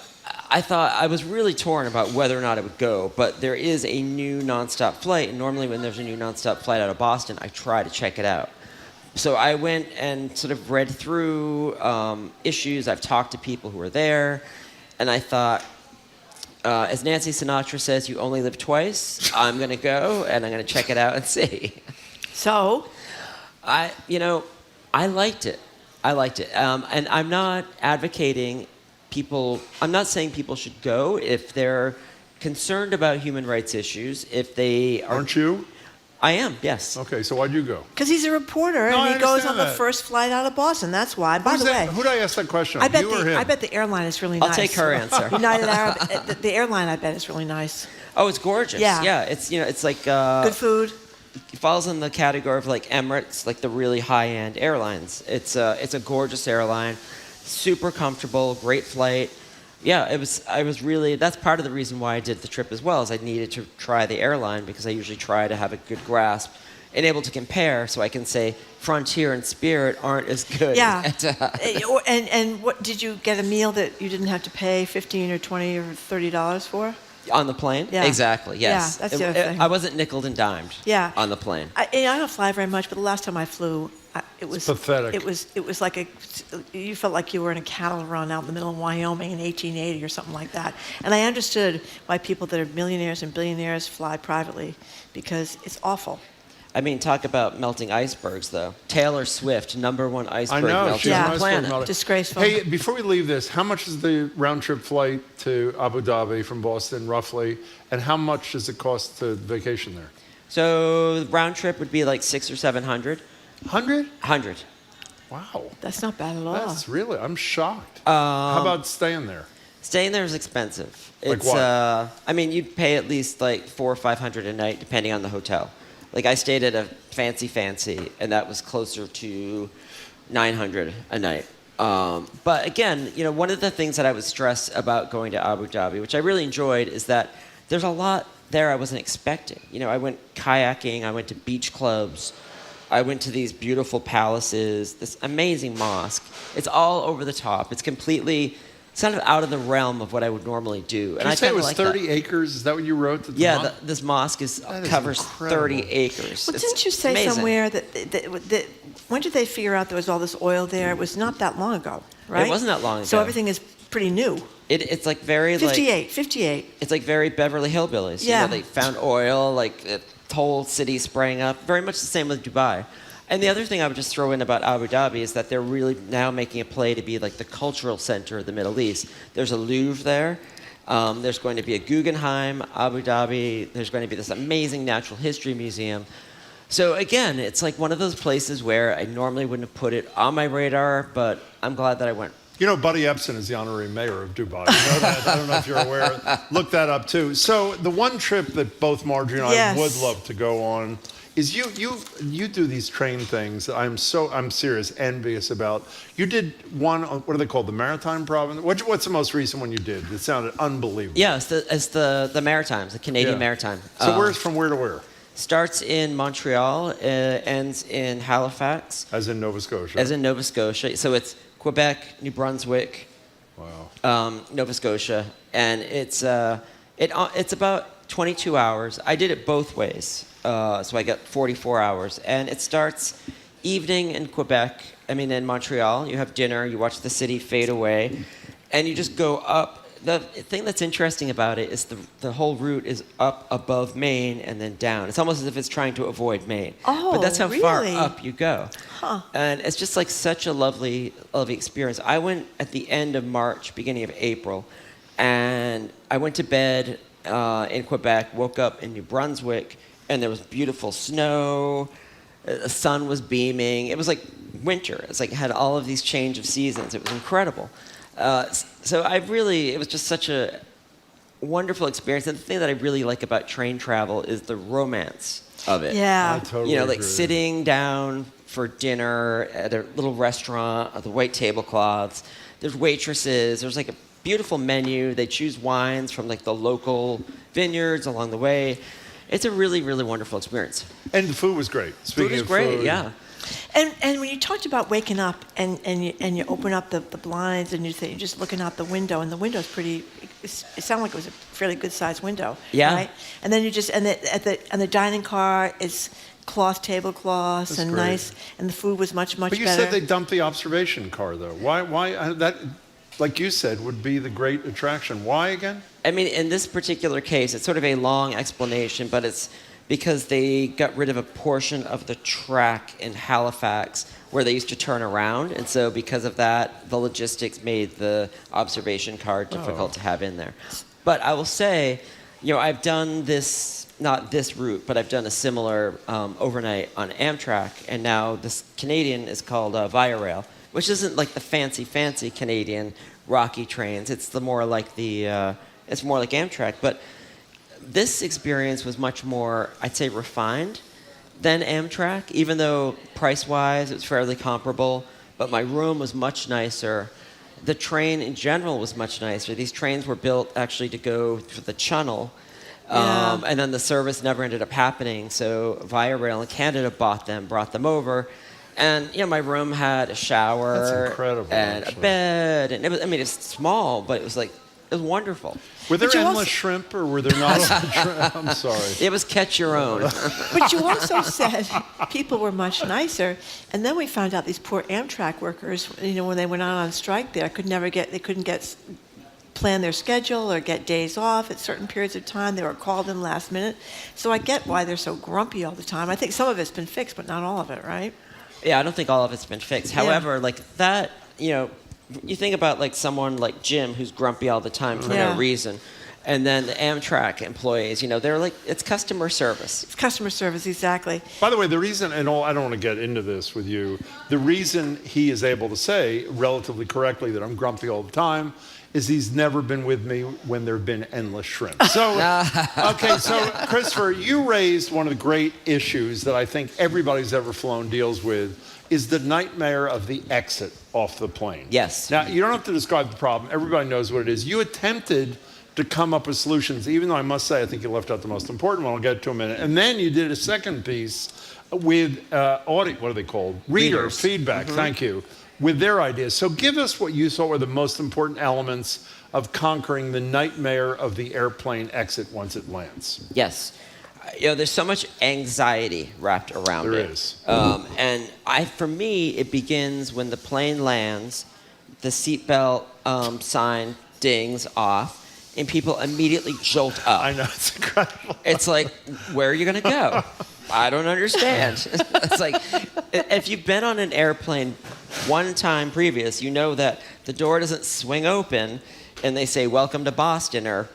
I thought I was really torn about whether or not it would go, but there is a new nonstop flight, and normally when there's a new nonstop flight out of Boston, I try to check it out. So I went and sort of read through issues. I've talked to people who were there, and I thought, as Nancy Sinatra says, you only live twice. I'm going to go, and I'm going to check it out and see. So? I liked it. And I'm not advocating I'm not saying people should go if they're concerned about human rights issues, if they are... Aren't you? I am, yes. Okay, so why'd you go? Because he's a reporter and he goes on the first flight out of Boston. That's why. By the way, who'd I ask that question? I bet you or him? I bet the airline is really nice. I'll take her answer. United Arab, the airline, I bet, is really nice. Oh, it's gorgeous. Yeah. It's it's like good food. It falls in the category of like Emirates, like the really high-end airlines. It's a gorgeous airline, super comfortable, great flight. Yeah, I was really, that's part of the reason why I did the trip as well, is I needed to try the airline because I usually try to have a good grasp and able to compare so I can say Frontier and Spirit aren't as good. Yeah. And what, did you get a meal that you didn't have to pay $15 or $20 or $30 for? On the plane? Yeah. Exactly, yes. Yeah, that's the other thing. I wasn't nickeled and dimed on the plane. I don't fly very much, but the last time I flew, it was pathetic. It was like you felt like you were in a cattle run out in the middle of Wyoming in 1880 or something like that. And I understood why people that are millionaires and billionaires fly privately, because it's awful. I mean, talk about melting icebergs, though. Taylor Swift, #1 iceberg melter on the planet. Disgraceful. Hey, before we leave this, how much is the round-trip flight to Abu Dhabi from Boston, roughly? And how much does it cost to vacation there? So the round trip would be like $600 or $700. 100. Wow. That's not bad at all. That's really, I'm shocked. How about staying there? Staying there is expensive. Like It's, what? I mean, you'd pay at least like $400 or $500 a night, depending on the hotel. Like I stayed at a fancy, and that was closer to $900 a night. But again, one of the things that I was stressed about going to Abu Dhabi, which I really enjoyed, is that there's a lot there I wasn't expecting. I went kayaking, I went to beach clubs, I went to these beautiful palaces, this amazing mosque. It's all over the top. It's completely kind of out of the realm of what I would normally do. Did you say it was 30 acres? Is that what you wrote? Yeah, this mosque covers incredible. 30 acres. Well, didn't you say amazing. somewhere that when did they figure out there was all this oil there? It was not that long ago, right? It wasn't that long ago. So everything is pretty new. It's like very 58. It's like very Beverly Hillbillies. Yeah. You know, they found oil, like the whole city sprang up. Very much the same with Dubai. And the other thing I would just throw in about Abu Dhabi is that they're really now making a play to be like the cultural center of the Middle East. There's a Louvre there. There's going to be a Guggenheim, Abu Dhabi. There's going to be this amazing natural history museum. So again, it's like one of those places where I normally wouldn't have put it on my radar, but I'm glad that I went. You know, Buddy Epson is the honorary mayor of Dubai. You know that? I don't know if you're aware. Look that up, too. So the one trip that both Marjorie and I would love to go on is you do these train things. I'm serious, envious about. You did one, what are they called, the Maritime Province? What's the most recent one you did? It sounded unbelievable. Yeah, it's the Maritimes, the Canadian Maritime. So where's from where to where? Starts in Montreal, ends in Halifax. As in Nova Scotia. As in Nova Scotia. So it's Quebec, New Brunswick, Nova Scotia, and it's about 22 hours. I did it both ways, so I got 44 hours, and it starts evening in Quebec. In Montreal. You have dinner, you watch the city fade away, and you just go up. The thing that's interesting about it is the whole route is up above Maine and then down. It's almost as if it's trying to avoid Maine. Oh, but that's how really? far up you go. Huh. And it's just like such a lovely experience. I went at the end of March, beginning of April, and I went to bed in Quebec, woke up in New Brunswick, and there was beautiful snow. The sun was beaming. It was like winter. It's like it had all of these change of seasons. It was incredible. So it was just such a wonderful experience. And the thing that I really like about train travel is the romance of it. Yeah. I totally agree. Sitting down for dinner at a little restaurant, the white tablecloths. There's waitresses. There's like a beautiful menu. They choose wines from like the local vineyards along the way. It's a really, really wonderful experience. And the food was great. Speaking of great, food, yeah. And when you talked about waking up and you open up the blinds and you're just looking out the window, and the window's pretty. It sounded like it was a fairly good sized window. Yeah. Right. And then you just and the dining car is cloth tablecloths. That's and great. nice, and the food was much better. But you said they dumped the observation car, though. Why that? Like you said, would be the great attraction. Why again? In this particular case, it's sort of a long explanation, but it's because they got rid of a portion of the track in Halifax where they used to turn around. And so because of that, the logistics made the observation car difficult to have in there. But I will say, I've done this, not this route, but I've done a similar overnight on Amtrak. And now this Canadian is called Via Rail, which isn't like the fancy Canadian rocky trains. It's more like it's more like Amtrak. But this experience was much more, I'd say, refined than Amtrak, even though price-wise it was fairly comparable. But my room was much nicer. The train in general was much nicer. These trains were built actually to go through the Channel, and then the service never ended up happening. So Via Rail in Canada brought them over. And my room had a shower. That's incredible, and actually. a bed, and it was. It's small, but it was wonderful. Were there endless shrimp, or were there not? I'm sorry. It was catch your own. But you also said people were much nicer, and then we found out these poor Amtrak workers, when they went out on strike there, they couldn't plan their schedule or get days off at certain periods of time. They were called in last minute. So I get why they're so grumpy all the time. I think some of it's been fixed, but not all of it, right? Yeah, I don't think all of it's been fixed. However, that, you think about someone like Jim who's grumpy all the time for no reason. And then the Amtrak employees, they're it's customer service. It's customer service, exactly. By the way, the reason, and I don't want to get into this with you, the reason he is able to say relatively correctly that I'm grumpy all the time is he's never been with me when there have been endless shrimp. So, okay, so Christopher, you raised one of the great issues that I think everybody's ever flown deals with, is the nightmare of the exit off the plane. Yes. Now, you don't have to describe the problem. Everybody knows what it is. You attempted to come up with solutions, even though I must say I think you left out the most important one. I'll get to in a minute. And then you did a second piece with what are they called? Reader feedback, thank you, with their ideas. So give us what you thought were the most important elements of conquering the nightmare of the airplane exit once it lands. Yes. There's so much anxiety wrapped around it. There is. And for me, it begins when the plane lands, the seatbelt sign dings off, and people immediately jolt up. I know, it's incredible. It's like, where are you going to go? I don't understand. It's like, if you've been on an airplane one time previous, you know that the door doesn't swing open and they say, welcome to Boston or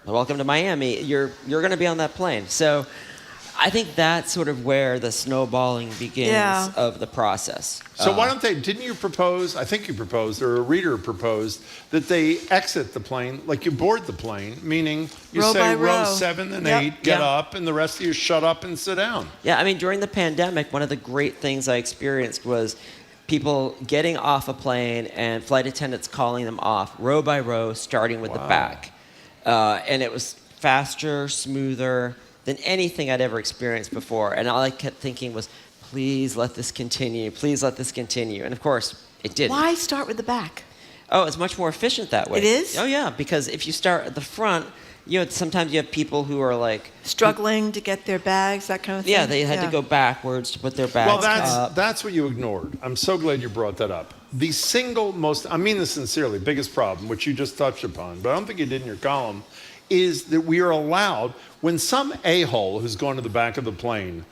welcome to Miami. You're going to be on that plane. So I think that's sort of where the snowballing begins of the process. So why don't didn't you propose, I think you proposed, or a reader proposed, that they exit the plane, like you board the plane, meaning you row say by row row. 7 and 8, get up, and the rest of you shut up and sit down. Yeah, I mean, during the pandemic, one of the great things I experienced was people getting off a plane and flight attendants calling them off, row by row, starting with the back. And it was faster, smoother than anything I'd ever experienced before. And all I kept thinking was, please let this continue. Please let this continue. And of course, it didn't. Why start with the back? Oh, it's much more efficient that way. It is? Oh, yeah, because if you start at the front, sometimes you have people who are like... struggling to get their bags, that kind of thing? Yeah, they had to go backwards to put their bags Well, that's what you ignored. I'm so glad you brought that up. The single most, I mean this sincerely, biggest problem, which you just touched upon, but I don't think you did in your column, is that we are allowed, when some a-hole who's going to the back of the plane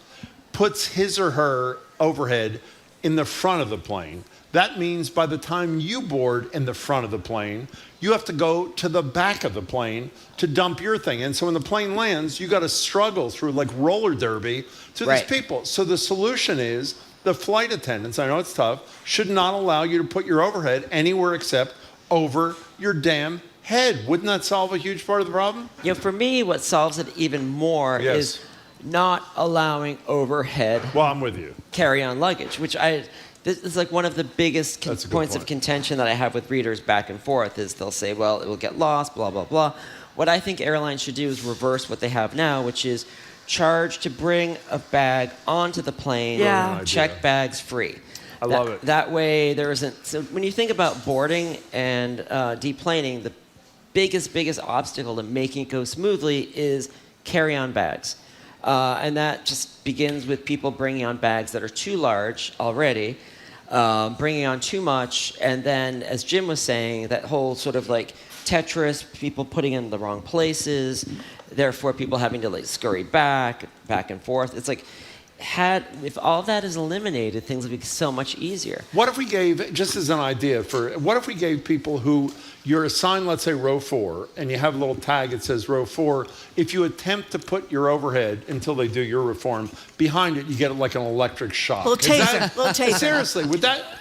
puts his or her overhead in the front of the plane, that means by the time you board in the front of the plane, you have to go to the back of the plane to dump your thing. And so when the plane lands, you got to struggle through like roller derby to these people. So the solution is the flight attendants, I know it's tough, should not allow you to put your overhead anywhere except over your damn head. Wouldn't that solve a huge part of the problem? For me, what solves it even more is not allowing overhead I'm with you. carry-on luggage, which this is like one of the biggest points of contention that I have with readers back and forth is they'll say, well, it will get lost, blah, blah, blah. What I think airlines should do is reverse what they have now, which is charge to bring a bag onto the plane, check bags free. I love it. That way there isn't... So when you think about boarding and deplaning, the biggest obstacle to making it go smoothly is carry-on bags. And that just begins with people bringing on bags that are too large already, bringing on too much, and then, as Jim was saying, that whole sort of like Tetris, people putting in the wrong places, therefore people having to like scurry back and forth. It's like, if all that is eliminated, things would be so much easier. What if we gave, just as an idea, what if we gave people who you're assigned, let's say, row 4, and you have a little tag that says row 4, if you attempt to put your overhead until they do your reform, behind it you get like an electric shock. Little taser. Seriously,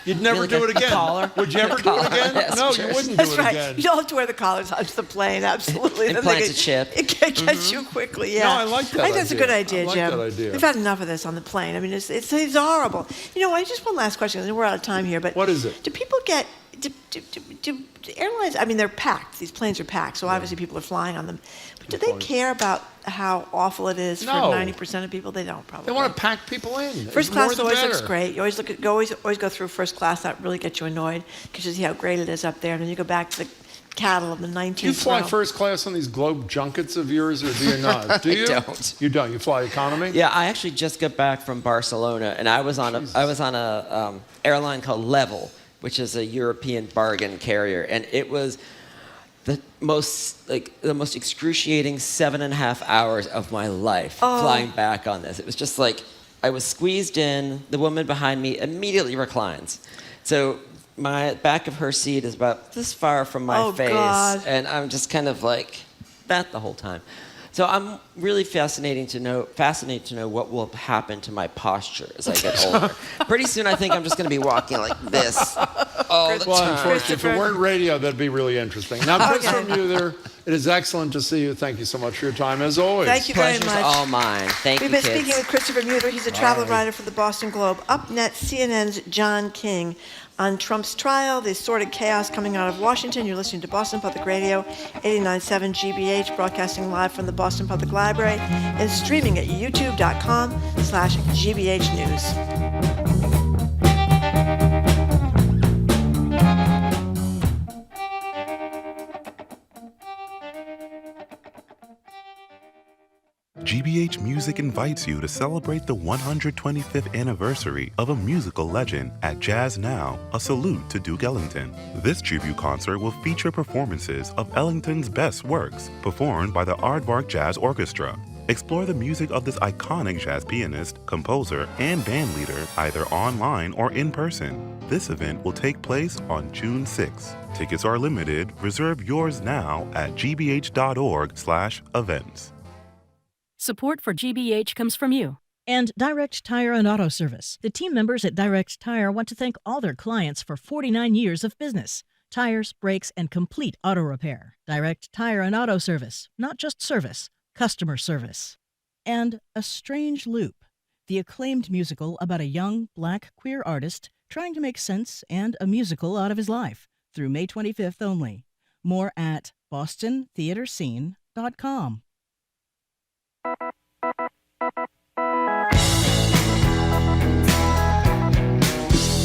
you'd never do it again. Collar? Would you ever do it again? Yes, No, sure. you wouldn't That's do it right. again. You don't have to wear the collars onto the plane, absolutely. Implants a chip. It gets you quickly, No, I like that I think that's a good idea, I like Jim. that idea. We've had enough of this on the plane. I mean, it's horrible. I just one last question. We're out of time here, but what is it? Do people get... Do airlines, I mean, they're packed. These planes are packed, so obviously people are flying on them. But do they care about how awful it is for 90% of people? They don't, probably. They want to pack people in. First class always looks great. You always go through first class. That really gets you annoyed because you see how great it is up there. And then you go back to the cattle of the 19th. Do you fly first class on these globe junkets of yours, or do you not? Do you? I don't. You don't. You fly economy? Yeah, I actually just got back from Barcelona, and I was on a airline called Level, which is a European bargain carrier, and it was the most excruciating 7.5 hours of my life flying back on this. It was just like I was squeezed in. The woman behind me immediately reclines, so my back of her seat is about this far from my face, and I'm just kind of like that the whole time. So I'm really fascinated to know what will happen to my posture as I get older. Pretty soon, I think I'm just going to be walking like this all the Well, time. unfortunately, if it weren't radio, that'd be really interesting. Now, Christopher Muther, it is excellent to see you. Thank you so much for your time, as always. Thank you very Pleasure's much. all mine. Thank We've you, been kids. speaking with Christopher Muther. He's a travel writer for the Boston Globe. Up next, CNN's John King on Trump's trial, the sordid chaos coming out of Washington. You're listening to Boston Public Radio, 89.7 GBH, broadcasting live from the Boston Public Library and streaming at youtube.com/GBH News. GBH Music invites you to celebrate the 125th anniversary of a musical legend at Jazz Now, a salute to Duke Ellington. This tribute concert will feature performances of Ellington's best works, performed by the Aardvark Jazz Orchestra. Explore the music of this iconic jazz pianist, composer, and bandleader either online or in person. This event will take place on June 6th. Tickets are limited. Reserve yours now at gbh.org/events. Support for GBH comes from you. And Direct Tire and Auto Service. The team members at Direct Tire want to thank all their clients for 49 years of business. Tires, brakes, and complete auto repair. Direct Tire and Auto Service. Not just service, customer service. And A Strange Loop, the acclaimed musical about a young, black, queer artist trying to make sense and a musical out of his life through May 25th only. More at bostontheaterscene.com.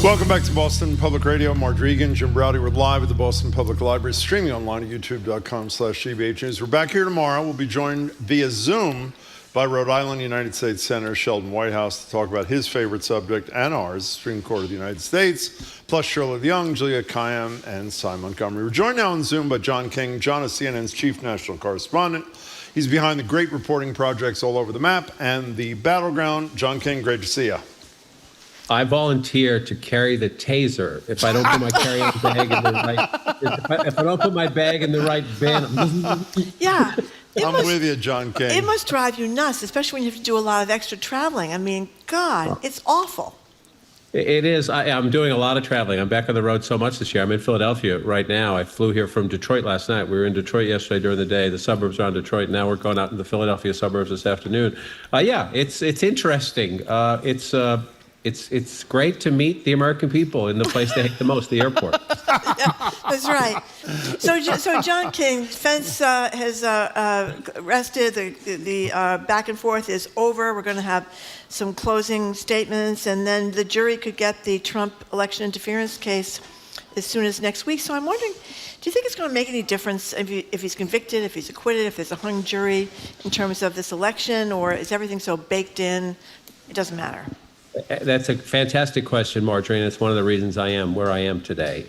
Welcome back to Boston Public Radio. Mark Regan, Jim Browdy. We're live at the Boston Public Library, streaming online at youtube.com/GBH News. We're back here tomorrow. We'll be joined via Zoom by Rhode Island United States Senator Sheldon Whitehouse to talk about his favorite subject and ours, Supreme Court of the United States, plus Shirley Young, Julia Kayam, and Cy Montgomery. We're joined now on Zoom by John King. John is CNN's chief national correspondent. He's behind the great reporting projects all over the map and the battleground. John King, great to see you. I volunteer to carry the taser if I don't put my carry-on bag in the right. If I don't put my bag in the right bin. Yeah. I'm with you, John King. It must drive you nuts, especially when you have to do a lot of extra traveling. I mean, God, it's awful. It is. I'm doing a lot of traveling. I'm back on the road so much this year. I'm in Philadelphia right now. I flew here from Detroit last night. We were in Detroit yesterday during the day. The suburbs around Detroit. Now we're going out in the Philadelphia suburbs this afternoon. Yeah, it's interesting. It's great to meet the American people in the place they hate the most, the airport. Yeah, that's right. So John King, defense has rested. The back and forth is over. We're going to have some closing statements, and then the jury could get the Trump election interference case as soon as next week. So I'm wondering, do you think it's going to make any difference if he's convicted, if he's acquitted, if there's a hung jury in terms of this election, or is everything so baked in, it doesn't matter? That's a fantastic question, Marjorie, and it's one of the reasons I am where I am today.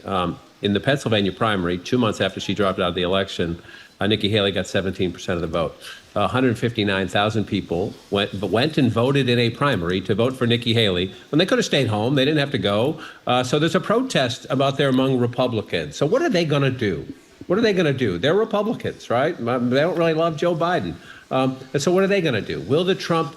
In the Pennsylvania primary, 2 months after she dropped out of the election, Nikki Haley got 17% of the vote. 159,000 people went and voted in a primary to vote for Nikki Haley when they could have stayed home. They didn't have to go. So there's a protest about there among Republicans. So what are they going to do? What are they going to do? They're Republicans, right? They don't really love Joe Biden. And so what are they going to do?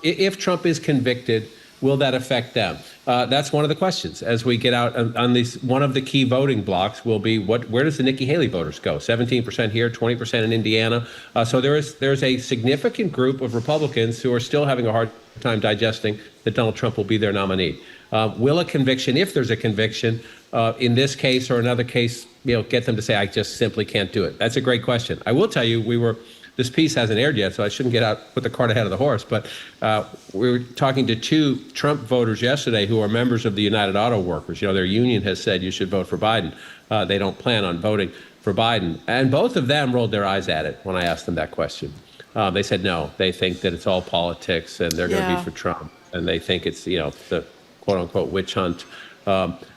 If Trump is convicted, will that affect them? That's one of the questions. As we get out on these, one of the key voting blocks will be where does the Nikki Haley voters go? 17% here, 20% in Indiana. So there's a significant group of Republicans who are still having a hard time digesting that Donald Trump will be their nominee. Will a conviction, if there's a conviction, in this case or another case, get them to say, I just simply can't do it? That's a great question. I will tell you, this piece hasn't aired yet, so I shouldn't put the cart ahead of the horse. But we were talking to 2 Trump voters yesterday who are members of the United Auto Workers. Their union has said you should vote for Biden. They don't plan on voting for Biden. And both of them rolled their eyes at it when I asked them that question. They said no. They think that it's all politics and they're going to be for Trump. And they think it's, the quote-unquote witch hunt.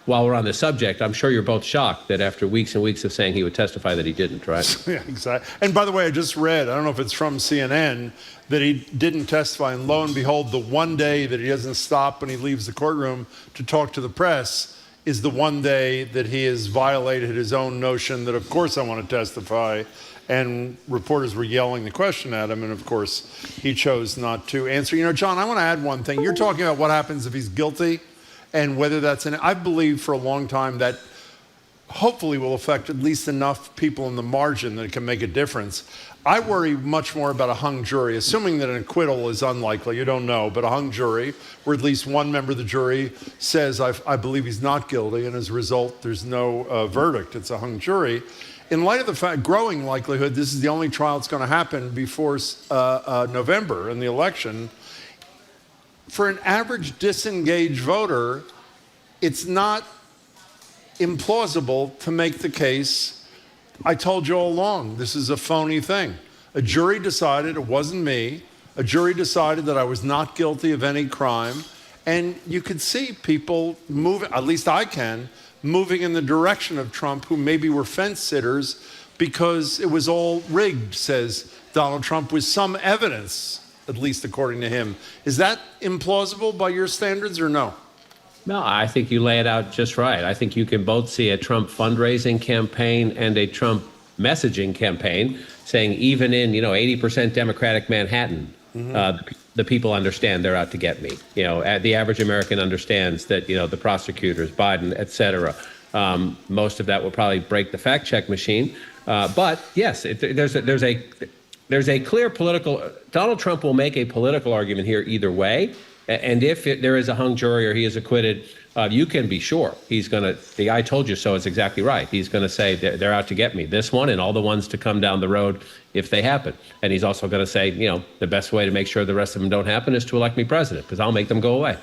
While we're on the subject, I'm sure you're both shocked that after weeks and weeks of saying he would testify that he didn't, right? Yeah, exactly. And by the way, I just read, I don't know if it's from CNN, that he didn't testify. And lo and behold, the one day that he doesn't stop when he leaves the courtroom to talk to the press is the one day that he has violated his own notion that, of course, I want to testify. And reporters were yelling the question at him. And, of course, he chose not to answer. John, I want to add one thing. You're talking about what happens if he's guilty. And whether that's I believe for a long time that hopefully will affect at least enough people in the margin that it can make a difference. I worry much more about a hung jury, assuming that an acquittal is unlikely. You don't know, but a hung jury, where at least one member of the jury says, I believe he's not guilty, and as a result, there's no verdict. It's a hung jury. In light of the fact, growing likelihood, this is the only trial that's going to happen before November in the election. For an average disengaged voter, it's not implausible to make the case, I told you all along, this is a phony thing. A jury decided it wasn't me. A jury decided that I was not guilty of any crime. And you could see people moving, at least I can, moving in the direction of Trump, who maybe were fence sitters because it was all rigged, says Donald Trump, with some evidence, at least according to him. Is that implausible by your standards or no? No, I think you lay it out just right. I think you can both see a Trump fundraising campaign and a Trump messaging campaign saying even in, 80% Democratic Manhattan, the people understand they're out to get me. The average American understands that, the prosecutors, Biden, et cetera. Most of that will probably break the fact check machine. But yes, there's a clear political, Donald Trump will make a political argument here either way. And if there is a hung jury or he is acquitted, you can be sure he's going to, the I told you so is exactly right. He's going to say they're out to get me, this one and all the ones to come down the road if they happen. And he's also going to say, the best way to make sure the rest of them don't happen is to elect me president, because I'll make them go away.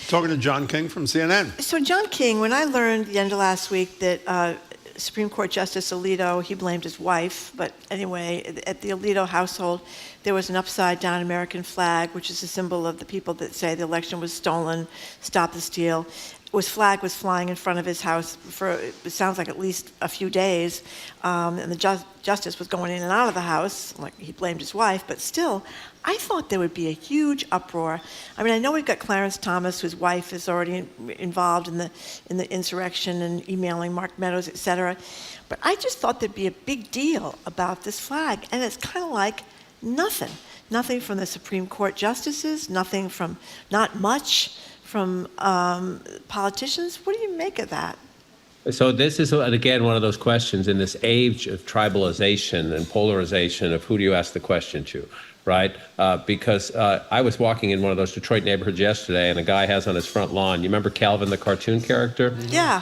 Talking to John King from CNN. So John King, when I learned the end of last week that Supreme Court Justice Alito, he blamed his wife, but anyway, at the Alito household, there was an upside-down American flag, which is a symbol of the people that say the election was stolen, stop the steal. Flag was flying in front of his house for, it sounds like, at least a few days, and the justice was going in and out of the house, like he blamed his wife, but still, I thought there would be a huge uproar. I mean, I know we've got Clarence Thomas, whose wife is already involved in the insurrection and emailing Mark Meadows, et cetera, but I just thought there'd be a big deal about this flag, and it's kind of like nothing from the Supreme Court justices, not much from politicians. What do you make of that? So this is, again, one of those questions in this age of tribalization and polarization of who do you ask the question to, right? Because I was walking in one of those Detroit neighborhoods yesterday, and a guy has on his front lawn, you remember Calvin, the cartoon character? Yeah.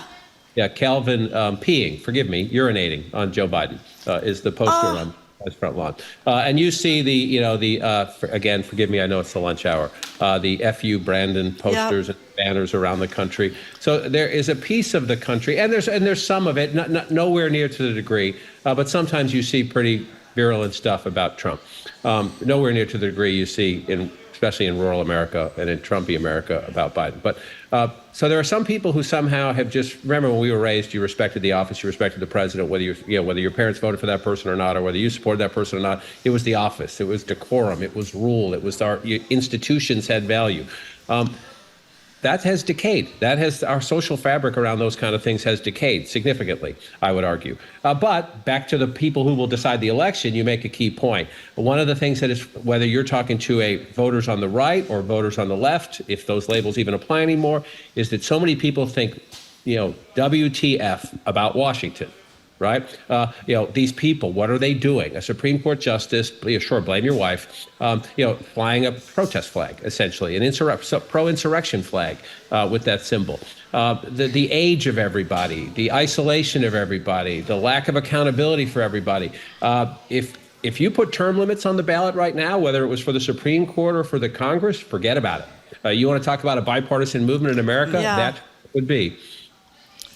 Yeah, Calvin peeing, forgive me, urinating on Joe Biden is the poster on his front lawn. And you see again, forgive me, I know it's the lunch hour, the FU Brandon posters and banners around the country. So there is a piece of the country, and there's some of it, nowhere near to the degree, but sometimes you see pretty virulent stuff about Trump. Nowhere near to the degree you see especially in rural America and in Trumpy America about Biden. But so there are some people who somehow have just, remember when we were raised, you respected the office, you respected the president, whether your parents voted for that person or not, or whether you supported that person or not. It was the office, it was decorum, it was rule, it was our institutions had value. That has decayed. Our social fabric around those kind of things has decayed significantly, I would argue. But back to the people who will decide the election, you make a key point. One of the things that is, whether you're talking to voters on the right or voters on the left, if those labels even apply anymore, is that so many people think, WTF about Washington. Right? These people, what are they doing? A Supreme Court justice, sure, blame your wife, flying a protest flag, essentially, an pro-insurrection flag with that symbol. The age of everybody, the isolation of everybody, the lack of accountability for everybody. If you put term limits on the ballot right now, whether it was for the Supreme Court or for the Congress, forget about it. You want to talk about a bipartisan movement in America? Yeah. That would be.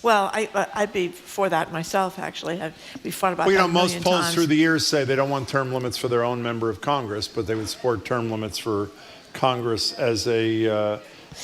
Well, I'd be for that myself, actually. We fought about that a million most polls times. through the years say they don't want term limits for their own member of Congress, but they would support term limits for Congress as a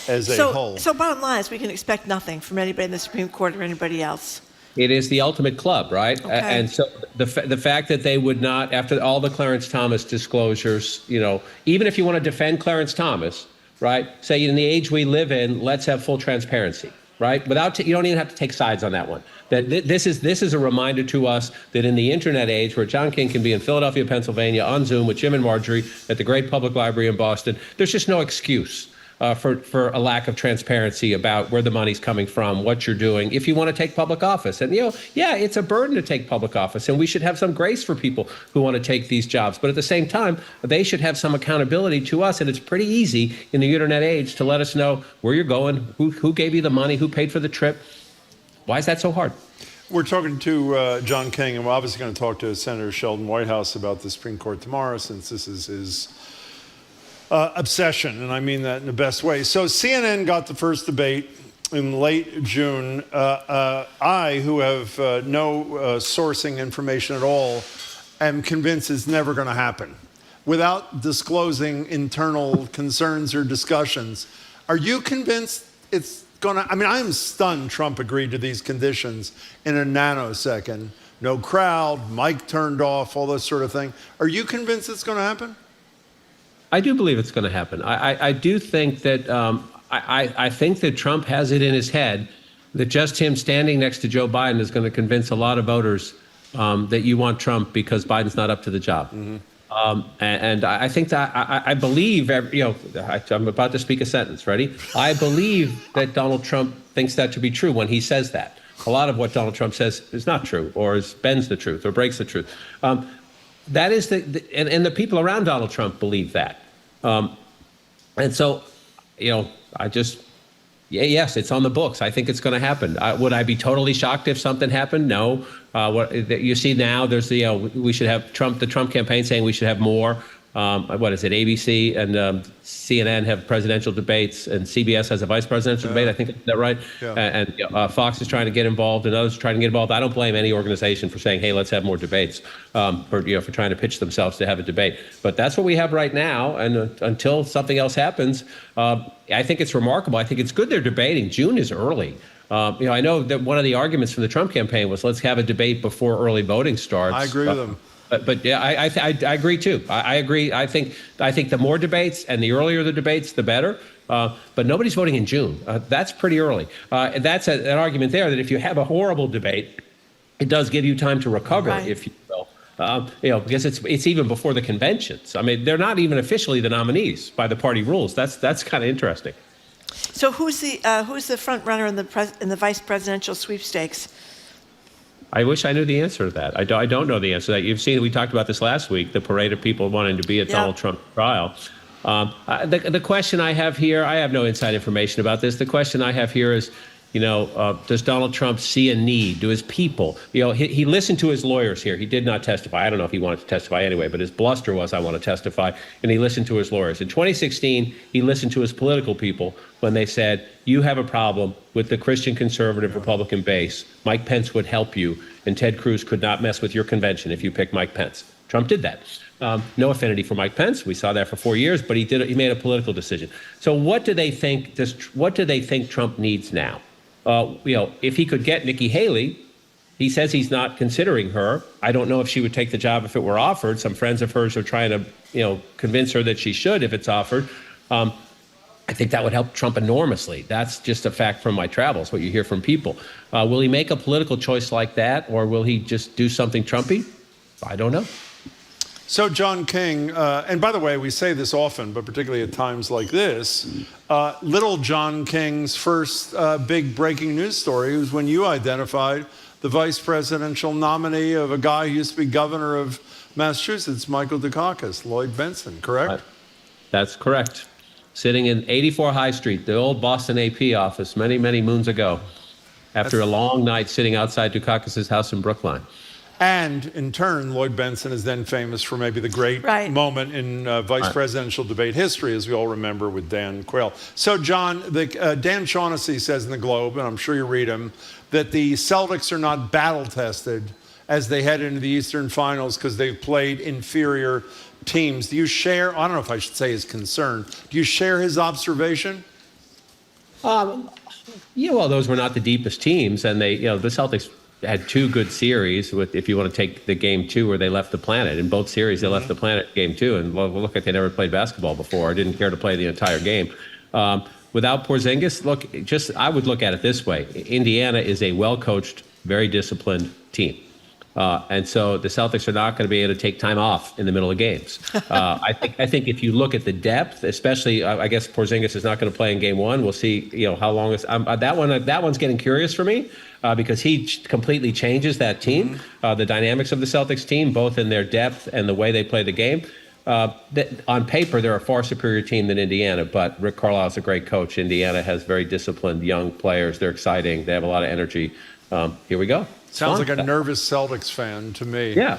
whole. So bottom line is we can expect nothing from anybody in the Supreme Court or anybody else. It is the ultimate club, right? Okay. And so the fact that they would not, after all the Clarence Thomas disclosures, even if you want to defend Clarence Thomas, right, say in the age we live in, let's have full transparency. Right? You don't even have to take sides on that one. That this is a reminder to us that in the internet age, where John King can be in Philadelphia, Pennsylvania, on Zoom with Jim and Marjorie at the Great Public Library in Boston, there's just no excuse for a lack of transparency about where the money's coming from, what you're doing, if you want to take public office. And, yeah, it's a burden to take public office, and we should have some grace for people who want to take these jobs. But at the same time, they should have some accountability to us, and it's pretty easy in the internet age to let us know where you're going, who gave you the money, who paid for the trip. Why is that so hard? We're talking to John King, and we're obviously going to talk to Senator Sheldon Whitehouse about the Supreme Court tomorrow, since this is his obsession, and I mean that in the best way. So CNN got the first debate in late June. I, who have no sourcing information at all, am convinced it's never going to happen. Without disclosing internal concerns or discussions, are you convinced it's going to? I mean, I am stunned Trump agreed to these conditions in a nanosecond. No crowd, mic turned off, all this sort of thing. Are you convinced it's going to happen? I do believe it's going to happen. I do think that I think that Trump has it in his head that just him standing next to Joe Biden is going to convince a lot of voters that you want Trump because Biden's not up to the job. Mm-hmm. And I think that I believe, I'm about to speak a sentence. Ready? I believe that Donald Trump thinks that to be true when he says that. A lot of what Donald Trump says is not true, or bends the truth, or breaks the truth. That is and the people around Donald Trump believe that. And so, yes, it's on the books. I think it's going to happen. Would I be totally shocked if something happened? No. What you see now, there's we should have the Trump campaign saying we should have more. What is it? ABC and CNN have presidential debates, and CBS has a vice presidential debate. I think is that right? Yeah. And Fox is trying to get involved, and others are trying to get involved. I don't blame any organization for saying, "Hey, let's have more debates," for trying to pitch themselves to have a debate. But that's what we have right now, and until something else happens, I think it's remarkable. I think it's good they're debating. June is early. I know that one of the arguments from the Trump campaign was let's have a debate before early voting starts. I agree with them. But yeah, I agree too. I agree. I think the more debates and the earlier the debates, the better. But nobody's voting in June. That's pretty early. That's an argument there that if you have a horrible debate, it does give you time to recover, right, if you will. Because it's even before the conventions. I mean, they're not even officially the nominees by the party rules. That's kind of interesting. So who's the front runner in the vice presidential sweepstakes? I wish I knew the answer to that. I don't know the answer to that. You've seen, we talked about this last week, the parade of people wanting to be at Donald Trump's trial. The question I have here, I have no inside information about this. The question I have here is, does Donald Trump see a need? Do his people, he listened to his lawyers here. He did not testify. I don't know if he wanted to testify anyway, but his bluster was, I want to testify. And he listened to his lawyers. In 2016, he listened to his political people when they said, you have a problem with the Christian conservative Republican base. Mike Pence would help you, and Ted Cruz could not mess with your convention if you pick Mike Pence. Trump did that. No affinity for Mike Pence. We saw that for 4 years, but he made a political decision. So what do they think Trump needs now? If he could get Nikki Haley, he says he's not considering her. I don't know if she would take the job if it were offered. Some friends of hers are trying to, convince her that she should if it's offered. I think that would help Trump enormously. That's just a fact from my travels, what you hear from people. Will he make a political choice like that, or will he just do something Trumpy? I don't know. So John King, and by the way, we say this often, but particularly at times like this, little John King's first big breaking news story was when you identified the vice presidential nominee of a guy who used to be governor of Massachusetts, Michael Dukakis, Lloyd Bentsen, correct? That's correct. Sitting in 84 High Street, the old Boston AP office, many, many moons ago, after a long night sitting outside Dukakis' house in Brookline. And in turn, Lloyd Bentsen is then famous for maybe the great moment in vice presidential debate history, as we all remember, with Dan Quayle. So, John, Dan Shaughnessy says in the Globe, and I'm sure you read him, that the Celtics are not battle-tested as they head into the Eastern Finals because they've played inferior teams. Do you share, I don't know if I should say his concern, do you share his observation? Well, those were not the deepest teams, and the Celtics had two good series with, if you want to take the game two where they left the planet. In both series, they left the planet game two, and look like they never played basketball before, didn't care to play the entire game. Without Porzingis, I would look at it this way. Indiana is a well-coached, very disciplined team. And so the Celtics are not going to be able to take time off in the middle of games. I think if you look at the depth, especially, I guess Porzingis is not going to play in game one. We'll see, how long it's that one's getting curious for me because he completely changes that team, the dynamics of the Celtics team, both in their depth and the way they play the game. On paper, they're a far superior team than Indiana, but Rick Carlisle's a great coach. Indiana has very disciplined young players. They're exciting. They have a lot of energy. Here we go. Sounds like a nervous Celtics fan to me. Yeah.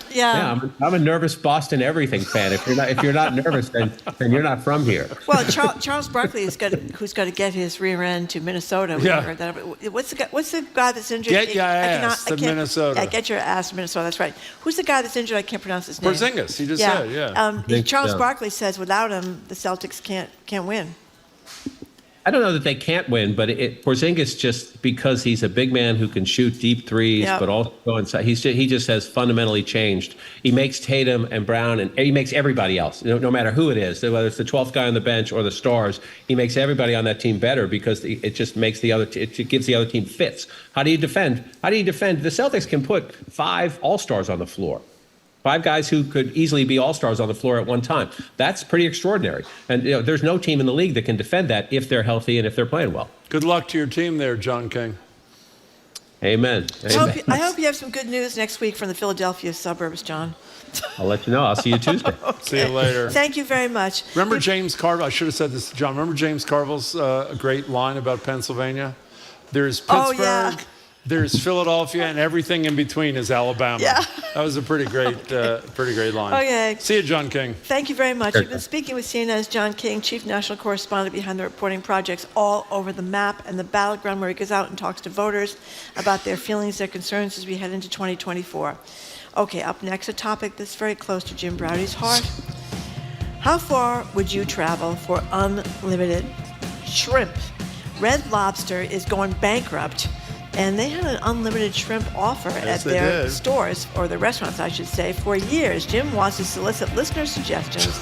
I'm a nervous Boston everything fan. If you're not nervous, then you're not from here. Well, Charles Barkley who's got to get his rear end to Minnesota. Yeah. Heard that. What's the guy that's injured? Get your ass to Minnesota. Yeah, get your ass to Minnesota. That's right. Who's the guy that's injured? I can't pronounce his name. Porzingis. He just said, yeah. Charles Barkley says without him, the Celtics can't win. I don't know that they can't win, but Porzingis, just because he's a big man who can shoot deep threes, but also go inside, he just has fundamentally changed. He makes Tatum and Brown, and he makes everybody else, no matter who it is, whether it's the 12th guy on the bench or the stars, he makes everybody on that team better because it just makes it gives the other team fits. How do you defend? The Celtics can put 5 all-stars on the floor. 5 guys who could easily be all-stars on the floor at one time. That's pretty extraordinary. And there's no team in the league that can defend that if they're healthy and if they're playing well. Good luck to your team there, John King. Amen. I hope you have some good news next week from the Philadelphia suburbs, John. I'll let you know. I'll see you Tuesday. Okay. See you later. Thank you very much. Remember James Carville? I should have said this to John. Remember James Carville's a great line about Pennsylvania? There's Pittsburgh. There's Philadelphia, and everything in between is Alabama. Yeah. That was a pretty great line. Okay. See you, John King. Thank you very much. We've been speaking with CNN's John King, Chief National Correspondent behind the reporting projects all over the map and the battleground, where he goes out and talks to voters about their feelings, their concerns as we head into 2024. Okay, up next, a topic that's very close to Jim Browdy's heart. How far would you travel for unlimited shrimp? Red Lobster is going bankrupt, and they had an unlimited shrimp offer at their stores, or the restaurants, I should say, for years. Jim wants to solicit listener suggestions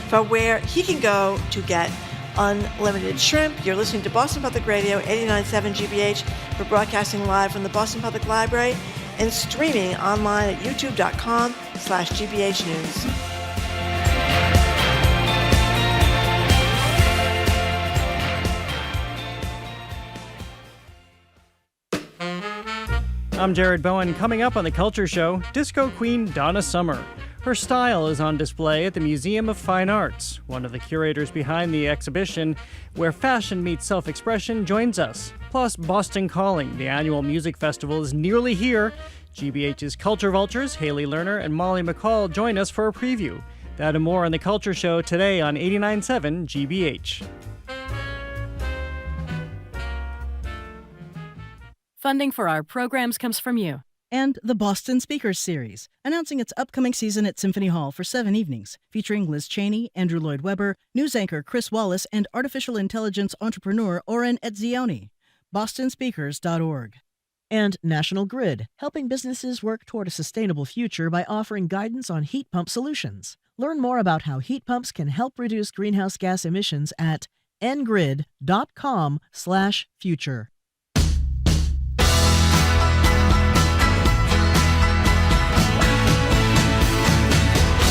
for where he can go to get unlimited shrimp. You're listening to Boston Public Radio, 89.7 GBH. We're broadcasting live from the Boston Public Library and streaming online at youtube.com/GBH News. I'm Jared Bowen. Coming up on The Culture Show, disco queen Donna Summer. Her style is on display at the Museum of Fine Arts. One of the curators behind the exhibition, Where Fashion Meets Self-Expression, joins us. Plus, Boston Calling, the annual music festival, is nearly here. GBH's Culture Vultures, Haley Lerner and Molly McCall, join us for a preview. That and more on The Culture Show today on 89.7 GBH. Funding for our programs comes from you. And the Boston Speakers Series, announcing its upcoming season at Symphony Hall for 7 evenings, featuring Liz Cheney, Andrew Lloyd Webber, news anchor Chris Wallace, and artificial intelligence entrepreneur Oren Etzioni. bostonspeakers.org. And National Grid, helping businesses work toward a sustainable future by offering guidance on heat pump solutions. Learn more about how heat pumps can help reduce greenhouse gas emissions at ngrid.com/future.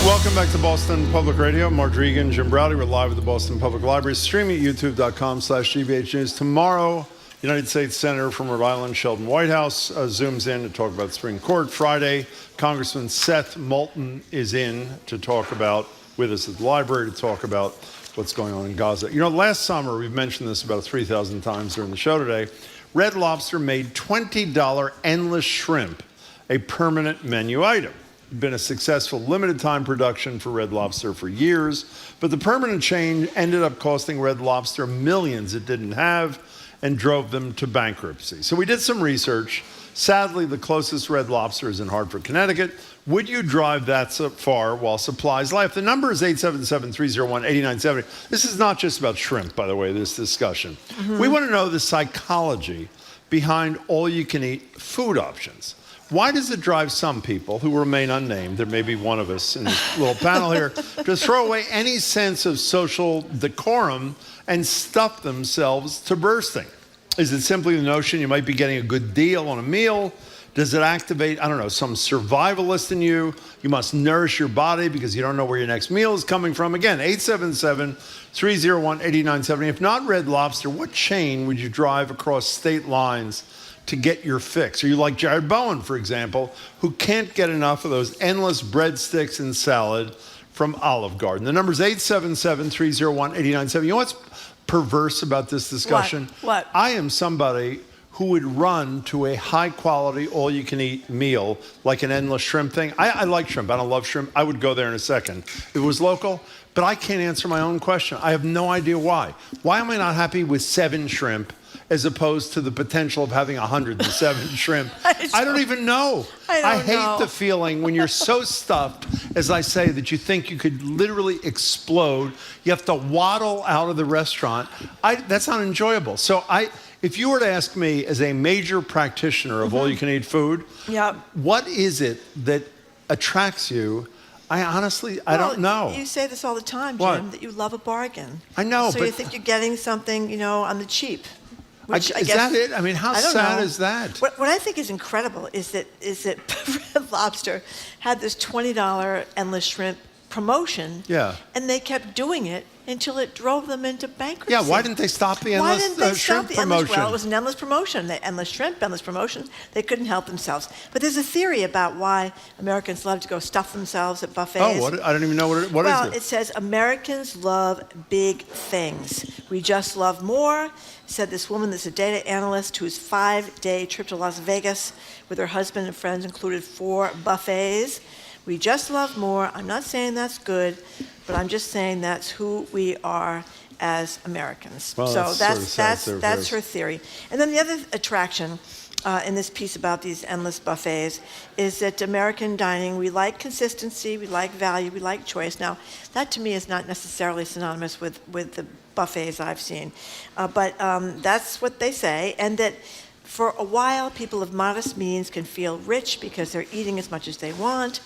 Welcome back to Boston Public Radio. Mark Regan, Jim Browdy. We're live at the Boston Public Library, streaming at youtube.com/GBH News. Tomorrow, United States Senator from Rhode Island, Sheldon Whitehouse, zooms in to talk about the Supreme Court. Friday, Congressman Seth Moulton is in to talk about, with us at the library, to talk about what's going on in Gaza. You know, last summer, we've mentioned this about 3,000 times during the show today, Red Lobster made $20 endless shrimp a permanent menu item. Been a successful limited time production for Red Lobster for years, but the permanent chain ended up costing Red Lobster millions it didn't have and drove them to bankruptcy. So we did some research. Sadly, the closest Red Lobster is in Hartford, Connecticut. Would you drive that so far while supplies last? The number is 877-301-8970. This is not just about shrimp, by the way, this discussion. We want to know the psychology behind all-you-can-eat food options. Why does it drive some people, who remain unnamed, there may be one of us in this little panel here, to throw away any sense of social decorum and stuff themselves to bursting? Is it simply the notion you might be getting a good deal on a meal? Does it activate, I don't know, some survivalist in you? You must nourish your body because you don't know where your next meal is coming from. Again, 877-301-8970. If not Red Lobster, what chain would you drive across state lines to get your fix? Are you like Jared Bowen, for example, who can't get enough of those endless breadsticks and salad from Olive Garden? The number's 877-301-8970. You know what's perverse about this discussion? What? I am somebody who would run to a high-quality, all-you-can-eat meal like an endless shrimp thing. I like shrimp. I don't love shrimp. I would go there in a second if it was local, but I can't answer my own question. I have no idea why. Why am I not happy with 7 shrimp as opposed to the potential of having 107 shrimp? I don't even know. I hate the feeling when you're so stuffed, as I say, that you think you could literally explode. You have to waddle out of the restaurant. That's not enjoyable. So if you were to ask me as a major practitioner of all-you-can-eat food, what is it that attracts you? I don't know. You say this all the time, Jim, What? that you love a bargain. I know, so but you think you're getting something, on the cheap. Which is that it? I mean, how sad is that? What I think is incredible is that Red Lobster had this $20 endless shrimp promotion. Yeah. And they kept doing it until it drove them into bankruptcy. Yeah, why didn't they stop the endless shrimp promotion? Well, it was an endless promotion. The endless shrimp, endless promotion. They couldn't help themselves. But there's a theory about why Americans love to go stuff themselves at buffets. Oh, I don't even know what is it. Well, it says Americans love big things. We just love more, said this woman that's a data analyst whose 5-day trip to Las Vegas with her husband and friends included 4 buffets. We just love more. I'm not saying that's good, but I'm just saying that's who we are as Americans. Well, so that's her her theory. And then the other attraction in this piece about these endless buffets is that American dining, we like consistency, we like value, we like choice. Now, that to me is not necessarily synonymous with the buffets I've seen, but that's what they say, and that for a while, people of modest means can feel rich because they're eating as much as they want.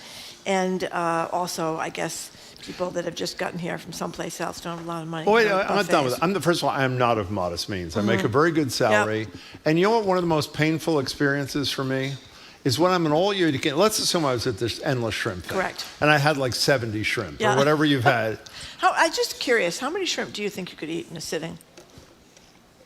And also, I guess, people that have just gotten here from someplace else don't have a lot of money. Oh, wait, I'm not done with it. First of all, I am not of modest means. I make a very good salary. Yep. And you know what one of the most painful experiences for me is when I'm an all-you-can-eat. Let's assume I was at this endless shrimp thing. Correct. And I had like 70 shrimp or whatever you've had. I'm just curious, how many shrimp do you think you could eat in a sitting?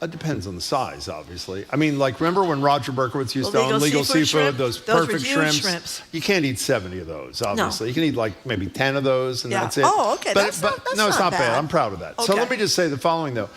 It depends on the size, obviously. I mean, like, remember when Roger Berkowitz used to own Legal Seafood, those perfect shrimps? You can't eat 70 of those, obviously. No. You can eat like maybe 10 of those, and that's it. Oh, okay. But it's not bad. I'm proud of that. Okay. So let me just say the following, though.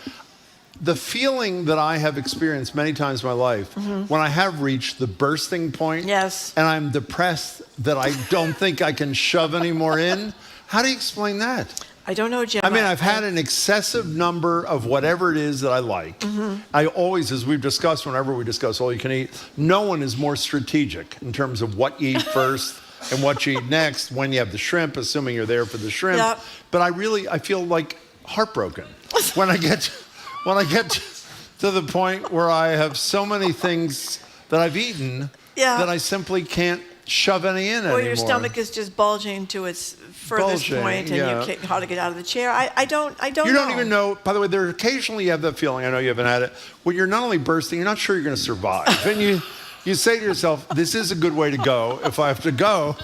The feeling that I have experienced many times in my life, when I have reached the bursting point, and I'm depressed that I don't think I can shove any more in, how do you explain that? I don't know, Jim. I mean, I've had an excessive number of whatever it is that I like. I always, as we've discussed, whenever we discuss all you can eat, no one is more strategic in terms of what you eat first and what you eat next when you have the shrimp, assuming you're there for the shrimp. Yep. But I feel like heartbroken when I get to the point where I have so many things that I've eaten that I simply can't shove any in anymore. Or your stomach is just bulging to its furthest point, and you can't hard to get out of the chair. I don't know. You don't even know. By the way, occasionally you have that feeling. I know you haven't had it. When you're not only bursting, you're not sure you're going to survive, and you say to yourself, "This is a good way to go if I have to go,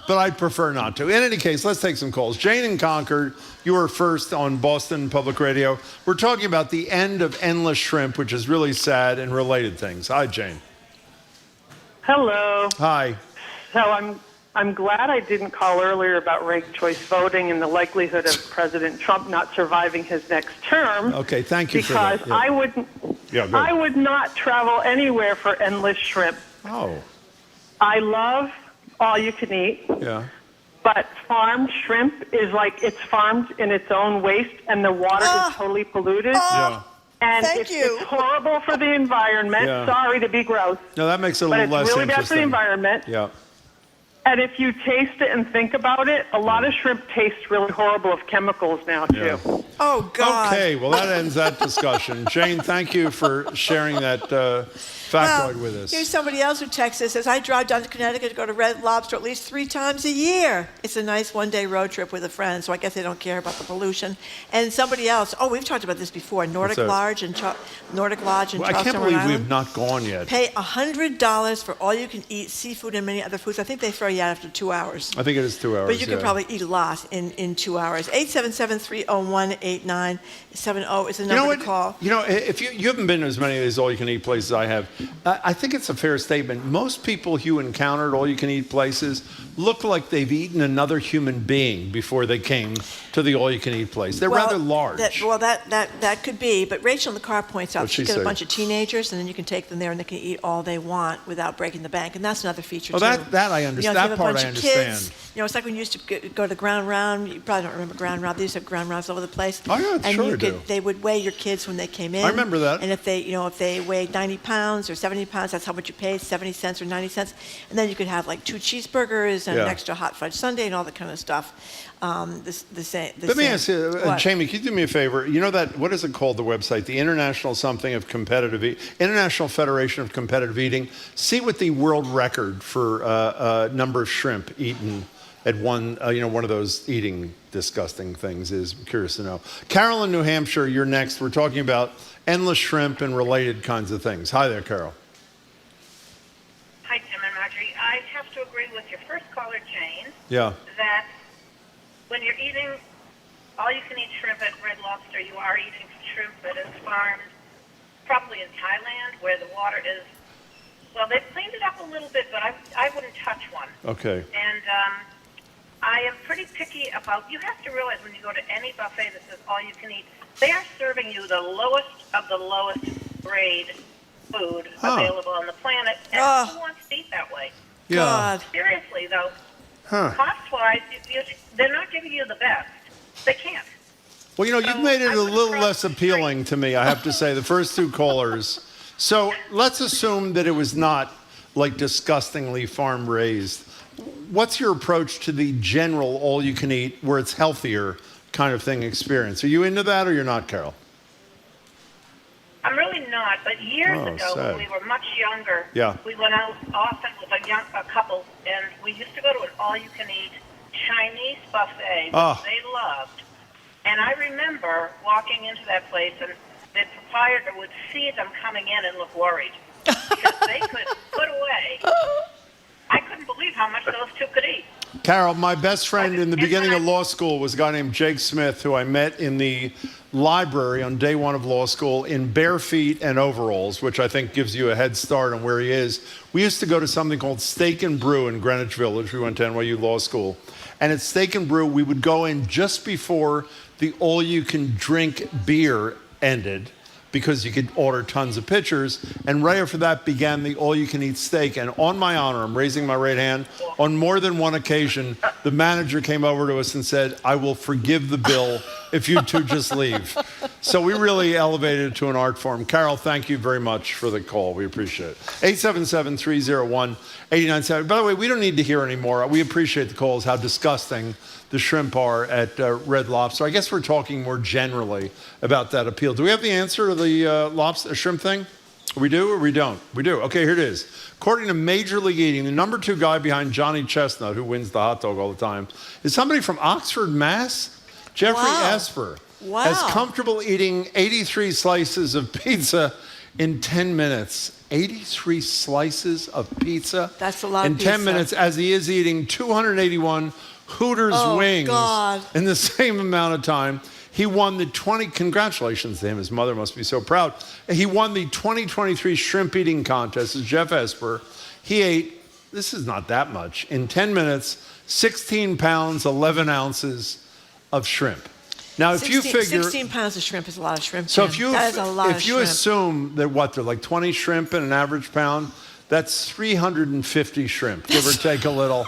but I'd prefer not to." In any case, let's take some calls. Jane in Concord, you were first on Boston Public Radio. We're talking about the end of endless shrimp, which is really sad, and related things. Hi, Jane. Hello. Hi. So I'm glad I didn't call earlier about ranked choice voting and the likelihood of President Trump not surviving his next term. Okay, thank you for that. that. Because I would not travel anywhere for endless shrimp. Oh. I love all you can eat. Yeah. But farmed shrimp is like it's farmed in its own waste, and the water is totally polluted. And it's horrible for the environment. Yeah. Sorry to be gross. No, that makes it a little less interesting. But it's really bad for interesting. the environment. Yeah. And if you taste it and think about it, a lot of shrimp tastes really horrible of chemicals now, too. Oh, God. Okay, well, that ends that discussion. Jane, thank you for sharing that factoid with us. Here's somebody else who texts us, says, I drive down to Connecticut to go to Red Lobster at least 3 times a year. It's a nice one-day road trip with a friend, so I guess they don't care about the pollution. And somebody else, we've talked about this before, Nordic Lodge in Charleston, I can't believe we've not gone yet. Pay $100 for all-you-can-eat seafood and many other foods. I think they throw you out after 2 hours. I think it is 2 hours, But you could probably eat a lot in 2 hours. 877-301-8970 is the number to call. You know, if you haven't been to as many of these all-you-can-eat places I have, I think it's a fair statement. Most people you encounter at all-you-can-eat places look like they've eaten another human being before they came to the all-you-can-eat place. They're rather large. That could be. But Rachel in the car points out What'd she she's got say? a bunch of teenagers, and then you can take them there and they can eat all they want without breaking the bank. And that's another feature, too. That I understand. You know, if you that have a part bunch I of understand. Kids, it's like when you used to go to the Ground Round. You probably don't remember Ground Round. They used to have Ground Rounds all over the place. Oh, yeah, and sure I do. They would weigh your kids when they came in. I remember that. And if they weighed 90 pounds or 70 pounds, that's how much you paid, 70 cents or 90 cents. And then you could have like 2 cheeseburgers and an extra hot fudge sundae and all that kind of stuff. Let me ask you, Jamie, can you do me a favor? You know that, what is it called, the website? The International International Federation of Competitive Eating. See what the world record for number of shrimp eaten at one of those eating disgusting things is. I'm curious to know. Carol in New Hampshire, you're next. We're talking about endless shrimp and related kinds of things. Hi there, Carol. Hi, Tim and Marjorie. I have to agree with your first caller, Jane, Yeah. that when you're eating all-you-can-eat shrimp at Red Lobster, you are eating shrimp that is farmed probably in Thailand, where the water is, well, they've cleaned it up a little bit, but I wouldn't touch one. Okay. And I am pretty picky about, you have to realize when you go to any buffet that says all-you-can-eat, they are serving you the lowest of the lowest grade food available on the planet, and who wants to eat that way? Yeah. God. Seriously, though, cost-wise, they're not giving you the best. They can't. Well, you've made it a little less appealing to me, I have to say, the first 2 callers. So let's assume that it was not like disgustingly farm-raised. What's your approach to the general all-you-can-eat, where it's healthier kind of thing experience? Are you into that or you're not, Carol? I'm really not, but years ago, when we were much younger, we went out often with a couple, and we used to go to an all-you-can-eat Chinese buffet, which they loved. And I remember walking into that place, and the proprietor would see them coming in and look worried because they could put away. I couldn't believe how much those 2 could eat. Carol, my best friend in the beginning of law school was a guy named Jake Smith, who I met in the library on day 1 of law school in bare feet and overalls, which I think gives you a head start on where he is. We used to go to something called Steak and Brew in Greenwich Village. We went to NYU Law School. And at Steak and Brew, we would go in just before the all-you-can-drink beer ended, because you could order tons of pitchers. And right after that began the all-you-can-eat steak. And on my honor, I'm raising my right hand, on more than one occasion, the manager came over to us and said, I will forgive the bill if you 2 just leave. So we really elevated it to an art form. Carol, thank you very much for the call. We appreciate it. 877-301-8970. By the way, we don't need to hear anymore. We appreciate the calls, how disgusting the shrimp are at Red Lobster. I guess we're talking more generally about that appeal. Do we have the answer to the shrimp thing? We do or we don't? We do. Okay, here it is. According to Major League Eating, the number 2 guy behind Johnny Chestnut, who wins the hot dog all the time, is somebody from Oxford, Mass. Jeffrey Esper. Wow. As comfortable eating 83 slices of pizza in 10 minutes. 83 slices of pizza. That's a lot in of pizza. 10 minutes, as he is eating 281 Hooters wings in the same amount of time. He won the congratulations to him. His mother must be so proud. He won the 2023 shrimp eating contest as Jeff Esper. He ate, this is not that much, in 10 minutes, 16 pounds, 11 ounces of shrimp. Now, if you figure 16 pounds of shrimp is a lot of shrimp. So that is a lot of if you shrimp. assume that there are like 20 shrimp in an average pound, that's 350 shrimp, give or take a little.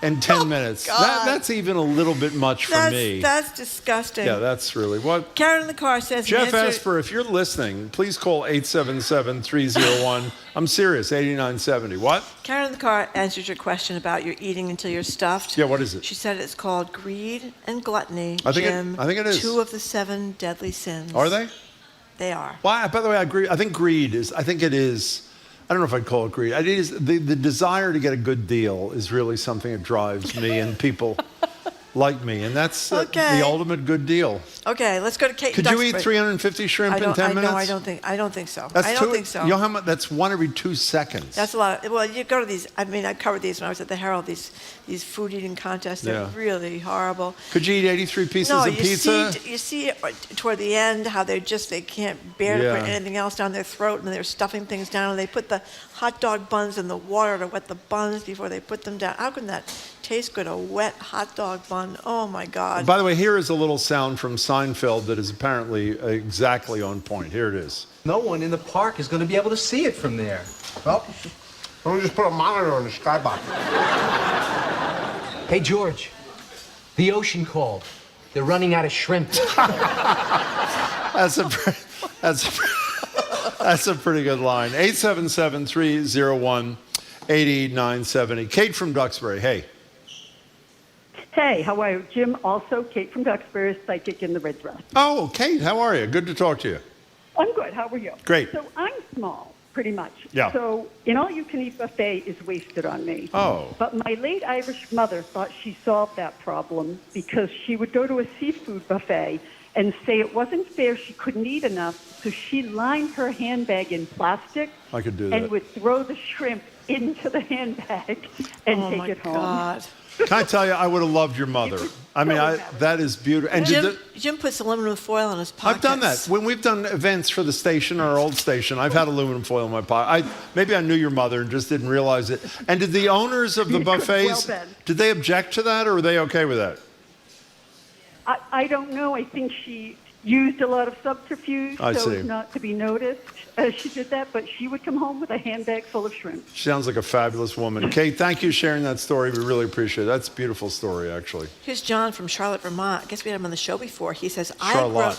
in 10 minutes. That's even a little bit much for me. That's disgusting. Yeah, that's really what. Karen in the car says. Jeff Esper, if you're listening, please call 877-301. I'm serious, 8970. What? Karen in the car answers your question about your eating until you're stuffed. Yeah, what is it? She said it's called greed and gluttony. I think it is. 2 of the 7 deadly sins. Are they? They are. Well, by the way, I agree. I think greed is. I think it is. I don't know if I'd call it greed. It is the desire to get a good deal is really something that drives me and people like me, and that's the ultimate good deal. Okay, let's go to Kate. Could you eat 350 shrimp in 10 minutes? No, I don't think so. That's I don't think so. You know how much? That's 1 every 2 seconds. That's a lot. Well, you go to these. I mean, I covered these when I was at the Herald. These food eating contests. They're really horrible. Could you eat 83 pieces of pizza? You see toward the end how they can't bear to put anything else down their throat, and they're stuffing things down, and they put the hot dog buns in the water to wet the buns before they put them down. How can that taste good? A wet hot dog bun. Oh my God. By the way, here is a little sound from Seinfeld that is apparently exactly on point. Here it is. No one in the park is going to be able to see it from there. Well, why don't we just put a monitor on the skybox? Hey, George, the ocean called. They're running out of shrimp. That's a pretty good line. 877-301-8970. Kate from Duxbury, hey. Hey, how are you? Jim, also Kate from Duxbury, psychic in the red dress. Oh, Kate, how are you? Good to talk to you. I'm good. How are you? Great. So I'm small, pretty much. Yeah. So an all-you-can-eat buffet is wasted on me. Oh. But my late Irish mother thought she solved that problem because she would go to a seafood buffet and say it wasn't fair she couldn't eat enough, so she lined her handbag in plastic. I could do that. And would throw the shrimp into the handbag and take it home. God. Can I tell you, I would have loved your mother. I mean, that is beautiful. And Jim puts aluminum foil in his pockets. I've done that. When we've done events for the station, our old station, I've had aluminum foil in my pocket. Maybe I knew your mother and just didn't realize it. And did the owners of the buffets, did they object to that, or were they okay with that? I don't know. I think she used a lot of subterfuge so as not to be noticed. She did that, but she would come home with a handbag full of shrimp. She sounds like a fabulous woman. Kate, thank you for sharing that story. We really appreciate it. That's a beautiful story, actually. Here's John from Charlotte, Vermont. I guess we had him on the show before. He says, Charlotte.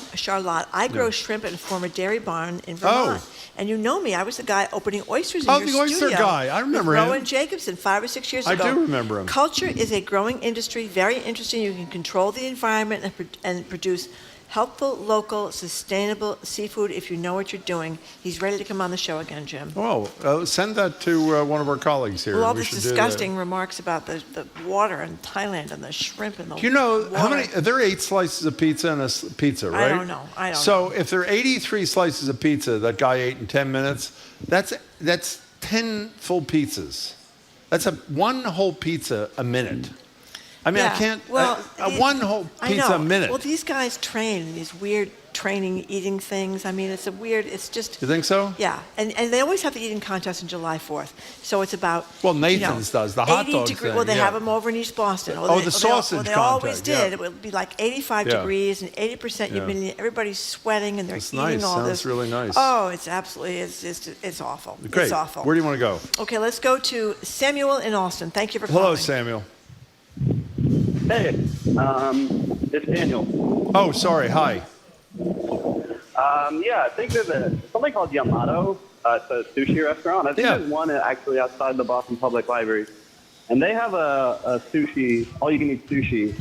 I grow shrimp in a former dairy barn in Vermont. Oh. And you know me. I was the guy opening oysters in your studio. Oh, the oyster guy. I remember him. Rowan Jacobson, 5 or 6 years ago. I do remember him. Culture is a growing industry, very interesting. You can control the environment and produce helpful, local, sustainable seafood if you know what you're doing. He's ready to come on the show again, Jim. Well, send that to one of our colleagues here. Well, all these disgusting remarks about the water in Thailand and the shrimp and the Do you know water. how many? There are 8 slices of pizza in a pizza, right? I don't know. So if there are 83 slices of pizza that guy ate in 10 minutes, that's 10 full pizzas. That's one whole pizza a minute. I mean, I can't. One whole pizza a minute. Well, these guys train in these weird training eating things. I mean, it's just. You think so? Yeah, and they always have the eating contest on July 4th. So it's about. Well, Nathan's does the hot dog thing. Well, they have them over in East Boston. The sausage contest. They always did. It would be like 85 degrees and 80% humidity. Everybody's sweating and they're eating all this. Sounds really nice. Oh, it's absolutely. It's awful. Great. It's awful. Where do you want to go? Okay, let's go to Samuel in Austin. Thank you for calling. Hello, Samuel. Hey, it's Daniel. Oh, sorry. Hi. Yeah, I think there's something called Yamato. It's a sushi restaurant. I think there's one actually outside the Boston Public Library. And they have a sushi, all-you-can-eat sushi.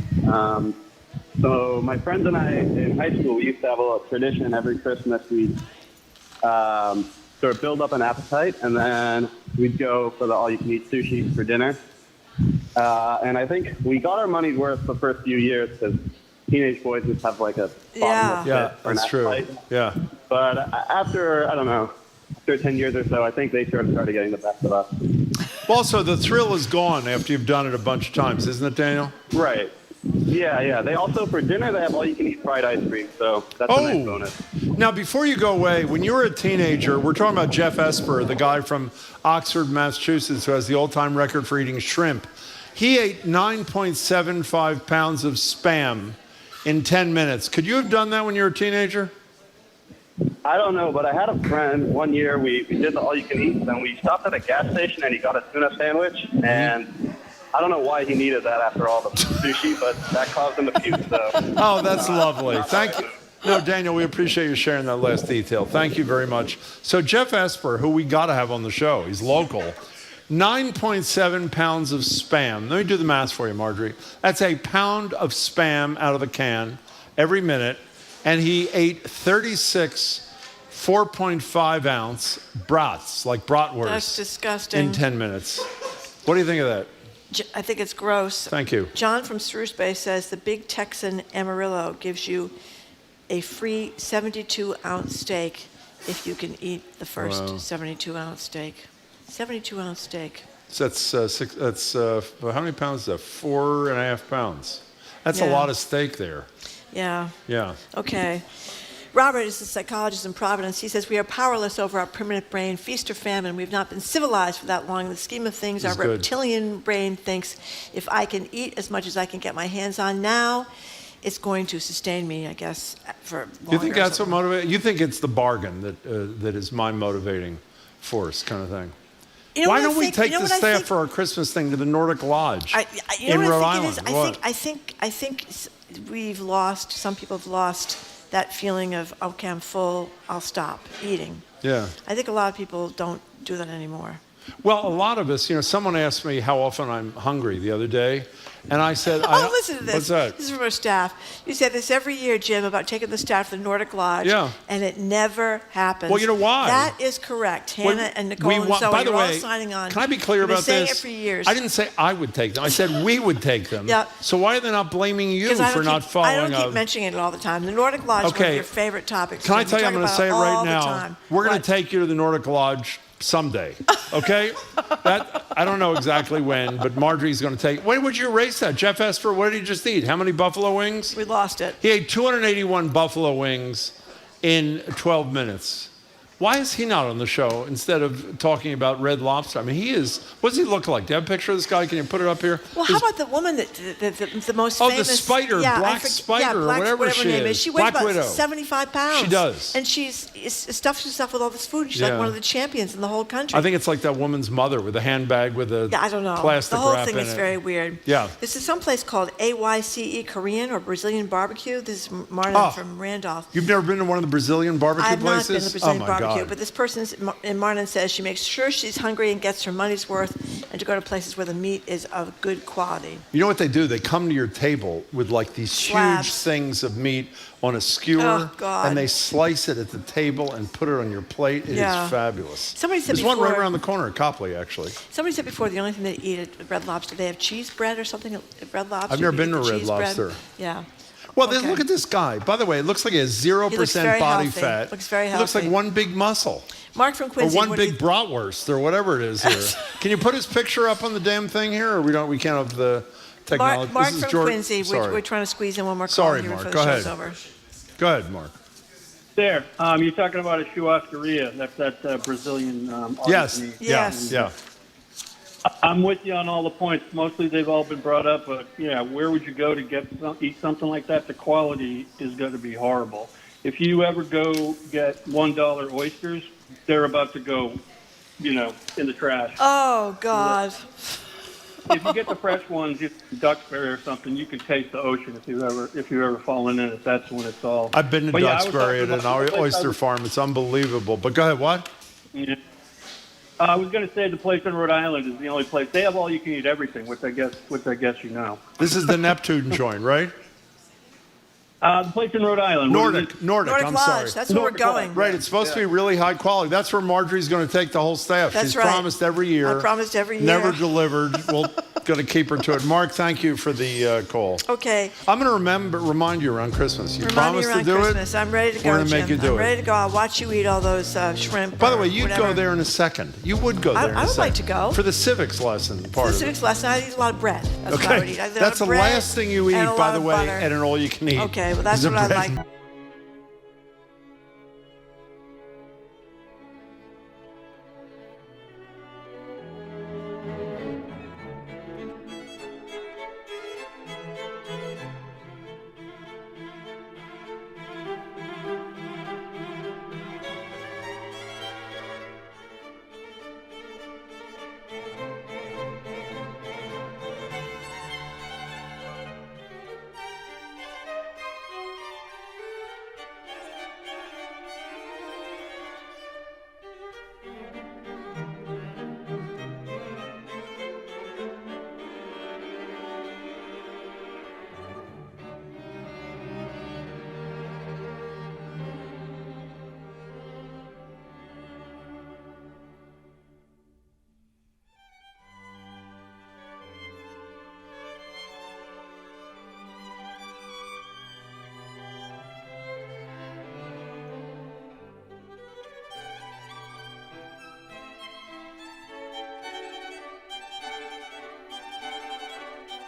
So my friends and I in high school, we used to have a little tradition every Christmas. We'd sort of build up an appetite, and then we'd go for the all-you-can-eat sushi for dinner. And I think we got our money's worth the first few years because teenage boys just have like a that's true. Yeah. But after, I don't know, after 10 years or so, I think they sort of started getting the best of us. Also, the thrill is gone after you've done it a bunch of times, isn't it, Daniel? Right. Yeah. They also, for dinner, they have all-you-can-eat fried ice cream, so that's a nice bonus. Now, before you go away, when you were a teenager, we're talking about Jeff Esper, the guy from Oxford, Massachusetts, who has the all-time record for eating shrimp. He ate 9.75 pounds of Spam in 10 minutes. Could you have done that when you were a teenager? I don't know, but I had a friend one year, we did the all-you-can-eat, and we stopped at a gas station, and he got a tuna sandwich, and I don't know why he needed that after all the sushi, but that caused him to puke. So. Oh, that's lovely. Thank you. No, Daniel, we appreciate you sharing that last detail. Thank you very much. So Jeff Esper, who we got to have on the show, he's local, 9.7 pounds of Spam. Let me do the math for you, Marjorie. That's a pound of Spam out of the can every minute, and he ate 36 4.5-ounce brats, like bratwurst. That's disgusting. In 10 minutes. What do you think of that? I think it's gross. Thank you. John from Spruce Bay says the Big Texan Amarillo gives you a free 72-ounce steak if you can eat the first 72-ounce steak. 72-ounce steak. So that's how many pounds is that? 4.5 pounds. That's a lot of steak there. Yeah. Yeah. Okay. Robert is a psychologist in Providence. He says, we are powerless over our primitive brain, feast or famine. We've not been civilized for that long. In the scheme of things, our reptilian brain thinks if I can eat as much as I can get my hands on now, it's going to sustain me, I guess, for longer. You think that's what motivates? You think it's the bargain that is my motivating force kind of thing? Why don't we take the staff for our Christmas thing to the Nordic Lodge in Rhode Island? I think we've lost, some people have lost that feeling of, okay, I'm full, I'll stop eating. Yeah. I think a lot of people don't do that anymore. Well, a lot of us, someone asked me how often I'm hungry the other day, and I said, listen to this. What's that? This is from our staff. You said this every year, Jim, about taking the staff to the Nordic Lodge, and it never happens. Well, you know why? That is correct. Hannah and Nicole and Zoe by the way, all signing on. Can I be clear about this? We've been saying it for years. I didn't say I would take them. I said we would take them. Yeah. So why are they not blaming you for not following up? I don't keep mentioning it all the time. The Nordic Lodge is one of your favorite topics. Can I tell you, I'm going to say it right now. We're going to take you to the Nordic Lodge someday, okay? I don't know exactly when, but Marjorie's going to take. When would you erase that? Jeff Esper, what did he just eat? How many buffalo wings? We lost it. He ate 281 buffalo wings in 12 minutes. Why is he not on the show instead of talking about Red Lobster? I mean, he is. What does he look like? Do you have a picture of this guy? Can you put it up here? Well, how about the woman the most famous? Oh, the spider, Black Spider, or whatever she is. She weighs Black Widow. about 75 pounds. She does. And she's stuffs herself with all this food. She's like one of the champions in the whole country. I think it's like that woman's mother with a handbag with a I don't know. plastic the whole wrap thing in is it. very weird. Yeah. This is someplace called AYCE Korean or Brazilian barbecue. This is Martin from Randolph. You've never been to one of the Brazilian barbecue I've places? I've not been to Brazilian barbecue, God. But this person's, and Martin says she makes sure she's hungry and gets her money's worth and to go to places where the meat is of good quality. You know what they do? They come to your table with like these huge things of meat on a skewer, and they slice it at the table and put it on your plate. It is fabulous. Somebody said There's one right around the corner at Copley, actually. Somebody said before the only thing they eat at Red Lobster, they have cheese bread or something at Red Lobster. I've never been to Red Lobster. Bread. Yeah. Well, look at this guy. By the way, it looks like he has 0% body fat. Looks very healthy. He looks like one big muscle. Mark from Quincy. Or one big bratwurst, or whatever it is here. Can you put his picture up on the damn thing here, or we can't have the technology? Mark from Quincy. We're trying to squeeze in one more call here before the show's over. Go ahead, Mark. There. You're talking about a churrascaria. That's that Brazilian. Yes. Yeah. I'm with you on all the points. Mostly they've all been brought up, but where would you go to eat something like that? The quality is going to be horrible. If you ever go get $1 oysters, they're about to go, in the trash. Oh God! If you get the fresh ones, Duxbury or something, you can taste the ocean if you've ever fallen in it. That's when it's all. I've been to Duxbury at an oyster farm. It's unbelievable. But go ahead. What? Yeah. I was going to say the place in Rhode Island is the only place. They have all you can eat everything, which I guess you know. This is the Neptune joint, right? The place in Rhode Island. Nordic. I'm Lodge. sorry. That's where we're going. Right. It's supposed to be really high quality. That's where Marjorie's going to take the whole staff. That's She's right. promised every year. I promised every year. Never delivered. We're going to keep her to it. Mark, thank you for the call. Okay. I'm going to remind you around Christmas. You promised to do Christmas. I'm ready to go, We're going to Jim. make you do it. I'm ready to go. I'll watch you eat all those shrimp. By the way, you'd go there in a second. You would go there in a second. I would like to go. For the civics lesson part For the civics lesson, I eat a lot of bread. That's what I would eat. That's the last thing you eat, by the way, at an all-you-can-eat. Okay, well, that's what I like.